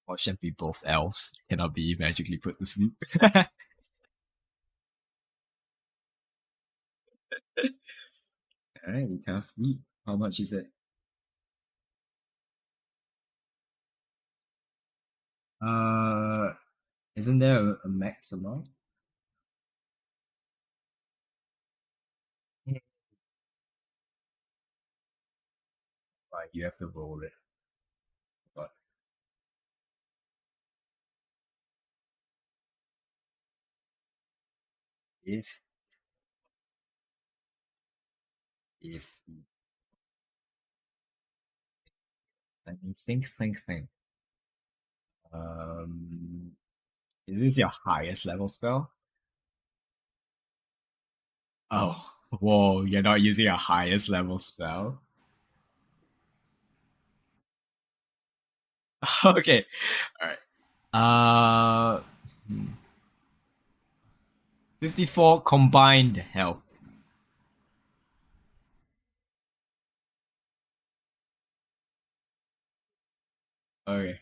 Or should be both elves? Cannot be magically put to sleep. All right, you can't sleep. How much is it? Uh, isn't there a max amount? Hmm. Right, you have to roll it. But if if let me think. Um, is this your highest level spell? Oh, whoa! You're not using a highest level spell. Okay, all right. Hmm. 54 combined health. Okay.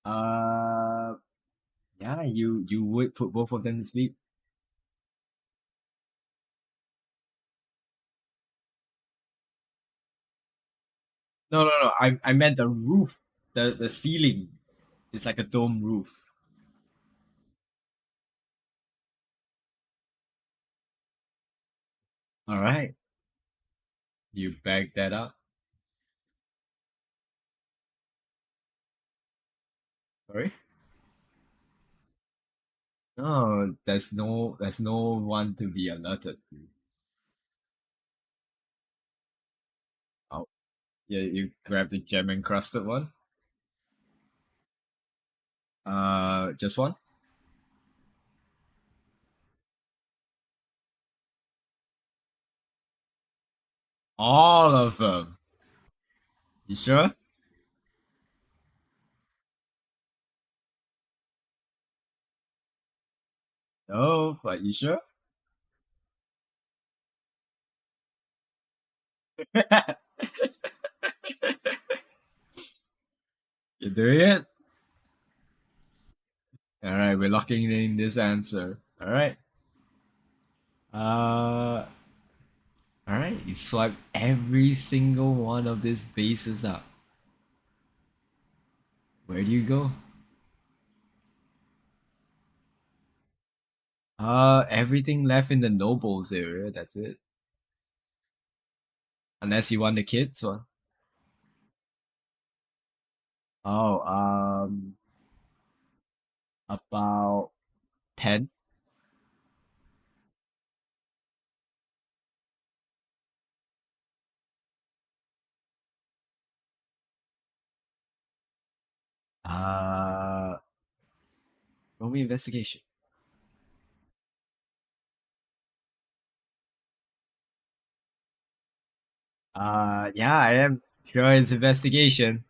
Uh, yeah, you would put both of them to sleep. No. I meant the roof, the ceiling. It's like a dome roof. All right, you bagged that up. Sorry. No, there's no one to be alerted to. Oh, yeah, you grab the gem encrusted one. Just one. All of them. You sure? No, but you sure? You're doing it. All right, we're locking in this answer. All right. All right. You swipe every single one of these bases up. Where do you go? Everything left in the nobles area. That's it. Unless you want the kids one. Oh, about 10. Uh, roll me investigation. Yeah, I am. Sure, it's investigation.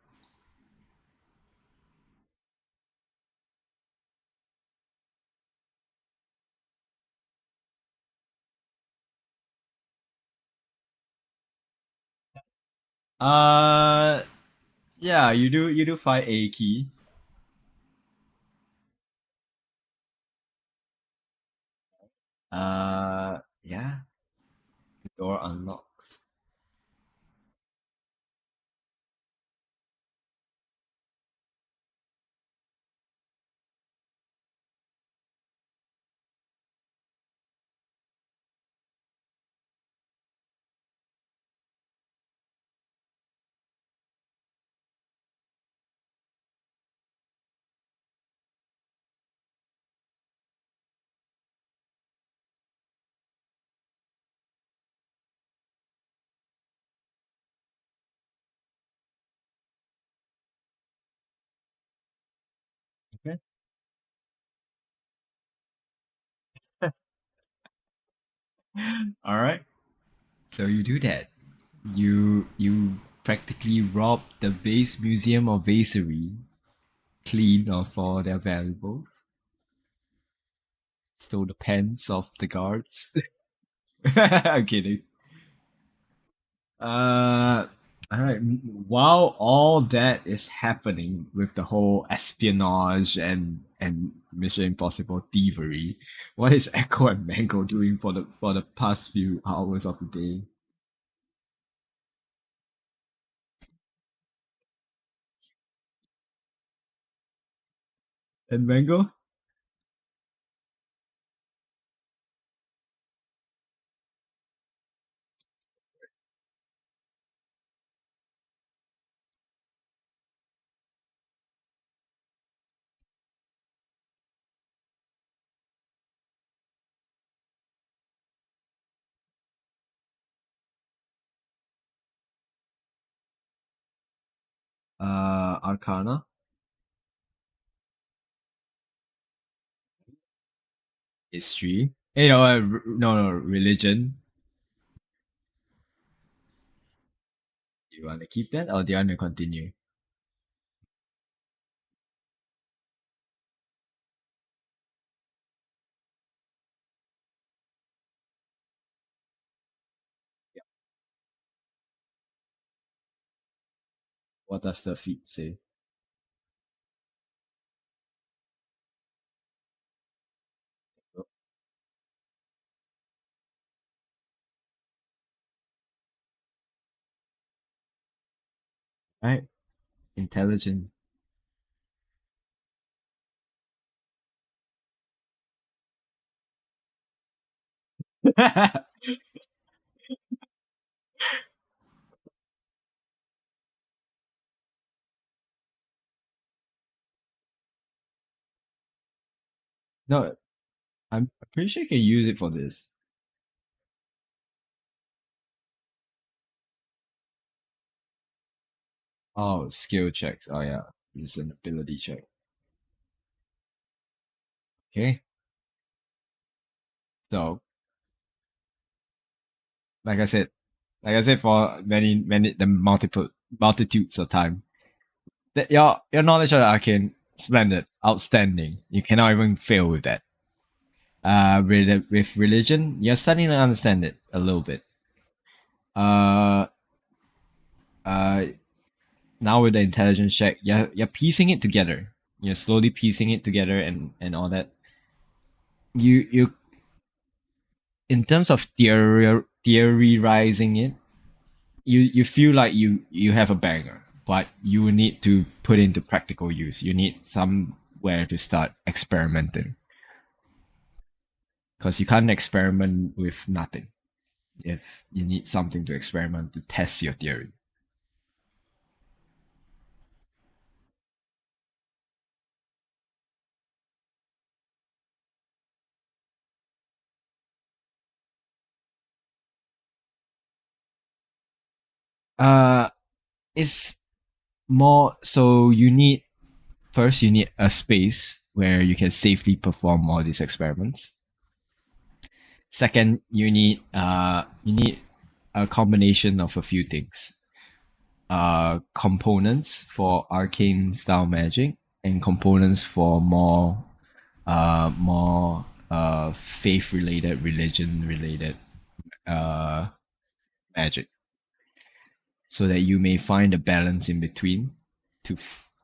Uh, yeah, you do find a key. Yeah, the door unlocks. Okay. All right. So you do that. You practically rob the vase museum of vasery clean of all their valuables. Stole the pens of the guards. I'm kidding. Uh, all right. While all that is happening with the whole espionage and Mission Impossible thievery, what is Echo and Mango doing for the past few hours of the day? And Mango, Arcana, history. No, religion. Do you want to keep that or do you want to continue? Yeah. What does the feed say? Right? Intelligence. No, I'm pretty sure you can use it for this. Oh, skill checks. Oh yeah, it's an ability check. Okay, so like I said, like I said for many the multitudes of time, that your knowledge of the arcane splendid, outstanding. You cannot even fail with that. With religion, you're starting to understand it a little bit. Uh, uh, Now with the intelligence check, you're piecing it together. You're slowly piecing it together and all that. You in terms of theorizing it, you feel like you have a banger, but you need to put into practical use. You need somewhere to start experimenting because you can't experiment with nothing. If you need something to experiment to test your theory. Uh, it's more so you need a space where you can safely perform all these experiments. Second, you need a combination of a few things. Components for arcane style magic and components for more faith related, religion related uh magic, so that you may find a balance in between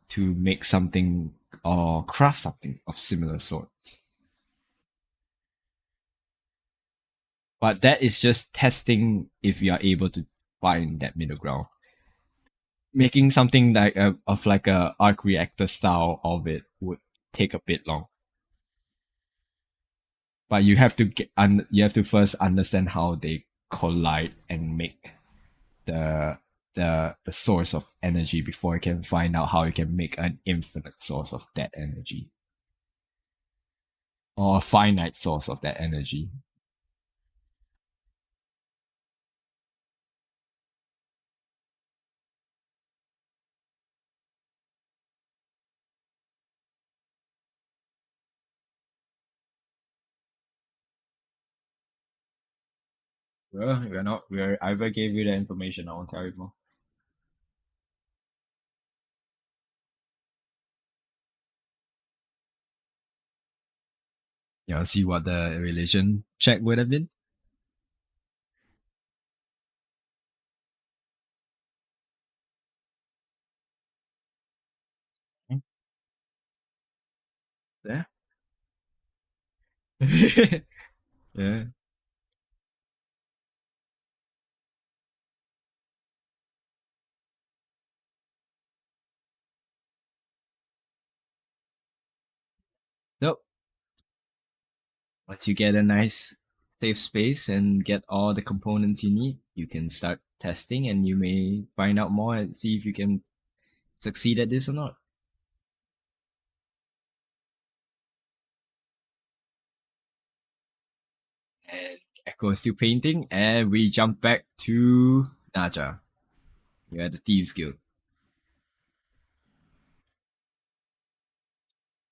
to make something or craft something of similar sorts. But that is just testing if you are able to find that middle ground. Making something like a arc reactor style of it would take a bit long. But you have to you have to first understand how they collide and make the the source of energy before you can find out how you can make an infinite source of that energy or a finite source of that energy. Well, we're not. We're. I already gave you the information. I won't tell you more. You want to see what the religion check would have been? Yeah. Yeah. Nope. Once you get a nice safe space and get all the components you need, you can start testing and you may find out more and see if you can succeed at this or not. And Echo is still painting, and we jump back to Naja. You're at the Thieves Guild.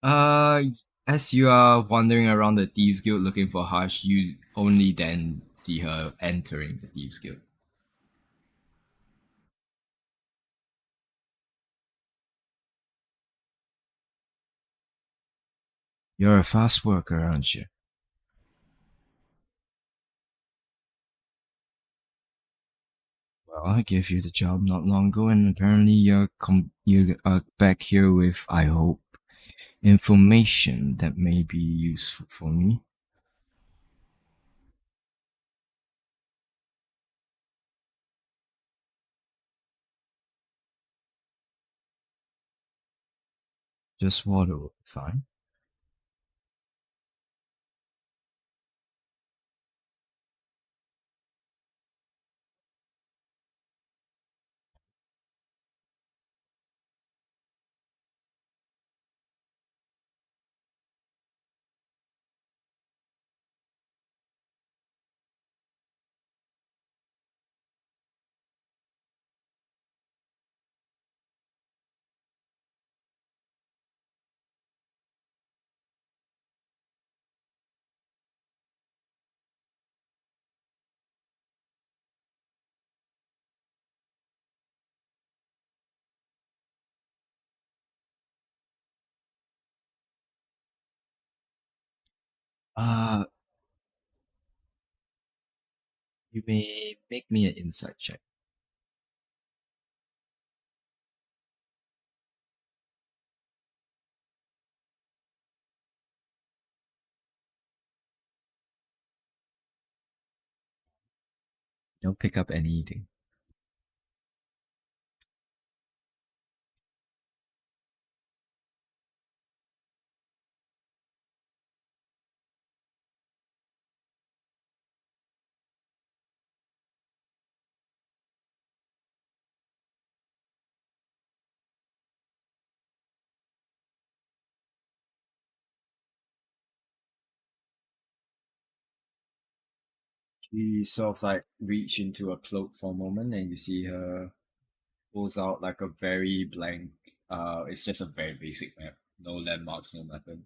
Uh, as you are wandering around the Thieves Guild looking for Harsh, you only then see her entering the Thieves Guild. You're a fast worker, aren't you? Well, I gave you the job not long ago, and apparently you are back here with, I hope, information that may be useful for me. Just water will be fine. Uh, you may make me an insight check. Don't pick up anything. She sort of like reach into a cloak for a moment, and you see her pulls out like a very blank. It's just a very basic map. No landmarks, no nothing.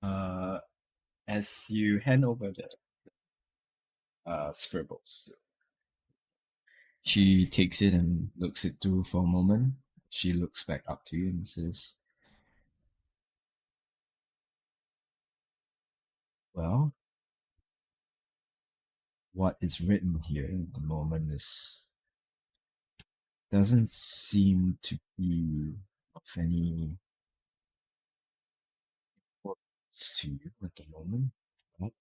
Uh, as you hand over the scribbles, she takes it and looks it through for a moment. She looks back up to you and says, "Well, what is written here at the moment is doesn't seem to be of any importance. sense to you at the moment, but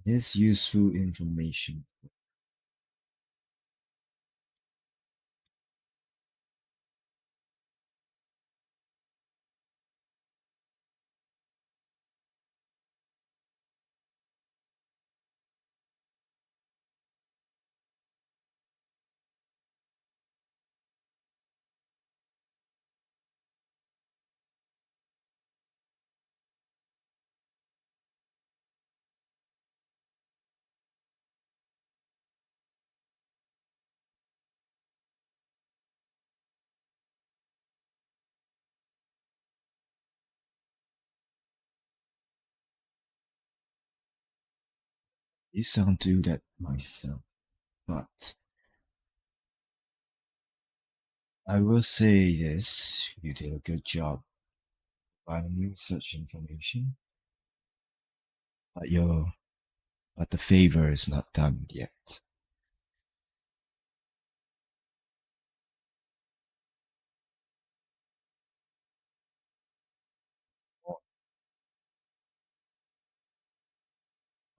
it is useful information. You sound do that myself, but I will say this: you did a good job finding me such information, but the favor is not done yet.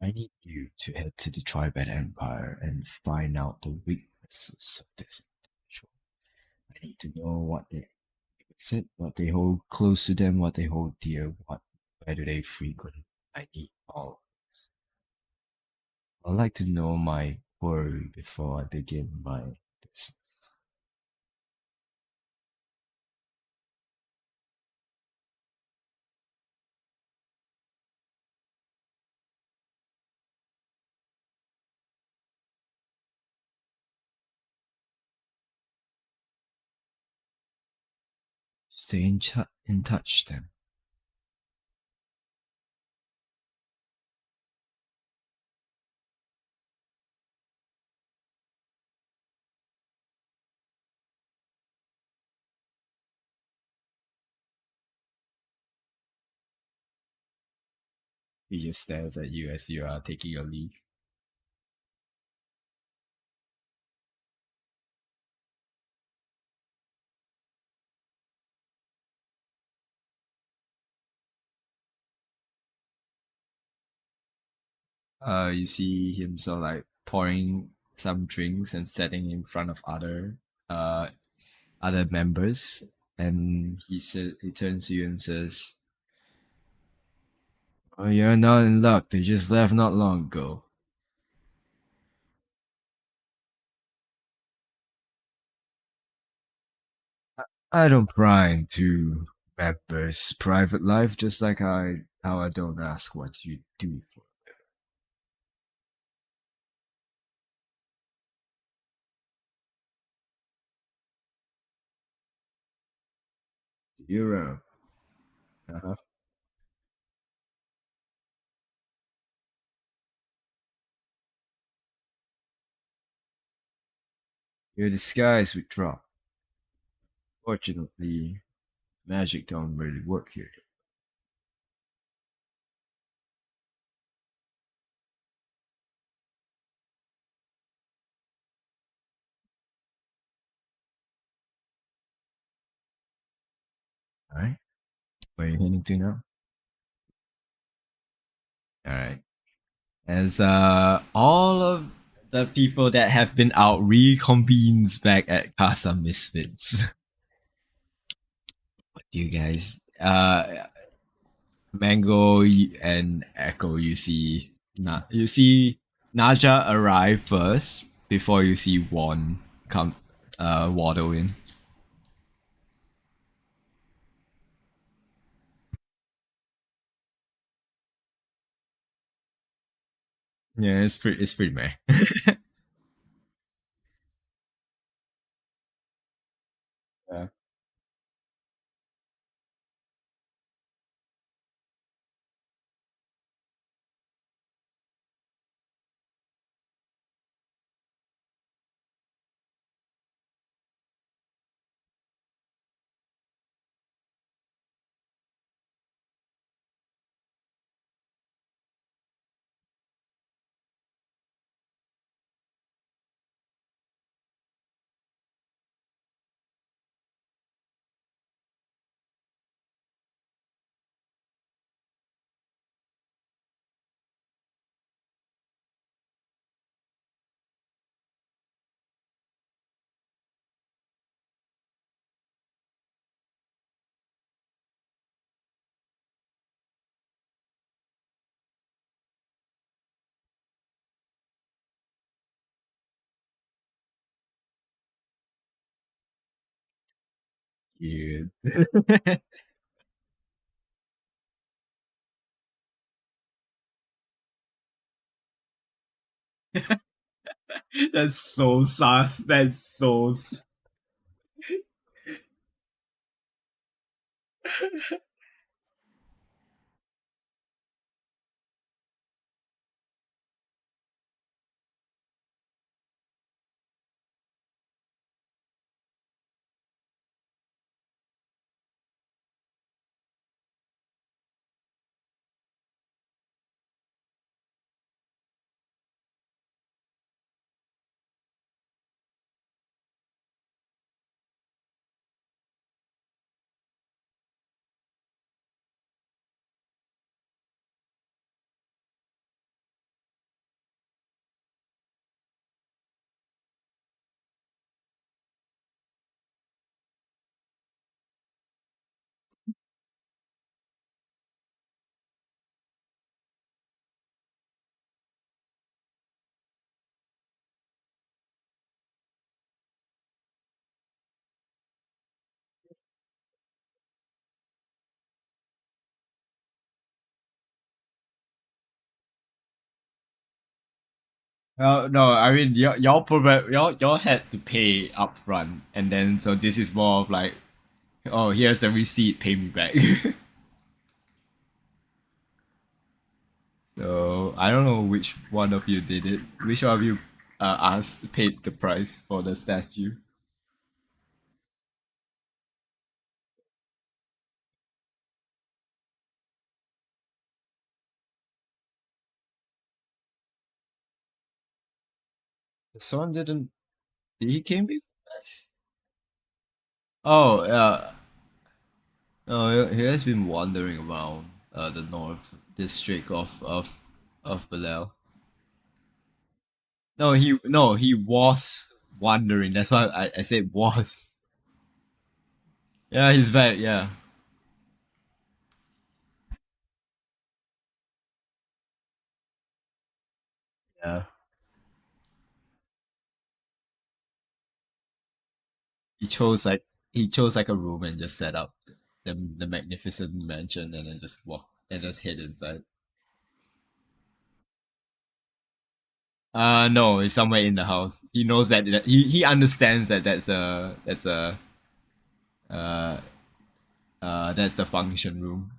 I need you to head to the Tribad Empire and find out the weaknesses of this individual. I need to know what they said, what they hold close to them, what they hold dear, where do they frequent. I need all. I'd like to know my worry before I begin my business. Stay in touch then. He just stares at you as you are taking your leave. You see him sort of like pouring some drinks and setting in front of uh other members, and he turns to you and says, "Oh, you're not in luck. They just left not long ago." I don't pry into members' private life, just like how I don't ask what you do for. You're uh-huh. Your disguise would drop. Fortunately, magic don't really work here. All right, where are you heading to now? All right. As all of the people that have been out reconvenes back at Casa Misfits. What do you guys Mango and Echo, you see Naja arrive first before you see Juan come waddle in. Yeah, it's pretty meh. Yeah. Dude. That's so sus. That's so. No, I mean y'all had to pay upfront, and then so this is more of like, oh, here's the receipt, pay me back. So I don't know which one of you did it. Which one of you asked paid the price for the statue? The son didn't. Did he came with us? Oh, yeah. No, he has been wandering around the north district of Belial. No, he was wandering. That's why I said was. Yeah, he's back. Yeah, yeah. He chose like he chose like a room and just set up the magnificent mansion and then just walk and just head inside. No, it's somewhere in the house. He knows that he understands that uh that's the function room.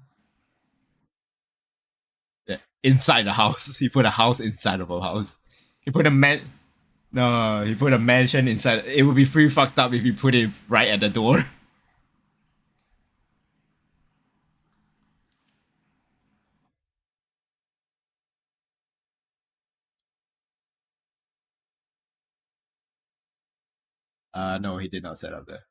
Yeah, inside the house. He put a house inside of a house. He put a man. No, he put a mansion inside. It would be pretty fucked up if he put it right at the door. No, he did not set up there.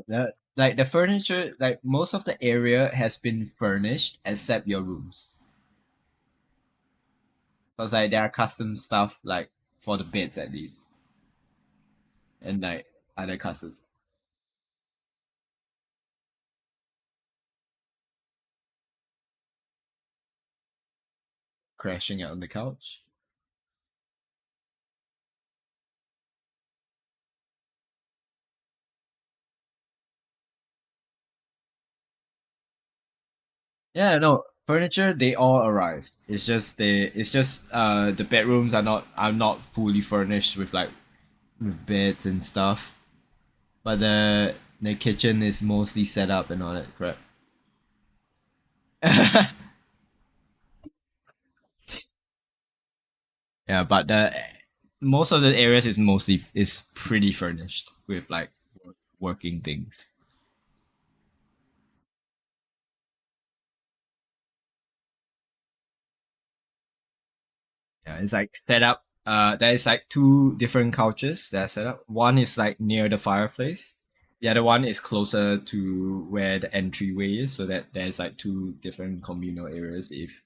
That like the furniture, like most of the area has been furnished except your rooms. Cause like there are custom stuff like for the beds at least, and like other customs crashing out on the couch. Yeah, no furniture. They all arrived. It's just the bedrooms are not fully furnished with like with beds and stuff, but the kitchen is mostly set up and all that crap. Yeah, but the most of the areas is pretty furnished with like working things. Yeah, it's like set up. There is like two different couches that are set up. One is like near the fireplace. The other one is closer to where the entryway is, so that there's like two different communal areas. If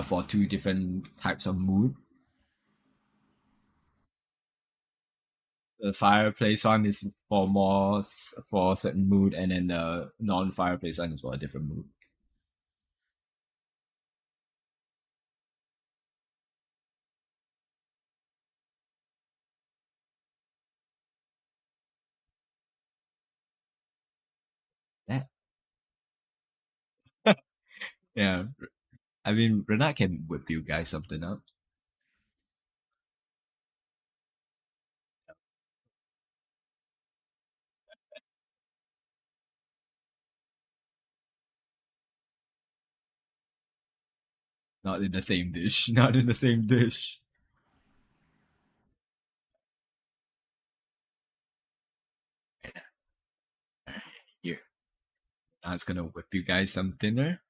for two different types of mood. The fireplace one is for for a certain mood, and then the non-fireplace one is for a different mood. That yeah, I mean Renat can whip you guys something up. Not in the same dish. Not in the same dish. Here, Renat's gonna whip you guys some dinner.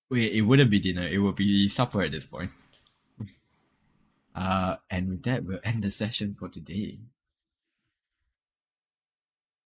Wait, it wouldn't be dinner. It would be supper at this point. And with that, we'll end the session for today.